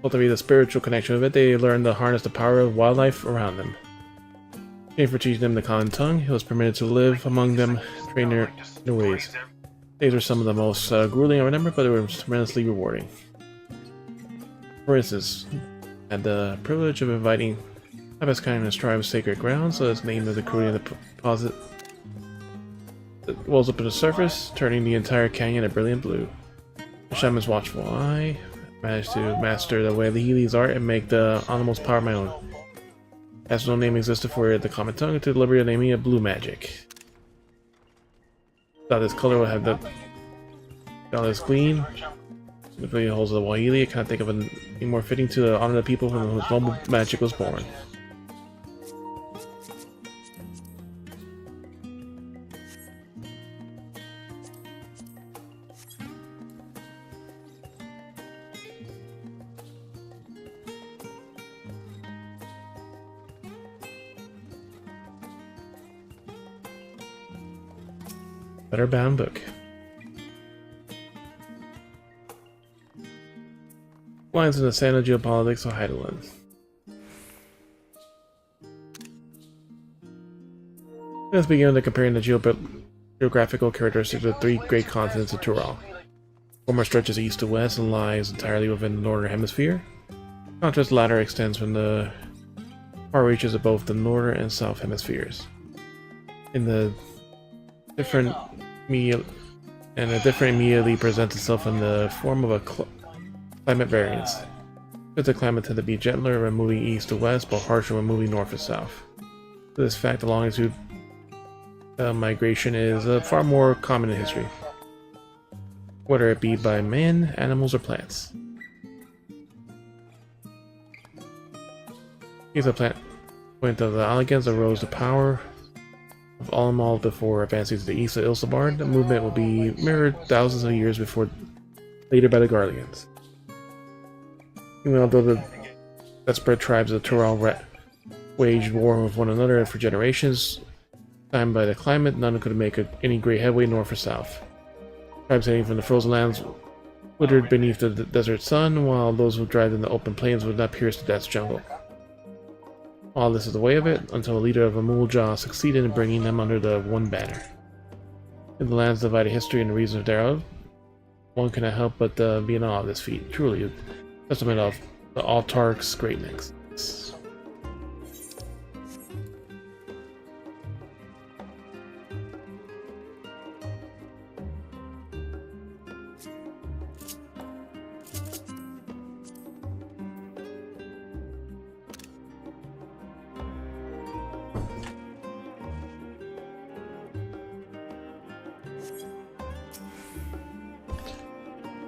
cultivate a spiritual connection with it. They learn to harness the power of wildlife around them. In for teaching them the common tongue, he was permitted to live among them, train their ways. These were some of the most grueling I remember, but they were tremendously rewarding. For instance, I had the privilege of inviting FFXIV and his tribe's sacred ground, so it's named the Korean deposit. It wells up to the surface, turning the entire canyon a brilliant blue. The shaman's watchful eye managed to master the Wahili's art and make the animal's power my own. As no name existed for the common tongue, to deliver the naming of blue magic. Thought this color would have the this gleam. The really holds the Wahili. I can't think of anything more fitting to honor the people from whose noble magic was born. Better bound book. Lines in the sand of geopolitics of Heidelin. Let's begin with comparing the geographical characteristics of the three great continents of Tural. Former stretches east to west and lies entirely within the northern hemisphere. Contrast, the latter extends from the far reaches of both the northern and south hemispheres. In the different immediately presents itself in the form of a climate variance. The climate tend to be gentler when moving east to west, but harsher when moving north to south. This fact, the longitude migration is far more common in history, whether it be by man, animals, or plants. Here's a point of the elegance arose the power of Alamal before advancing to the east of Ilsabar. The movement will be mirrored thousands of years before later by the Guardians. Even although the desperate tribes of Tural waged war with one another for generations, timed by the climate, none could make any great headway north or south. Tribes heading from the frozen lands withered beneath the desert sun, while those who thrived in the open plains would not pierce the dense jungle. All this is the way of it, until the leader of Amul-Jah succeeded in bringing them under the one banner. In the land's divided history and the reasons thereof, one cannot help but be in awe of this feat. Truly, a testament of the Autarch's greatness.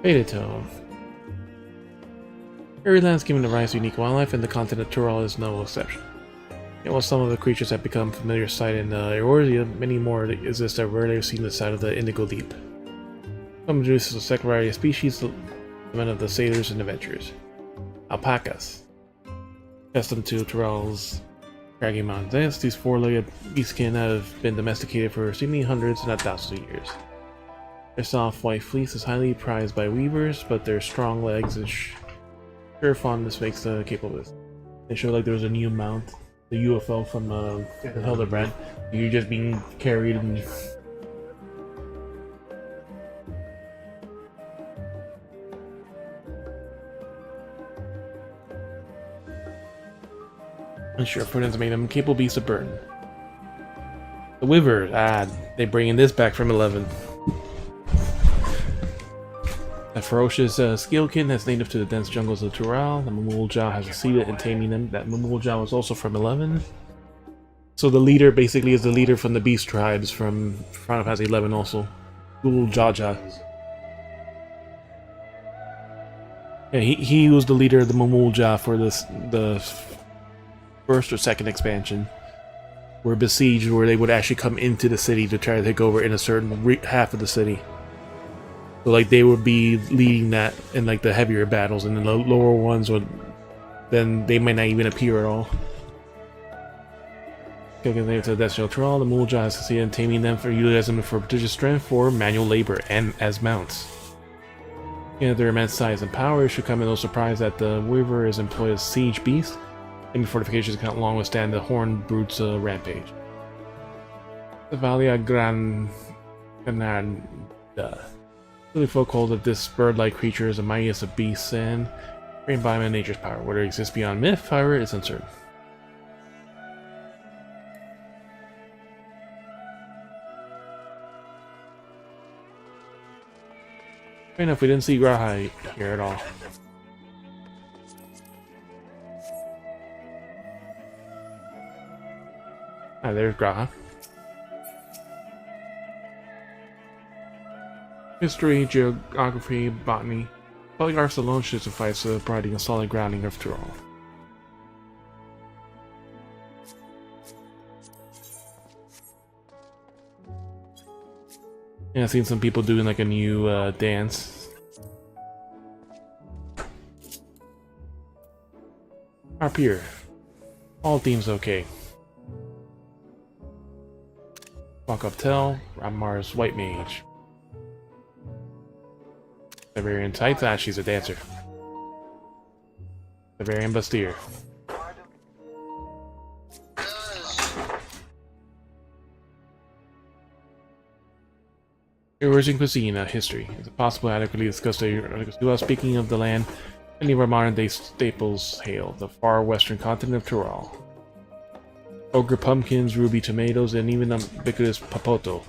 Faded Tone. Every land is given the rise to unique wildlife, and the continent of Tural is no exception. Yet while some of the creatures have become familiar sight in Eorzea, many more exist that rarely seen the side of the Indigo Deep. Some introduces a second variety of species, the men of the sailors and adventurers. Alpacas. Accustomed to Tural's craggy mountains, these four-legged beastkin have been domesticated for seemingly hundreds, if not thousands of years. Their soft white fleece is highly prized by weavers, but their strong legs and sure fondness makes them capable of this. They show like there was a new mount, the UFO from Hildebrand. You're just being carried and... Unsure footings made them capable beasts of burden. The Wyvern, they bringing this back from 11. A ferocious Skillkin that's native to the dense jungles of Tural. The Mamul-Jah has succeeded in taming them. That Mamul-Jah was also from 11. So the leader basically is the leader from the beast tribes from Final Fantasy 11 also. Mamul-Jah. Yeah, he was the leader of the Mamulja for the first or second expansion. Were besieged, where they would actually come into the city to try to take over in a certain half of the city. So like they would be leading that in like the heavier battles, and then the lower ones would, then they might not even appear at all. Taking them to the Destiny Trial, the Mulja has succeeded in taming them for utilizing them for prodigious strength, for manual labor, and as mounts. Given their immense size and power, it should come as no surprise that the Weaver is employed as siege beast, and fortifications cannot long withstand the Horned Brute's rampage. The Valia Granada. Really folk hold that this bird-like creature is the mightiest of beasts and great embodiment of nature's power. Whether it exists beyond myth, however, is uncertain. Fair enough, we didn't see Graha here at all. Ah, there's Graha. History, geography, botany. Polygraphs alone should suffice for providing a solid grounding of Tyrol. Yeah, I've seen some people doing like a new dance. Up here. All themes okay. Walk up Tell, Ramar's White Mage. Bavarian Tights, ah, she's a dancer. Bavarian Bustier. Erosion cuisine, history. Is it possible to adequately discuss the speaking of the land, many of our modern day staples hail, the far western continent of Tyrol. Ogre pumpkins, ruby tomatoes, and even ubiquitous papoto.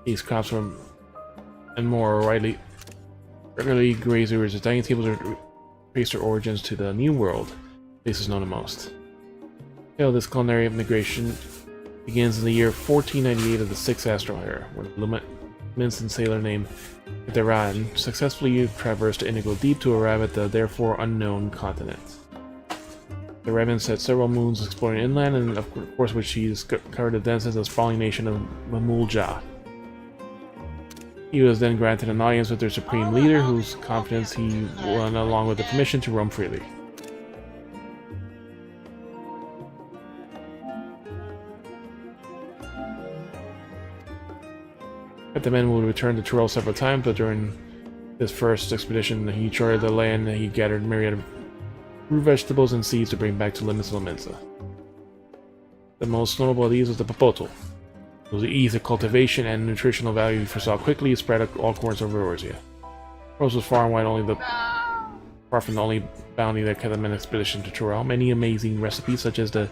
These crops from and more are regularly grazers. The dining tables trace their origins to the New World, places known the most. The tale of this culinary migration begins in the year 1498 of the 6th Astral Era, when a Minson sailor named Deran successfully traversed the Indigo Deep to arrive at the therefore unknown continent. The Raven set several moons exploring inland, and of course which he discovered the denizens of the sprawling nation of Mamulja. He was then granted an audience with their supreme leader, whose confidence he won along with the permission to roam freely. The men would return to Tyrol several times, but during his first expedition, he charted the land and he gathered a myriad of root vegetables and seeds to bring back to Limits Lomenza. The most notable of these was the papoto. It was the ease of cultivation and nutritional value he foresaw quickly spread all corners of Eorzea. Rose was far and wide far from the only bounty that kept them an expedition to Tyrol. Many amazing recipes, such as the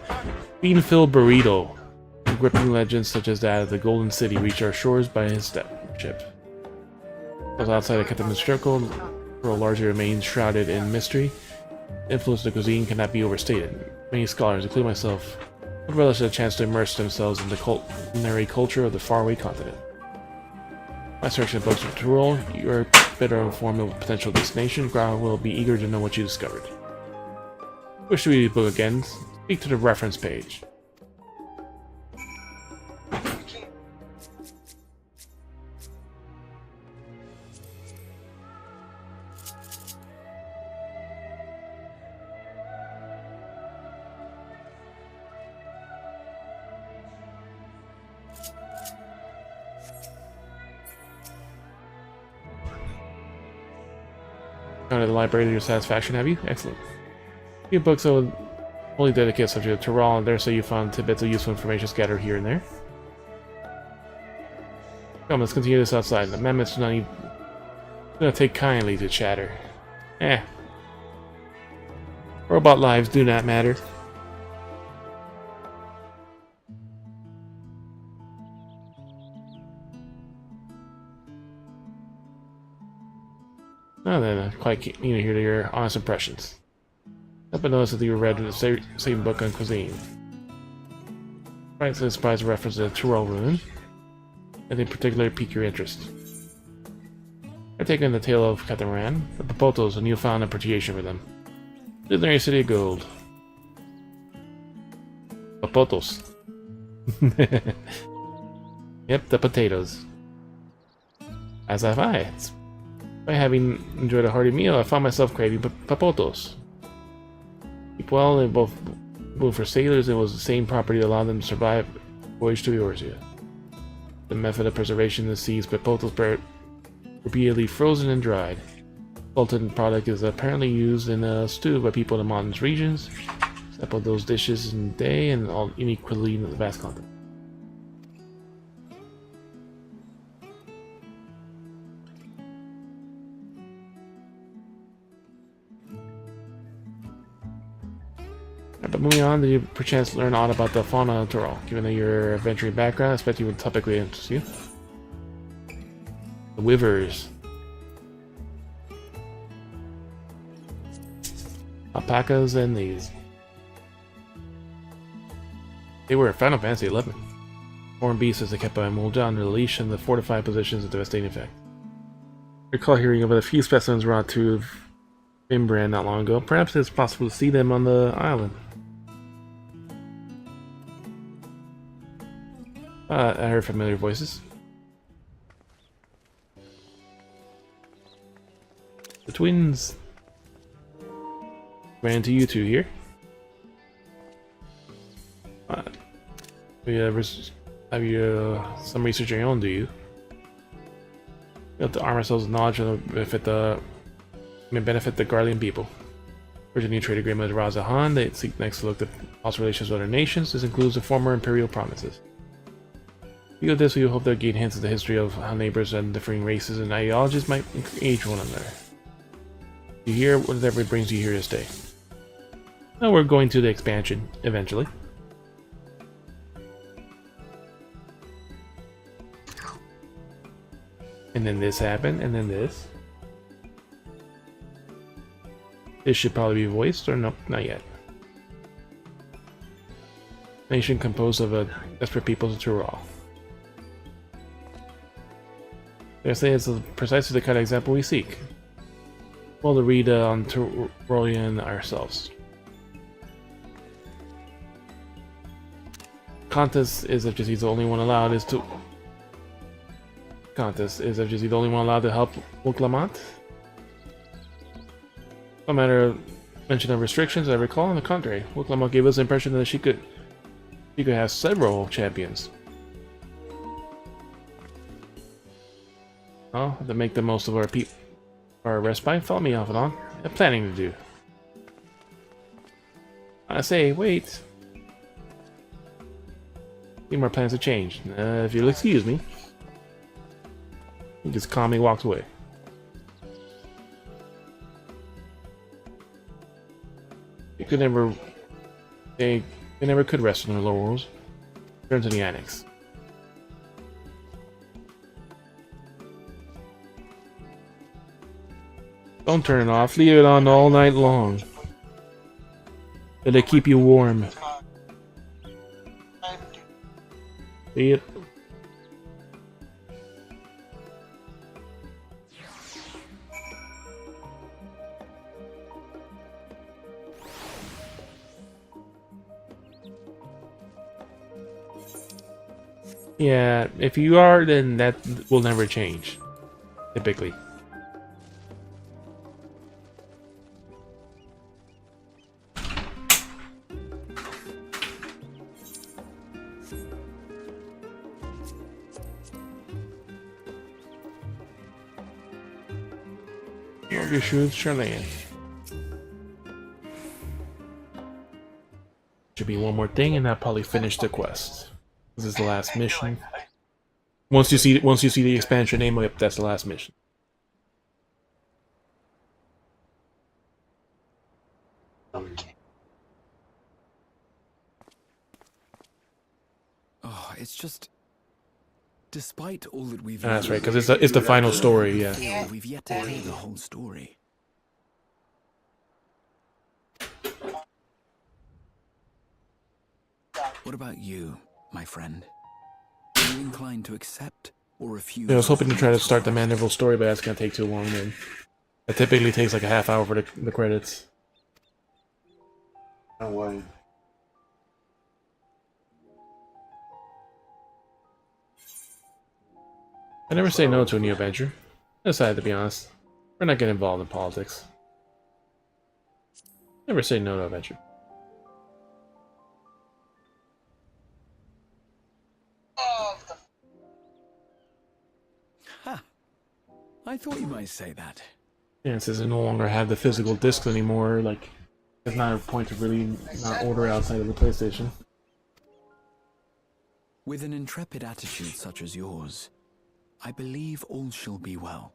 bean-filled burrito, and gripping legends such as that of the Golden City, reached our shores by his ship. As outside the Ketemin circle, Tyrol largely remains shrouded in mystery. The influence of the cuisine cannot be overstated. Many scholars, including myself, would relish a chance to immerse themselves in the culinary culture of the faraway continent. By searching the books of Tyrol, you are better informed of the potential destination. Grau will be eager to know what you discovered. Wish to read the book again? Speak to the reference page. Gone to the library to your satisfaction, have you? Excellent. Few books that would only dedicate subject to Tyrol, and there so you found tidbits of useful information scattered here and there. Come, let's continue this outside. The amendments do not take kindly to chatter. Robot lives do not matter. Now then, quite keen to hear your honest impressions. But notice that you read the same book on cuisine. Frankly, surprised reference to the Tyrol rune, and they particularly pique your interest. We're taking the tale of Catamaran, the Papotos, a newfound appreciation for them. Legendary City of Gold. Papotos. Yep, the potatoes. As have I. By having enjoyed a hearty meal, I found myself craving papotos. Keep well, they both moved for sailors, and it was the same property that allowed them to survive voyage to Eorzea. The method of preservation in the seas, papotos repeatedly frozen and dried. Salted product is apparently used in a stew by people in the mountainous regions. Except of those dishes in the day and all unique cuisine in the vast continent. But moving on, did you perchance learn aught about the fauna of Tyrol? Given that your adventuring background, I expect you would topically interest you. The Wivers. Alpacas and these. They were Final Fantasy XI. Horned beasts as they kept by Mulja under the leash and the fortified positions of devastating effect. I recall hearing about a few specimens brought to Fimbran not long ago. Perhaps it's possible to see them on the island. I heard familiar voices. The twins ran into you two here. Have you some research of your own, do you? We have to arm ourselves with knowledge and benefit the Guardian people. There's a new trade agreement with Razahan. They seek next to look at possible relations with other nations. This includes the former imperial promises. Because this, we hope to gain hints of the history of how neighbors and differing races and ideologies might engage one another. You hear whatever brings you here to stay. Well, we're going to the expansion eventually. And then this happened, and then this. This should probably be voiced, or nope, not yet. Nation composed of a desperate peoples of Tyrol. I say it's precisely the kind of example we seek. Well, to read on Tyrolian ourselves. Contest is if he's the only one allowed is to. Contest is if he's the only one allowed to help Wuklamant. No matter mention of restrictions, I recall on the contrary, Wuklamant gave us the impression that she could have several champions. Well, to make the most of our respite, follow me off and on. I'm planning to do. I say, wait. Need more plans to change. If you'll excuse me. He just calmly walks away. They never could rest on their laurels. Turn to the annex. Don't turn it off. Leave it on all night long. Let it keep you warm. See it? Yeah, if you are, then that will never change. Typically. Your shoes, Charlene. Should be one more thing, and that probably finish the quest. This is the last mission. Once you see the expansion name, yep, that's the last mission. Oh, it's just. Despite all that we've. That's right, because it's the final story. Yeah. We've yet to hear the whole story. What about you, my friend? Are you inclined to accept or refuse. Yeah, I was hoping to try to start the Mandeville story, but that's gonna take too long, man. It typically takes like a half hour for the credits. Oh, why? I never say no to a new adventure. I decided, to be honest. We're not getting involved in politics. Never say no to adventure. Oh, the Ha! I thought you might say that. Yeah, it says I no longer have the physical discs anymore, like, there's not a point to really not order outside of the PlayStation. With an intrepid attitude such as yours, I believe all shall be well.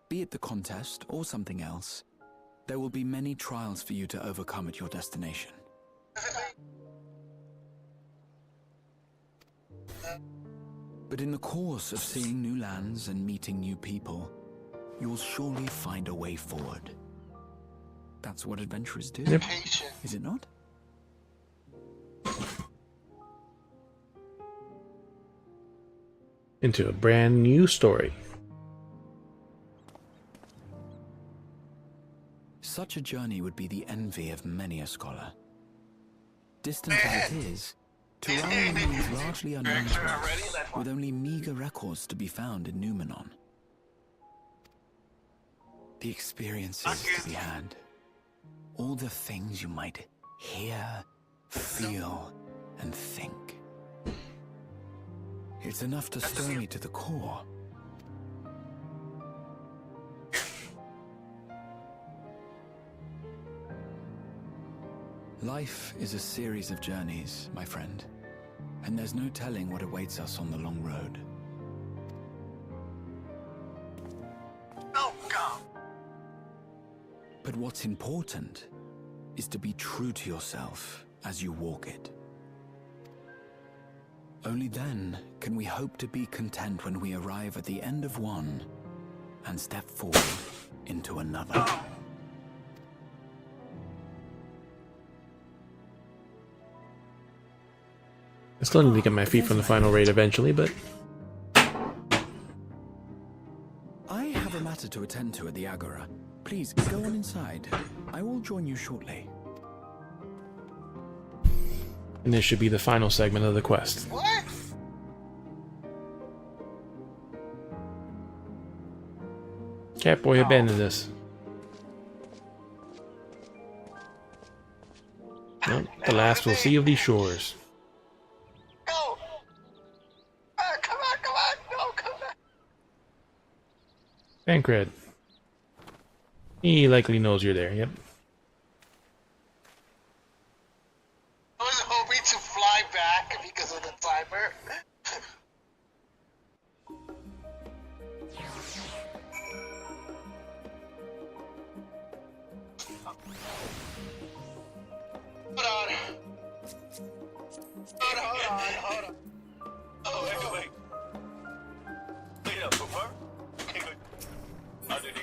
Be it the contest or something else, there will be many trials for you to overcome at your destination. But in the course of seeing new lands and meeting new people, you'll surely find a way forward. That's what adventurers do, Yep. patient. is it not? Into a brand new story. Such a journey would be the envy of many a scholar. Distant as it is, Terraria remains largely unknown to us, with only meager records to be found in Numenon. The experiences to be had, all the things you might hear, feel, and think. It's enough to stir me to the core. Life is a series of journeys, my friend, and there's no telling what awaits us on the long road. Oh, God. But what's important is to be true to yourself as you walk it. Only then can we hope to be content when we arrive at the end of one and step forward into another. I still need to get my feet from the final raid eventually, but I have a matter to attend to at the Agora. Please, go on inside. I will join you shortly. and this should be the final segment of the quest. What? Catboy abandoned us. Well, the last we'll see of these shores. Go! Come on! No, come back! Bancred. He likely knows you're there, yep. I was hoping to fly back because of the timer. Hold on. Oh, wait. Wait up, before? Okay, good. How did he?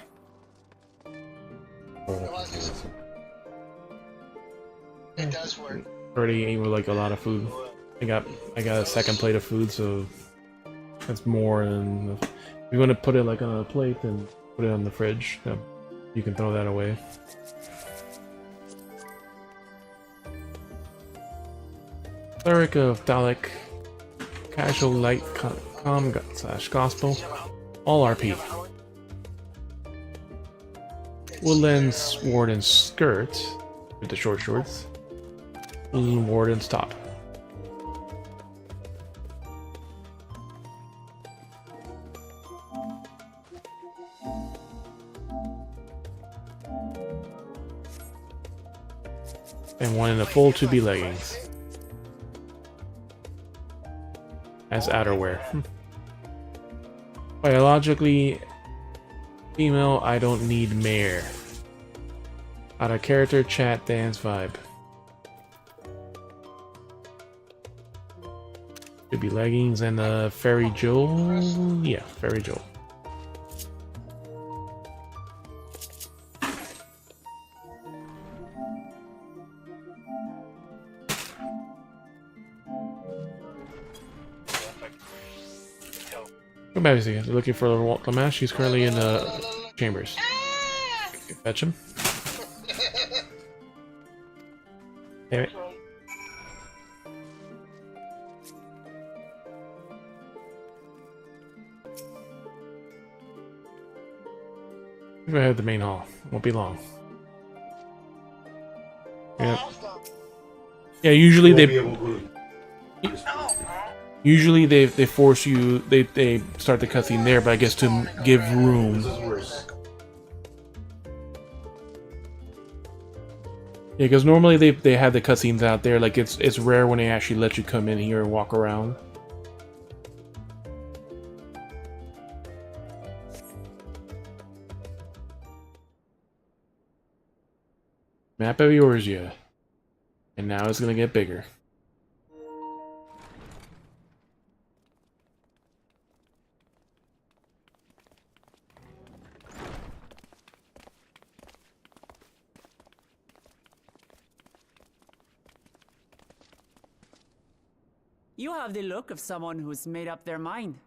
It does work. Already ate with like a lot of food. I got a second plate of food, so that's more than enough. If you want to put it like on a plate, then put it on the fridge. You can throw that away. Cleric of Dalek, Casual Light Com / Gospel, all RP. Woodlands Warden's skirt with the short shorts. Warden's top. And one in the full 2B leggings. As outerwear. Biologically female, I don't need mare. Out of character, chat, dance, vibe. Could be leggings and Fairy Joel. Yeah, Fairy Joel. Obviously, they're looking for Lamash. She's currently in the chambers. Fetch him. Damn it. We're gonna head to the main hall. Won't be long. Yeah. Yeah. Usually they force you. They start the cutscene there, but I guess to give room. Yeah, because normally they have the cutscenes out there. Like it's rare when they actually let you come in here and walk around. Map of Eorzea. And now it's gonna get bigger. You have the look of someone who's made up their mind.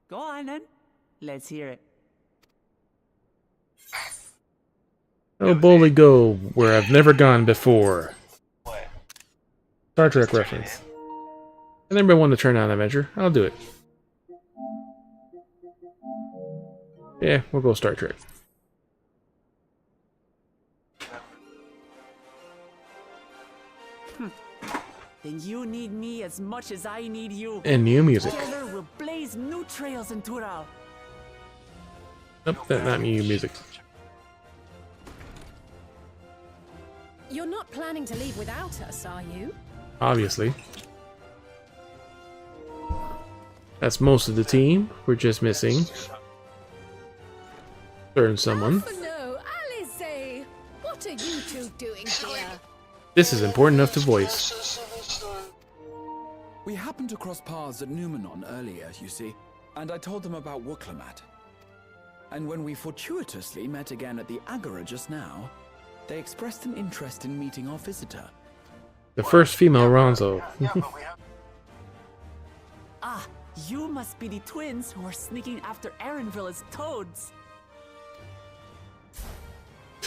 Go on then. Let's hear it. I'll boldly go where I've never gone before. Star Trek reference. And everybody wanted to turn on an adventure. I'll do it. Yeah, we'll go Star Trek. Then you need me as much as I need you. And new music. Together we'll blaze new trails in Tural. Nope, that's not new music. You're not planning to leave without us, are you? Obviously. That's most of the team. We're just missing someone. Oh no, Alice! What are you two doing here? This is important enough to voice. We happened to cross paths at Numenon earlier, you see, and I told them about Wooklamat. And when we fortuitously met again at the Agora just now, they expressed an interest in meeting our visitor. The first female Ronzo. Ah, you must be the twins who are sneaking after Erenville as toads.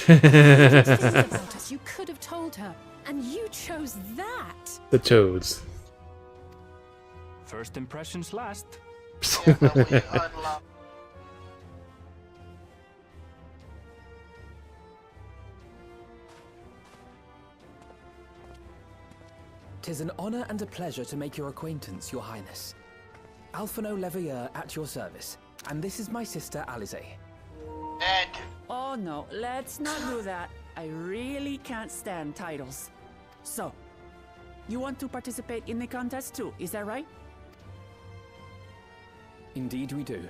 About us, you could have told her, and you chose that. The toads. First impressions last. Tis an honor and a pleasure to make your acquaintance, Your Highness. Alphino Leveilleur at your service, and this is my sister Alize. Ed. Oh no, let's not do that. I really can't stand titles. So, you want to participate in the contest too, is that right? Indeed we do.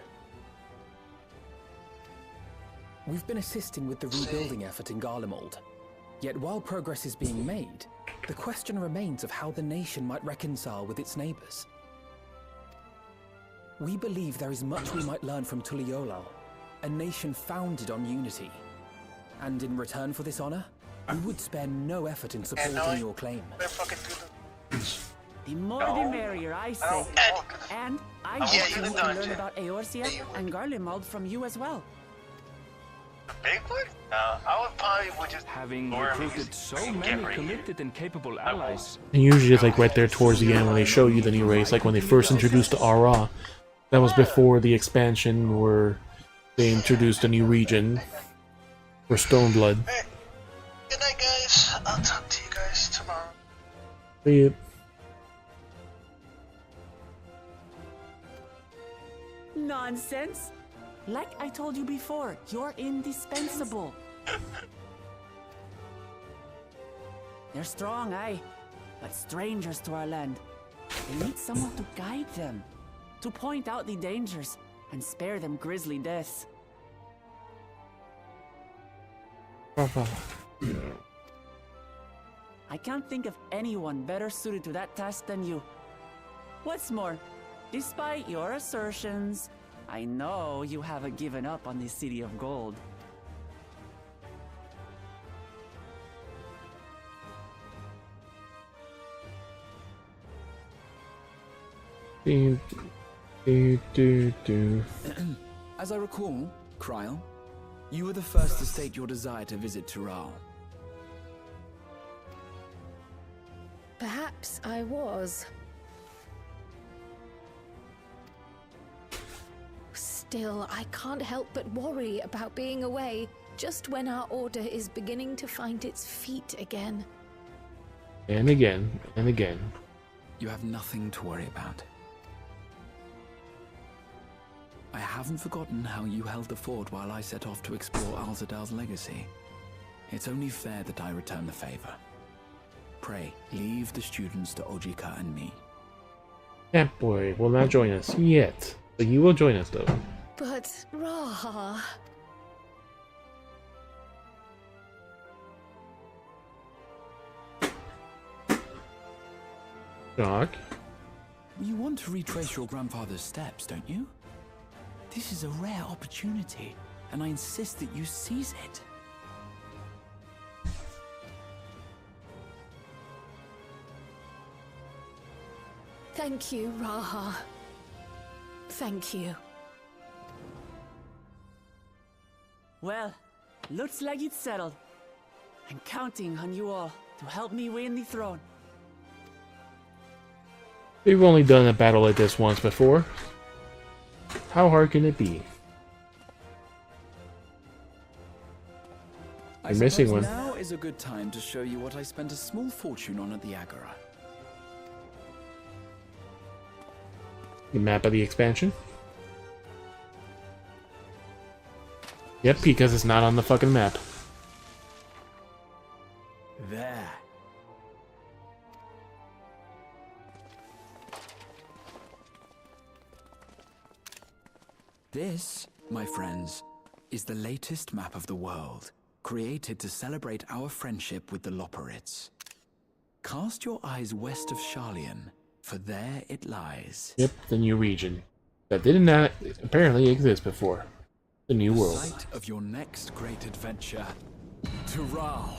We've been assisting with the rebuilding effort in Garlemald. Yet while progress is being made, the question remains of how the nation might reconcile with its neighbors. We believe there is much we might learn from Tuliolal, a nation founded on unity. And in return for this honor, we would spare no effort in supporting your claim. The more the merrier, I say. And I want to learn about Eorzea and Garlemald from you as well. Bigfoot? No, I would probably just Having recruited so many committed and capable allies. And usually it's like right there towards the end when they show you the new race, like when they first introduced the Ara. That was before the expansion where they introduced a new region for Stoneblood. Hey, good night, guys. I'll talk to you guys tomorrow. See ya. Nonsense. Like I told you before, you're indispensable. They're strong, aye, but strangers to our land. They need someone to guide them, to point out the dangers, and spare them grisly deaths. I can't think of anyone better suited to that task than you. What's more, despite your assertions, I know you haven't given up on the City of Gold. As I recall, Kryl, you were the first to state your desire to visit Tural. Perhaps I was. Still, I can't help but worry about being away just when our order is beginning to find its feet again. And again, and again. You have nothing to worry about. I haven't forgotten how you held the fort while I set off to explore Alzadal's legacy. It's only fair that I return the favor. Pray, leave the students to Ojika and me. That boy will not join us yet, but he will join us though. But, Raha... Doc? You want to retrace your grandfather's steps, don't you? This is a rare opportunity, and I insist that you seize it. Thank you, Raha. Thank you. Well, looks like it's settled. I'm counting on you all to help me win the throne. We've only done a battle like this once before. How hard can it be? You're missing one. Now is a good time to show you what I spent a small fortune on at the Agora. The map of the expansion? Yep, because it's not on the fucking map. There. This, my friends, is the latest map of the world, created to celebrate our friendship with the Loporrits. Cast your eyes west of Sharlayan, for there it lies. Yep, the new region. That did not apparently exist before. The new world. Site of your next great adventure, Tural.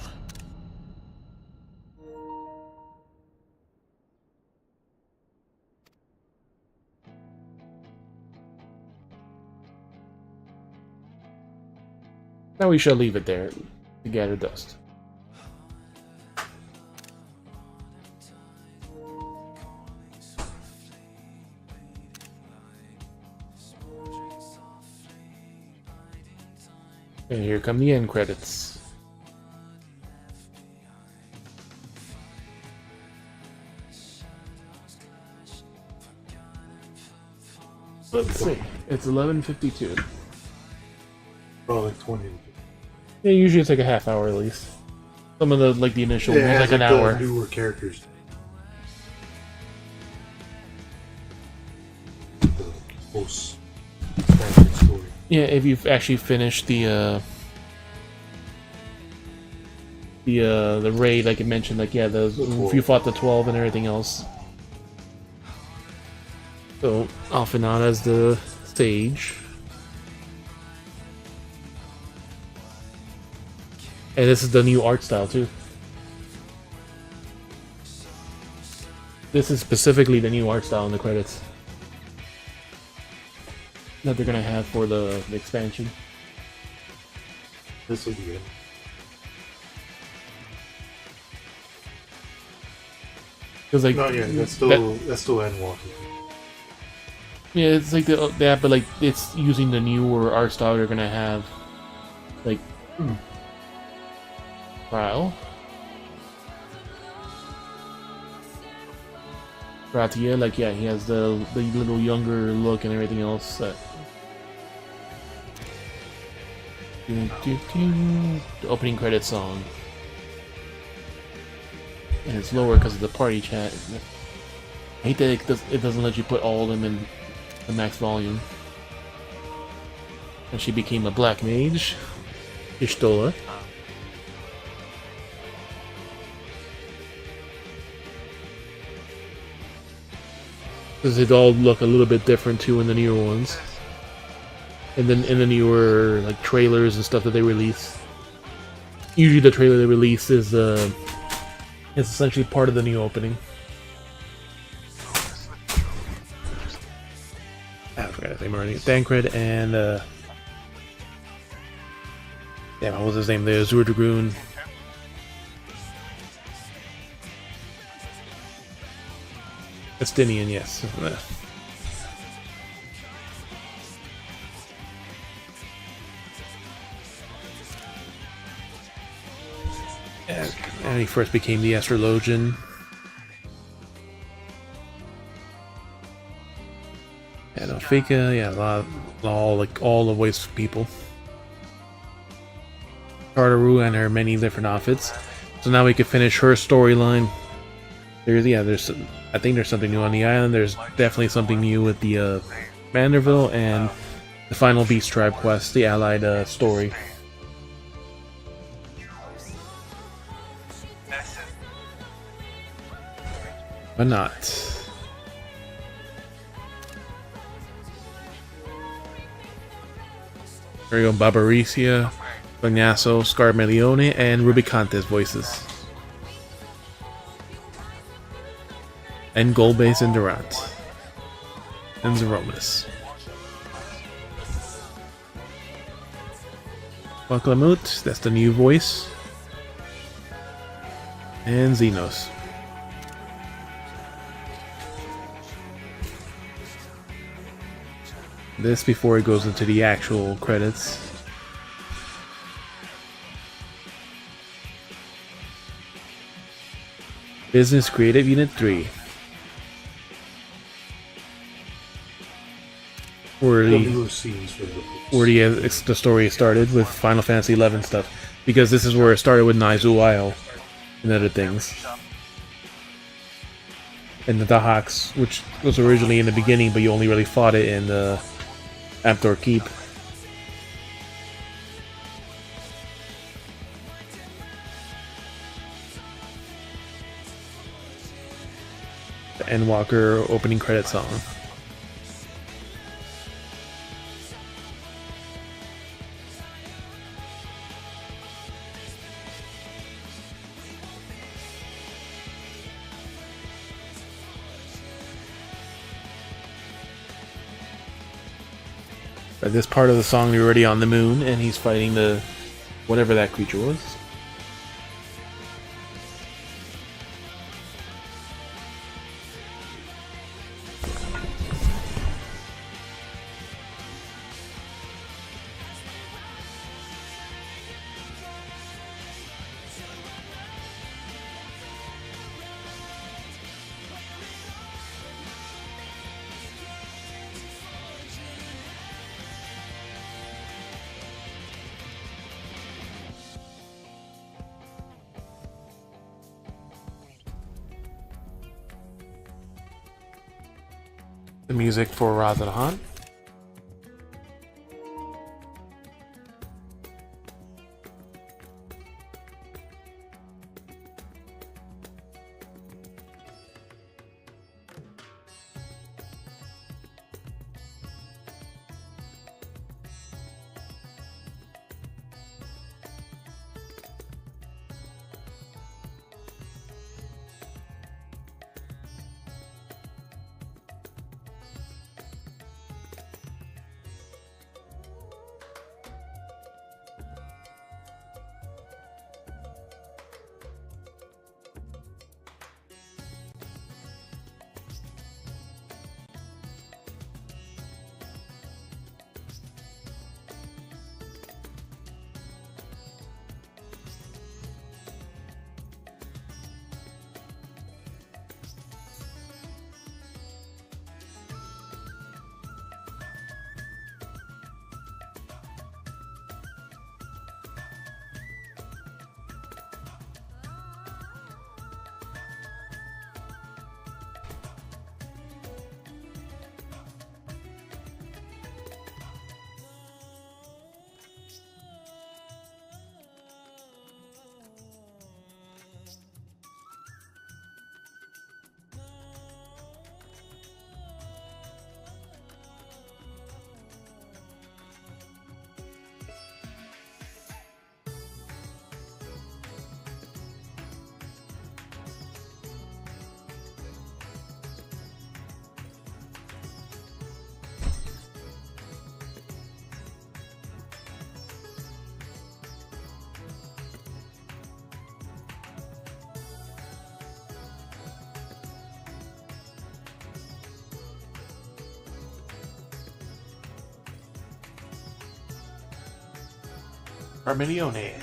Now we shall leave it there to gather dust. And here come the end credits. Let's see. It's 11:52. Probably like 20. Yeah, usually it's like a half hour at least. Some of the the initial ones like an hour. Newer characters. Post story. Yeah, if you've actually finished the raid, like I mentioned, if you fought the 12 and everything else. So Alfinata is the stage. And this is the new art style too. This is specifically the new art style in the credits that they're gonna have for the expansion. This will be good. Cause No, yeah, that's still Endwalker. Yeah, it's like that, but like it's using the newer art style they're gonna have. Like, Trial. Ratia, like yeah, he has the little younger look and everything else. The opening credits song, and it's lower because of the party chat. I hate that it doesn't let you put all of them in the max volume. And she became a black mage, Ishtola. Because it all look a little bit different too in the newer ones. And then in the newer trailers and stuff that they release. Usually the trailer they release is essentially part of the new opening. forgot his name already. Dancred and damn, what was his name? The Azure Dragoon. Estinian, yes. And he first became the astrologian. And Alfika, yeah, all the voice people. Tartaru and her many different outfits. So now we can finish her storyline. I think there's something new on the island. There's definitely something new with the Vanderville and the final Beast Tribe quest, the Allied story. But not. There we go, Barbaricia, Bagnasso, Scarmelione, and Rubicante's voices. And Golbez and Durant. And Zeromus. Baklamut, that's the new voice. And Xenos. This before it goes into the actual credits. Business Creative Unit 3. Where the story started with Final Fantasy XI stuff. Because this is where it started with Naizu Isle and other things. And the Dahaks, which was originally in the beginning, but you only really fought it in the Amthor Keep. The Endwalker opening credit song. At this part of the song, you're already on the moon, and he's fighting the whatever that creature was. The music for Razadahan. Arminione.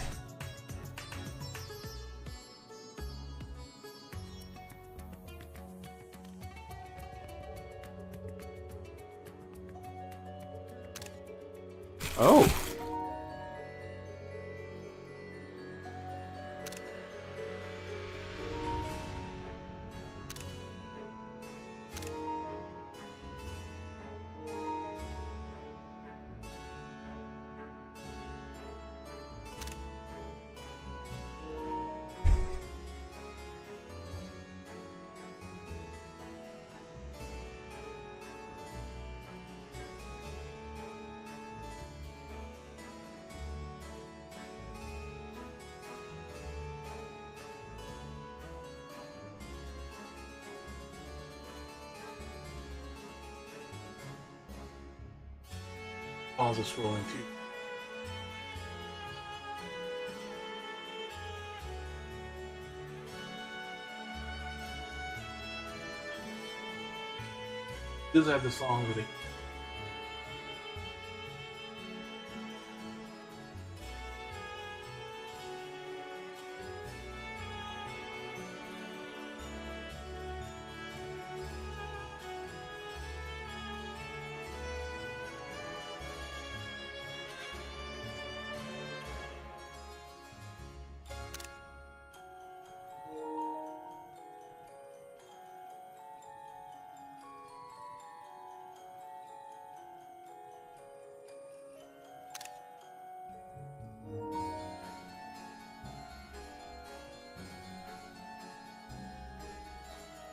Oh. Pause the scrolling too. Does have the song with it.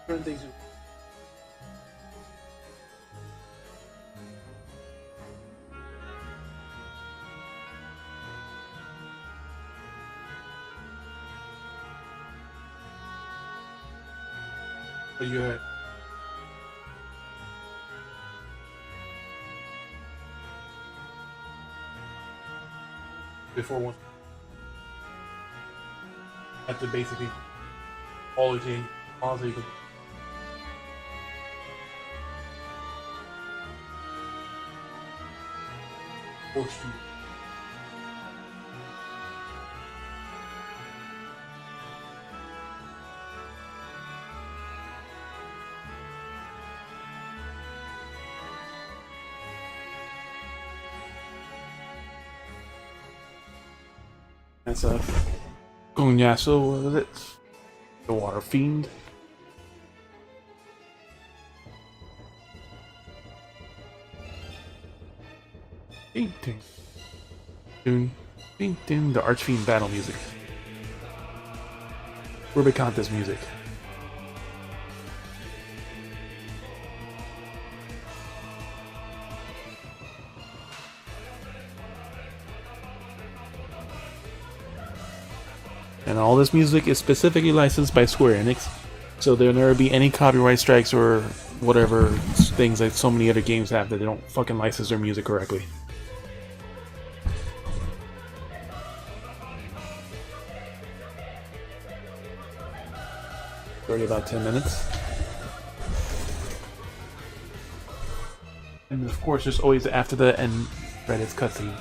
Certain things. But you had before one have to basically all the team pause so you can force you. That's Gonyaso, what was it? The Water Fiend. Ding ding. Ding ding ding. The Archfiend battle music. Rubicanta's music. And all this music is specifically licensed by Square Enix, so there'll never be any copyright strikes or whatever things that so many other games have that they don't fucking license their music correctly. Already about 10 minutes. And of course there's always after the end credits cutscene.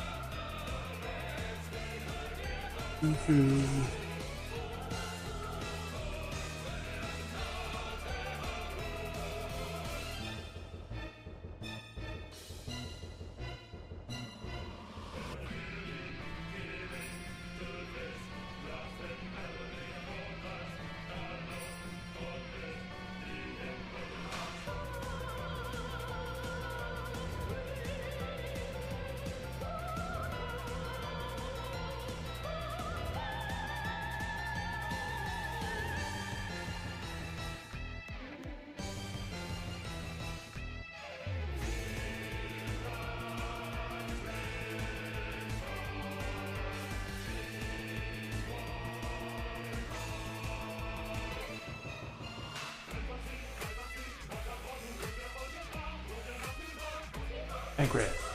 Pancreas.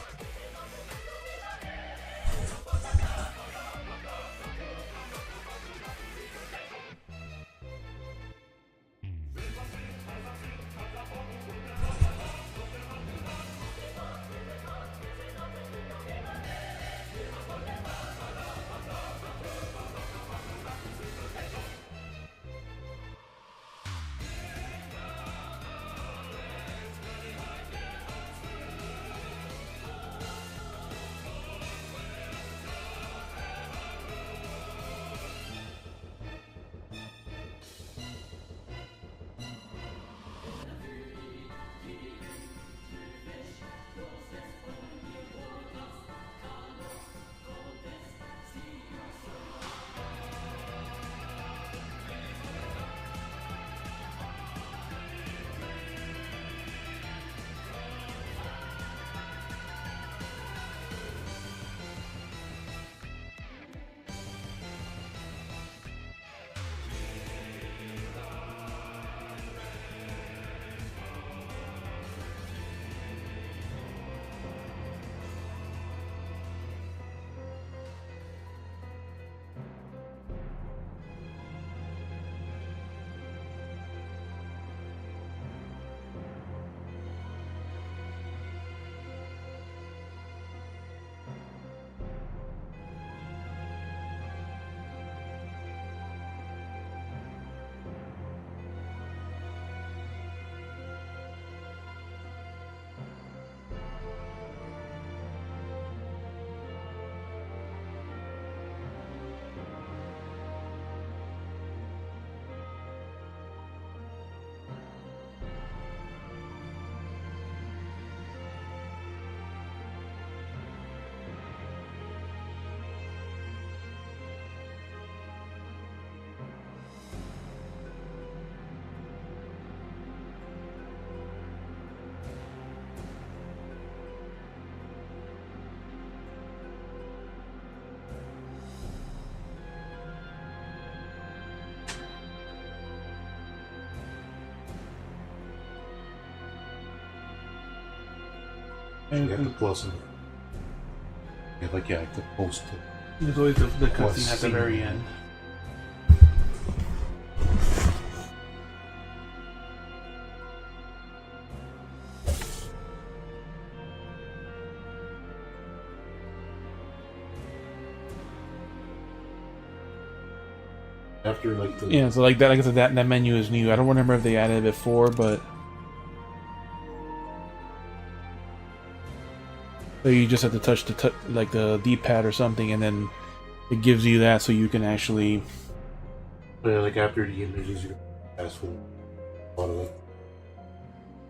You have the plus and yeah, like the post. There's always the cutscene at the scene. very end. After like the Yeah, so like that, like I said, that menu is new. I don't remember if they added it before, but so you just have to touch like the D-pad or something, and then it gives you that, so you can actually. like after the images, you pass for a lot of it.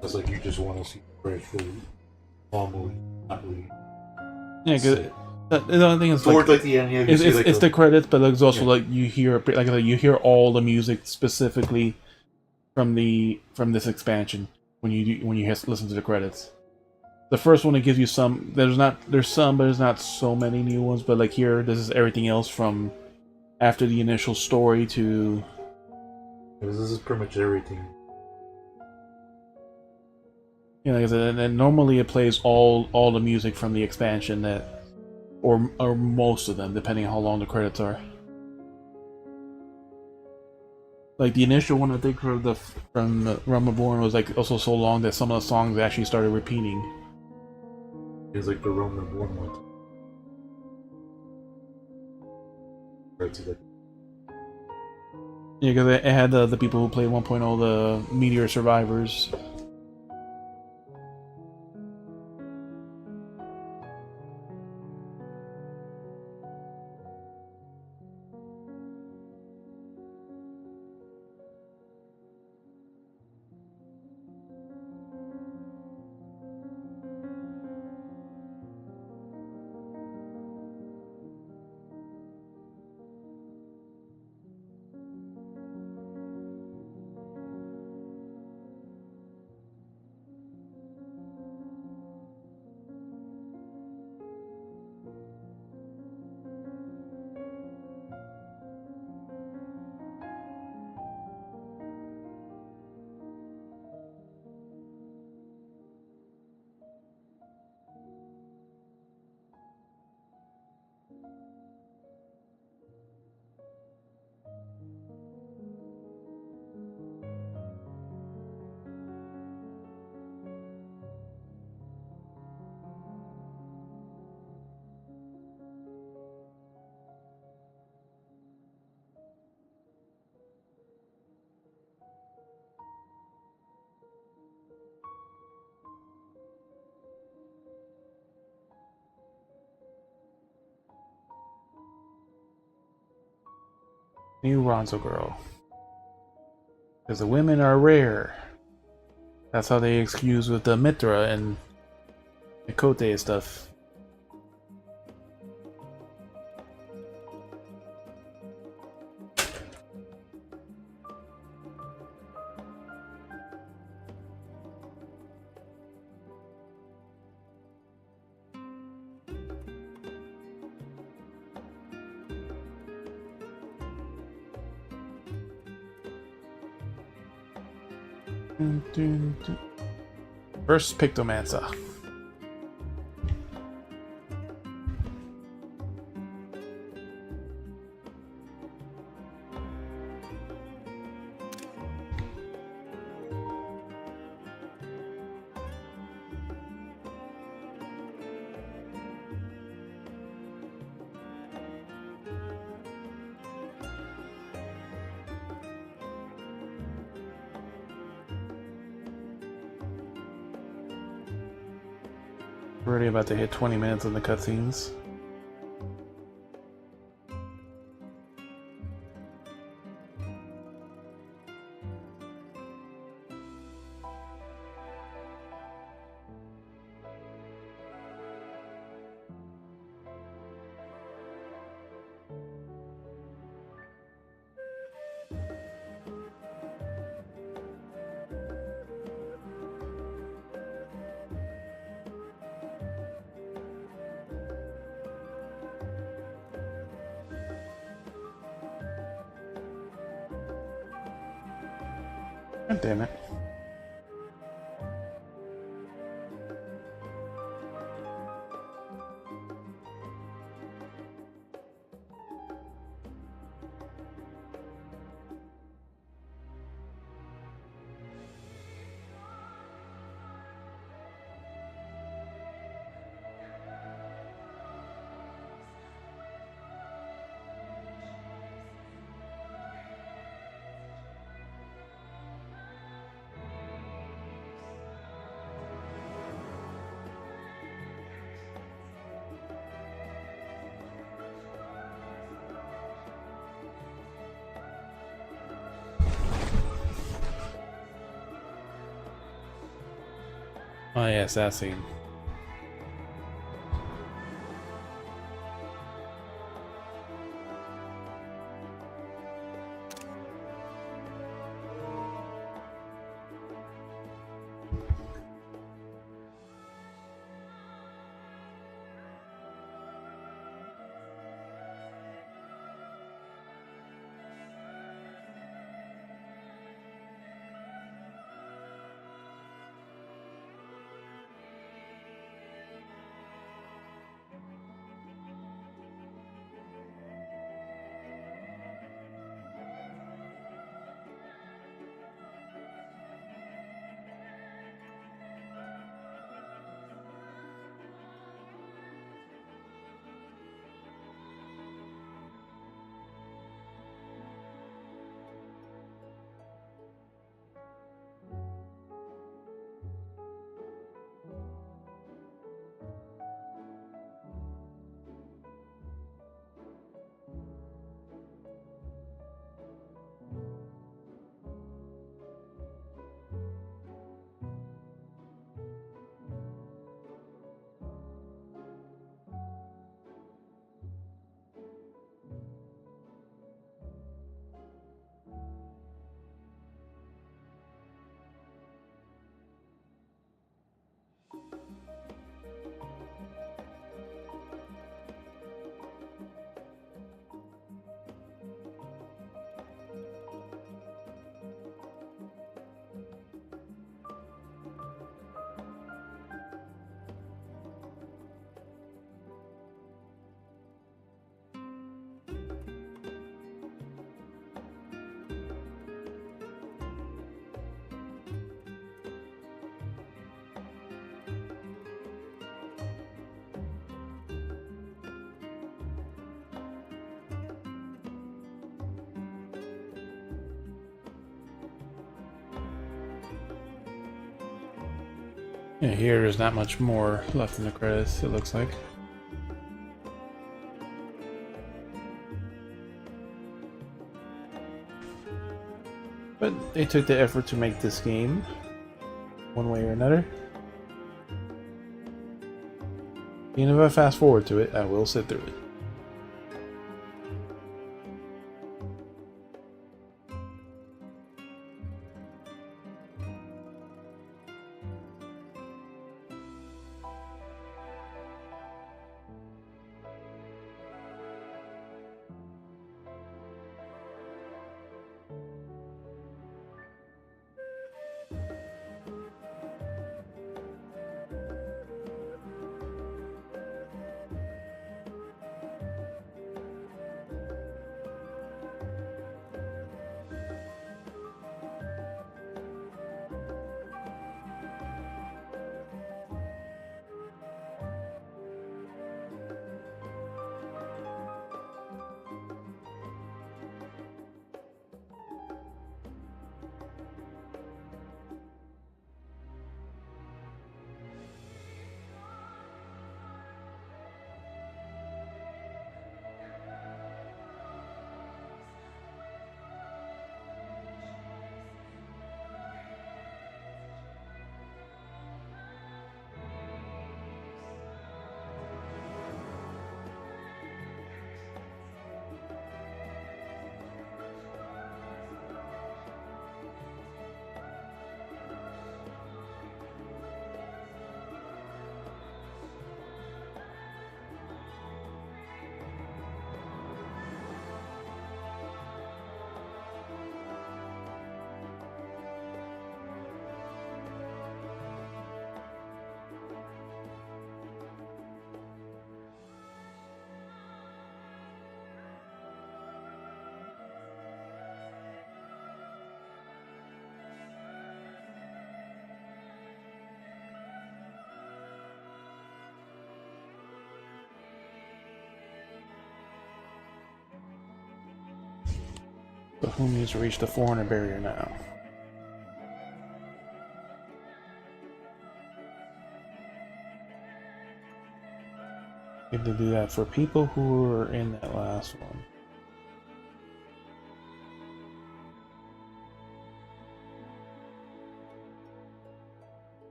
That's like you just want to see the credits for all movies, not really. Yeah, because the other thing is towards like the end, yeah, it's the credits, but it's also yeah. like you hear, like I said, you hear all the music specifically from this expansion when you listen to the credits. The first one, it gives you some. There's some, but there's not so many new ones. But like here, this is everything else from after the initial story to. This is pretty much everything. Yeah, like I said, and normally it plays all the music from the expansion or most of them, depending on how long the credits are. Like the initial one, I think from Realm Reborn was like also so long that some of the songs actually started repeating. It's like the Realm Reborn one. Yeah, because it had the people who played 1.0, the Meteor Survivors. New Ronzo girl. Because the women are rare. That's how they excuse with the Mitra and Mikote and stuff. First Pictomancer. We're already about to hit 20 minutes on the cutscenes. God damn it. Oh yes, that scene. Yeah, here there's not much more left in the credits, it looks like. But they took the effort to make this game, one way or another. Even if I fast forward to it, I will sit through it. But who needs to reach the 400 barrier now? Need to do that for people who were in that last one.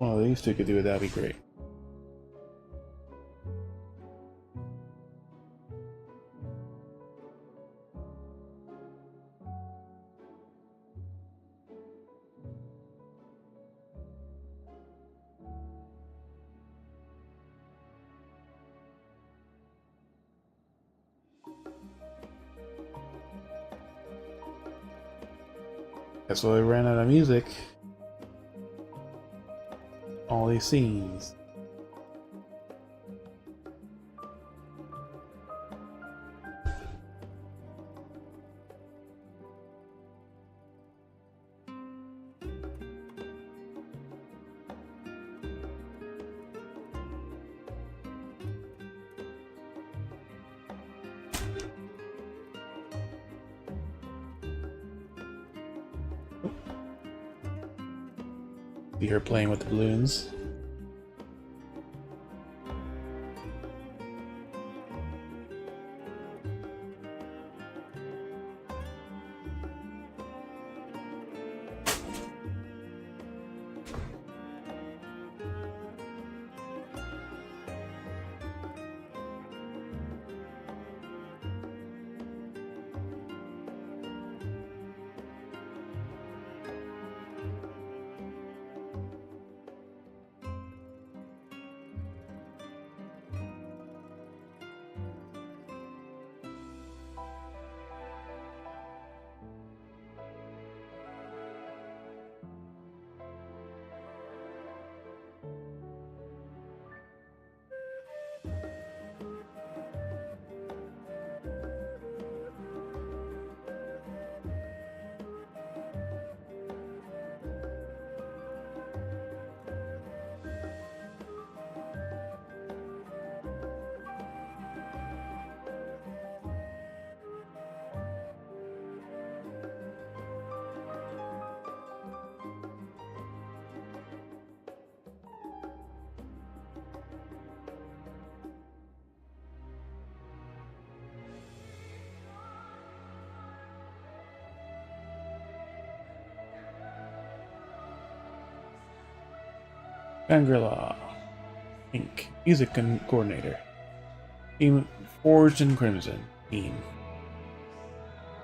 Well, these two could do it, that'd be great. Guess we ran out of music. All these scenes. See her playing with the balloons. Shangri-La Inc. Music Coordinator. Team Forged in Crimson. Team.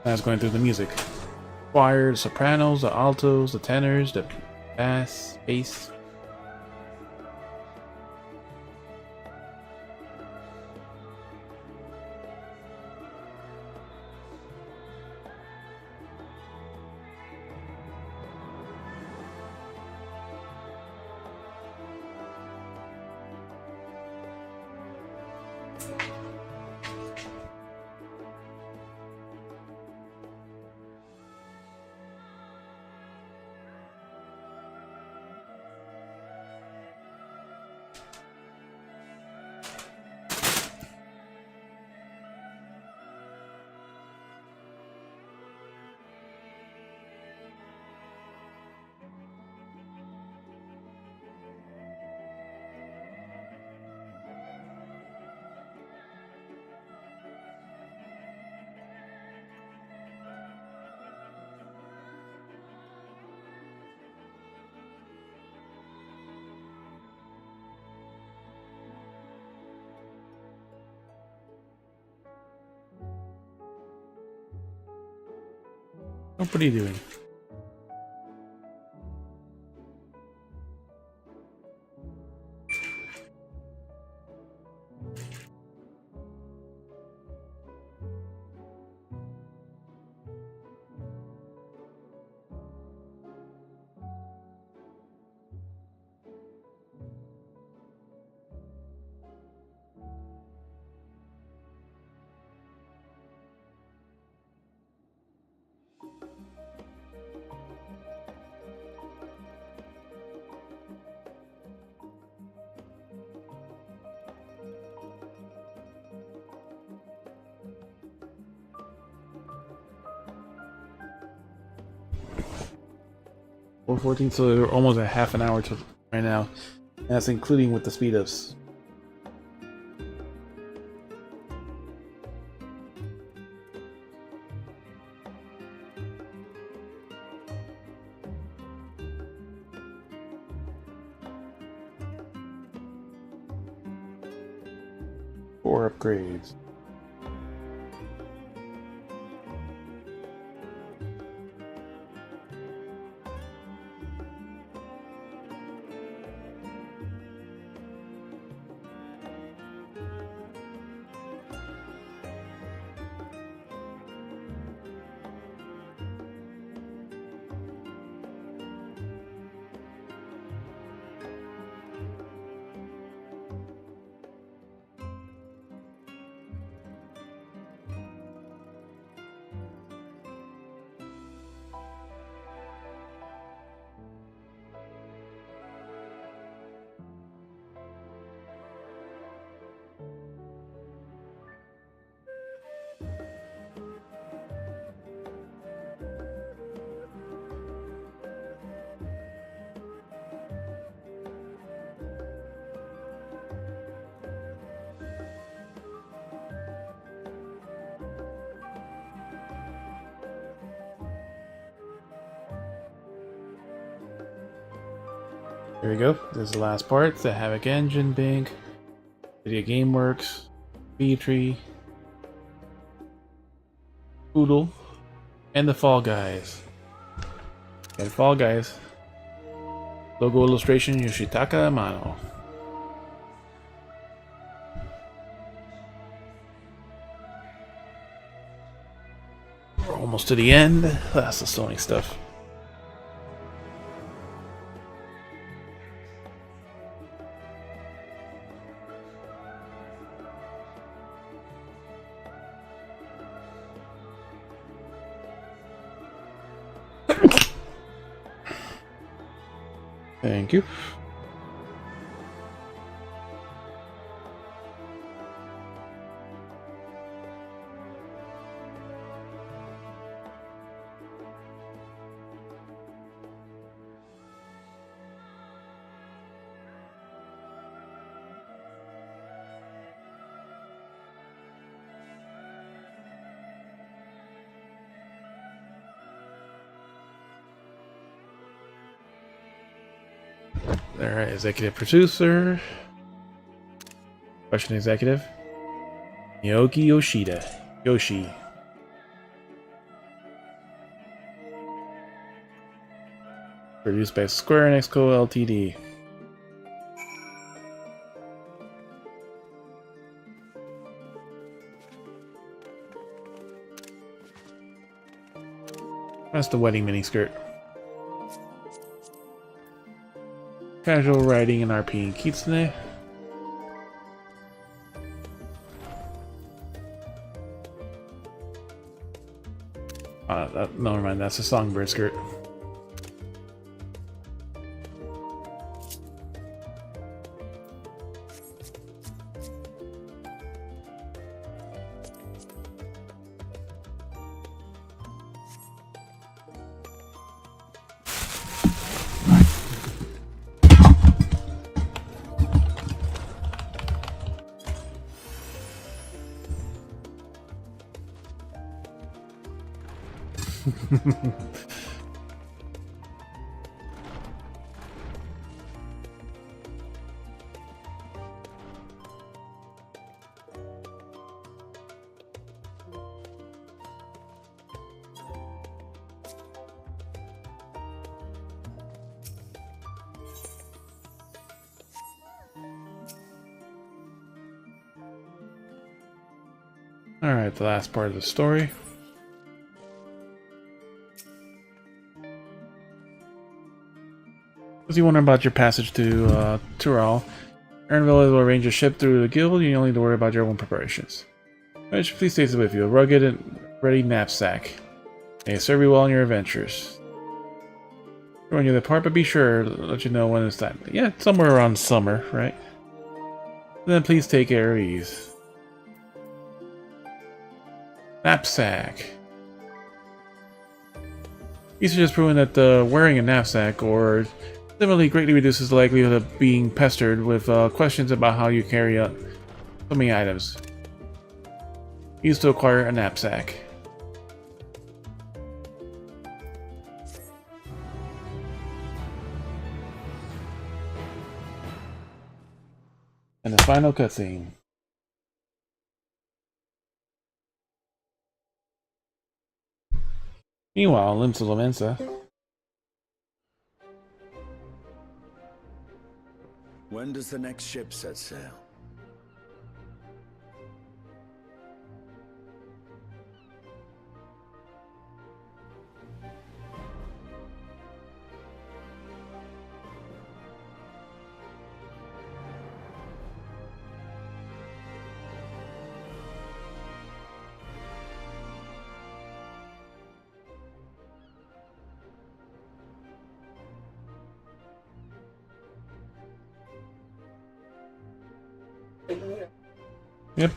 I was going through the music. Choir, the sopranos, the altos, the tenors, the bass, bass. What are you doing? Or 14, so we're almost at half an hour to right now. And that's including with the speed ups. 4 upgrades. Here we go. This is the last part. The Havoc Engine Bank, Video Game Works, B-Tree, Poodle, and the Fall Guys. And Fall Guys. Logo illustration Yoshitaka Amano. We're almost to the end. That's the Sony stuff. Thank you. Alright, executive producer. Question executive. Naoki Yoshida. Yoshi. Produced by Square Enix Co. Ltd. That's the wedding miniskirt. Casual riding and RP and Kitsune. No, never mind, that's a songbird skirt. Alright, the last part of the story. As you wonder about your passage to Tural, Ernville will arrange a ship through the guild. You only need to worry about your own preparations. Which please take with you, a rugged and ready knapsack. May it serve you well in your adventures. When you depart, but be sure to let you know when it's time. Yeah, somewhere around summer, right? Then please take care of ease. Knapsack. Research has proven that wearing a knapsack or similarly greatly reduces the likelihood of being pestered with questions about how you carry out so many items. Used to acquire a knapsack. And the final cutscene. Meanwhile, Limsa Lamensa. When does the next ship set sail? Yep.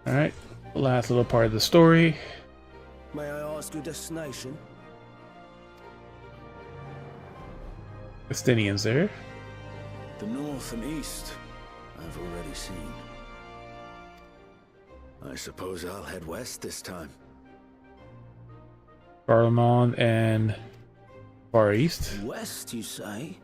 Alright. Last little part of the story. May I ask your destination? Estinians there. The north and east, I've already seen. I suppose I'll head west this time. Garlemald and Far East. West, you say?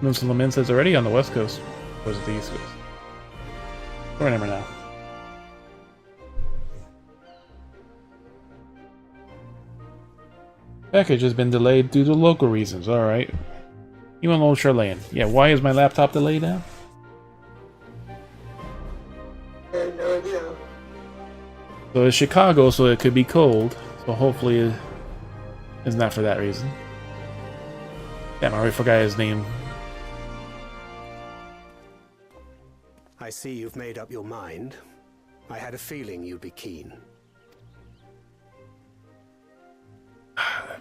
Limsa Lamensa is already on the west coast. Or is it the east coast? I remember now. Package has been delayed due to local reasons. Alright. You want old Charlene. Yeah, why is my laptop delayed now? I have no idea. So it's Chicago, so it could be cold. So hopefully it's not for that reason. Damn, I already forgot his name. I see you've made up your mind. I had a feeling you'd be keen.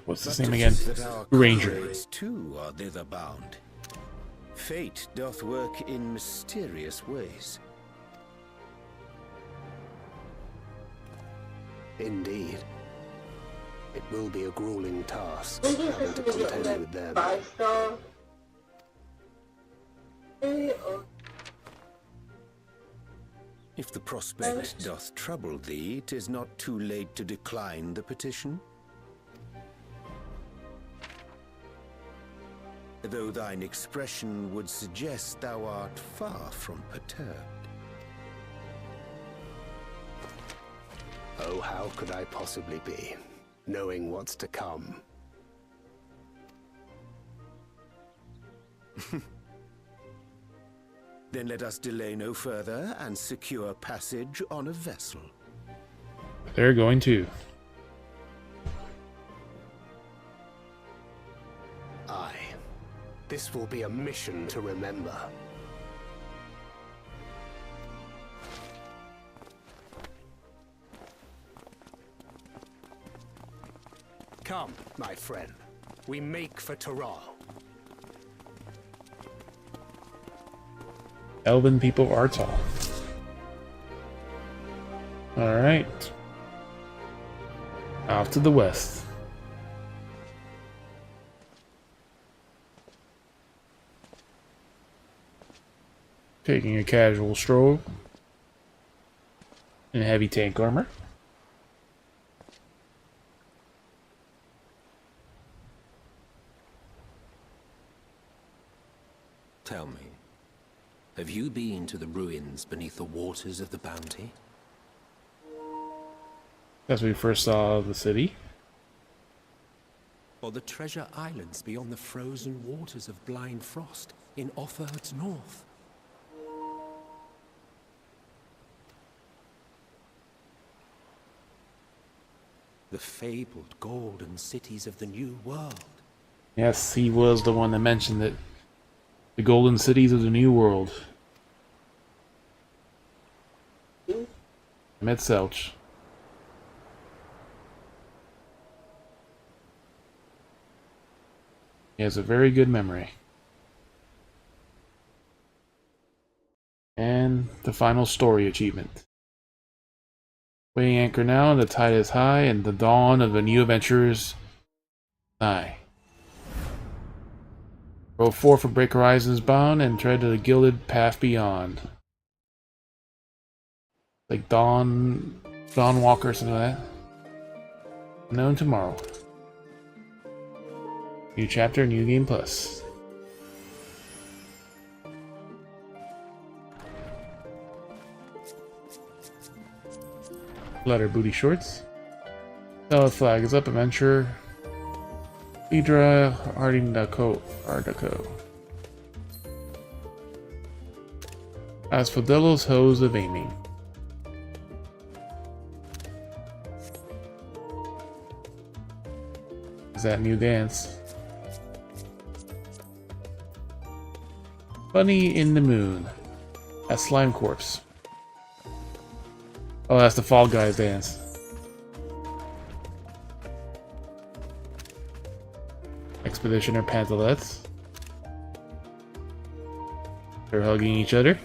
What's his name again? Ranger. Too are thither bound. Fate doth work in mysterious ways. Indeed. It will be a grueling task having to contend with them. 5-star. If the prospect doth trouble thee, 'tis not too late to decline the petition. Though thine expression would suggest thou art far from perturbed. Oh, how could I possibly be, knowing what's to come? Then let us delay no further and secure passage on a vessel. They're going to. Aye. This will be a mission to remember. Come, my friend. We make for Taral. Elven people are tall. Alright. Off to the west. Taking a casual stroll in heavy tank armor. Tell me, have you been to the ruins beneath the waters of the Bounty? As we first saw the city. Or the treasure islands beyond the frozen waters of Blind Frost in Offerd's north? The fabled golden cities of the New World. Yes, he was the one that mentioned it. The golden cities of the New World. Met Selch. He has a very good memory. And the final story achievement. Weighing anchor now, the tide is high, and the dawn of a new adventure is nigh. Row 4 for Break Horizons bound, and tread to the gilded path beyond. Like Dawn Walker or something like that. Unknown tomorrow. New chapter, new game plus. Letter booty shorts. Tell flag is up. Adventure. Idra Harding Daco. Ardaco. As for Delos hose of aiming. Is that new dance? Bunny in the moon. A slime corpse. Oh, that's the Fall Guys dance. Expeditioner pantalettes. They're hugging each other.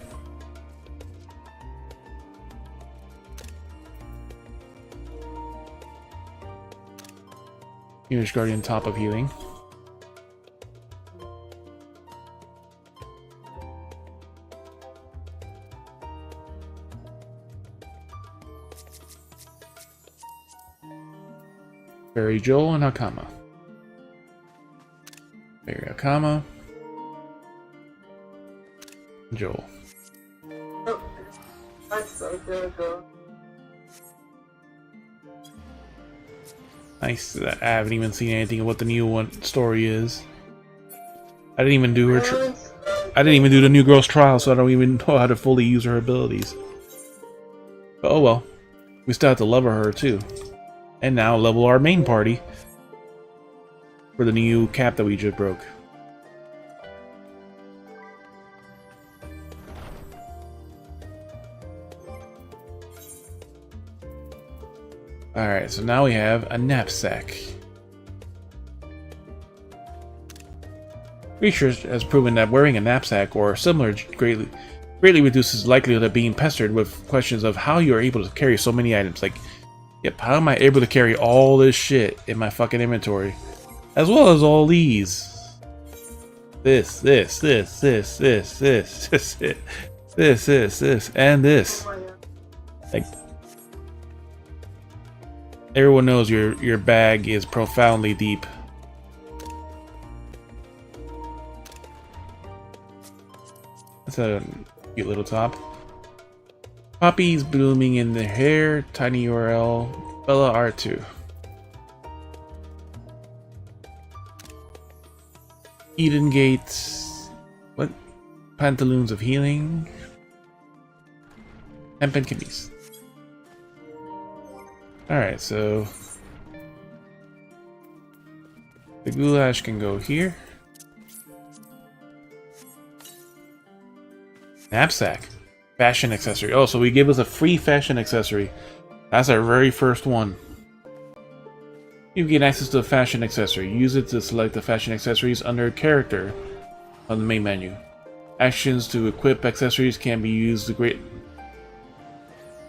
English Guardian top of healing. Barry Joel and Hakama. Barry Hakama. Joel. Oh, that's so good, girl. Nice. I haven't even seen anything of what the new one story is. I didn't even do her. I didn't even do the new girl's trial, so I don't even know how to fully use her abilities. But oh well. We still have to level her too. And now level our main party for the new cap that we just broke. Alright, so now we have a knapsack. Research has proven that wearing a knapsack or similar greatly reduces the likelihood of being pestered with questions of how you are able to carry so many items. Like, yep, how am I able to carry all this shit in my fucking inventory? As well as all these. This, and this. Like, everyone knows your bag is profoundly deep. That's a cute little top. Poppies blooming in their hair. Tiny URL. Bella R2. Eden Gates. What? Pantaloons of healing. Hempen Kimmies. Alright, so the goulash can go here. Knapsack. Fashion accessory. Oh, so we give us a free fashion accessory. That's our very first one. You get access to a fashion accessory. Use it to select the fashion accessories under character on the main menu. Actions to equip accessories can be used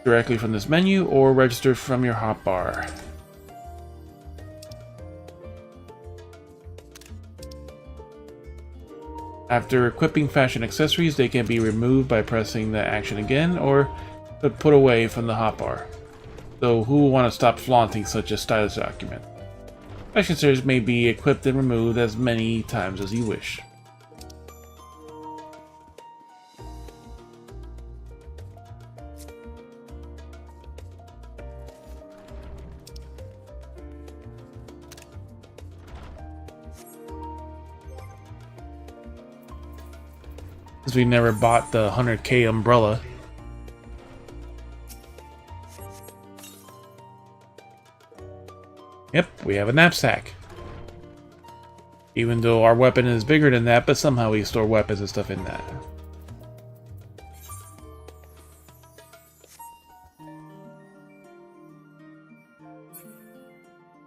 directly from this menu or registered from your hotbar. After equipping fashion accessories, they can be removed by pressing the action again or put away from the hotbar. So who will want to stop flaunting such a stylish document? Fashion accessories may be equipped and removed as many times as you wish. Since we never bought the 100k umbrella. Yep, we have a knapsack. Even though our weapon is bigger than that, but somehow we store weapons and stuff in that.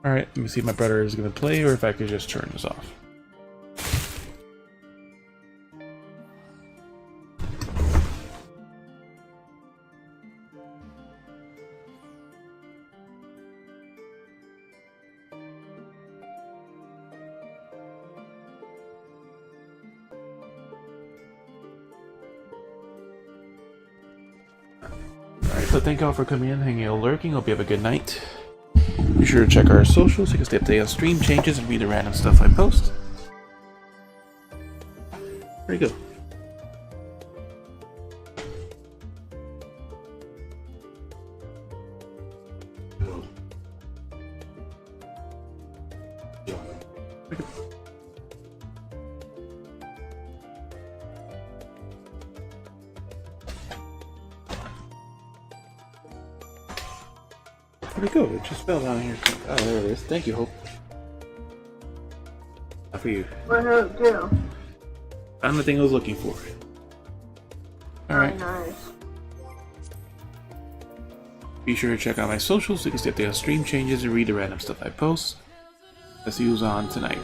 Alright, let me see if my brother is going to play or if I could just turn this off. So thank you all for coming in, hanging out, lurking. Hope you have a good night. Be sure to check our socials so you can stay up to date on stream changes and read the random stuff I post. There you go. Where'd it go? It just fell down here. Oh, there it is. Thank you, Hope. Not for you. What Hope do? Found the thing I was looking for. Alright. Oh, nice. Be sure to check out my socials so you can see updated stream changes and read the random stuff I post. Let's see who's on tonight.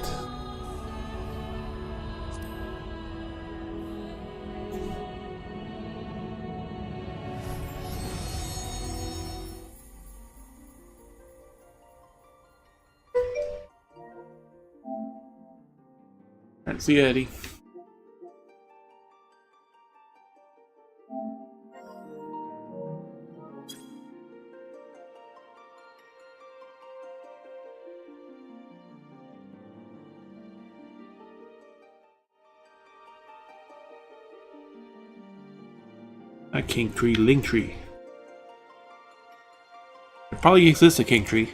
Alright, see you, Eddie. A king tree, ling tree. There probably exists a king tree.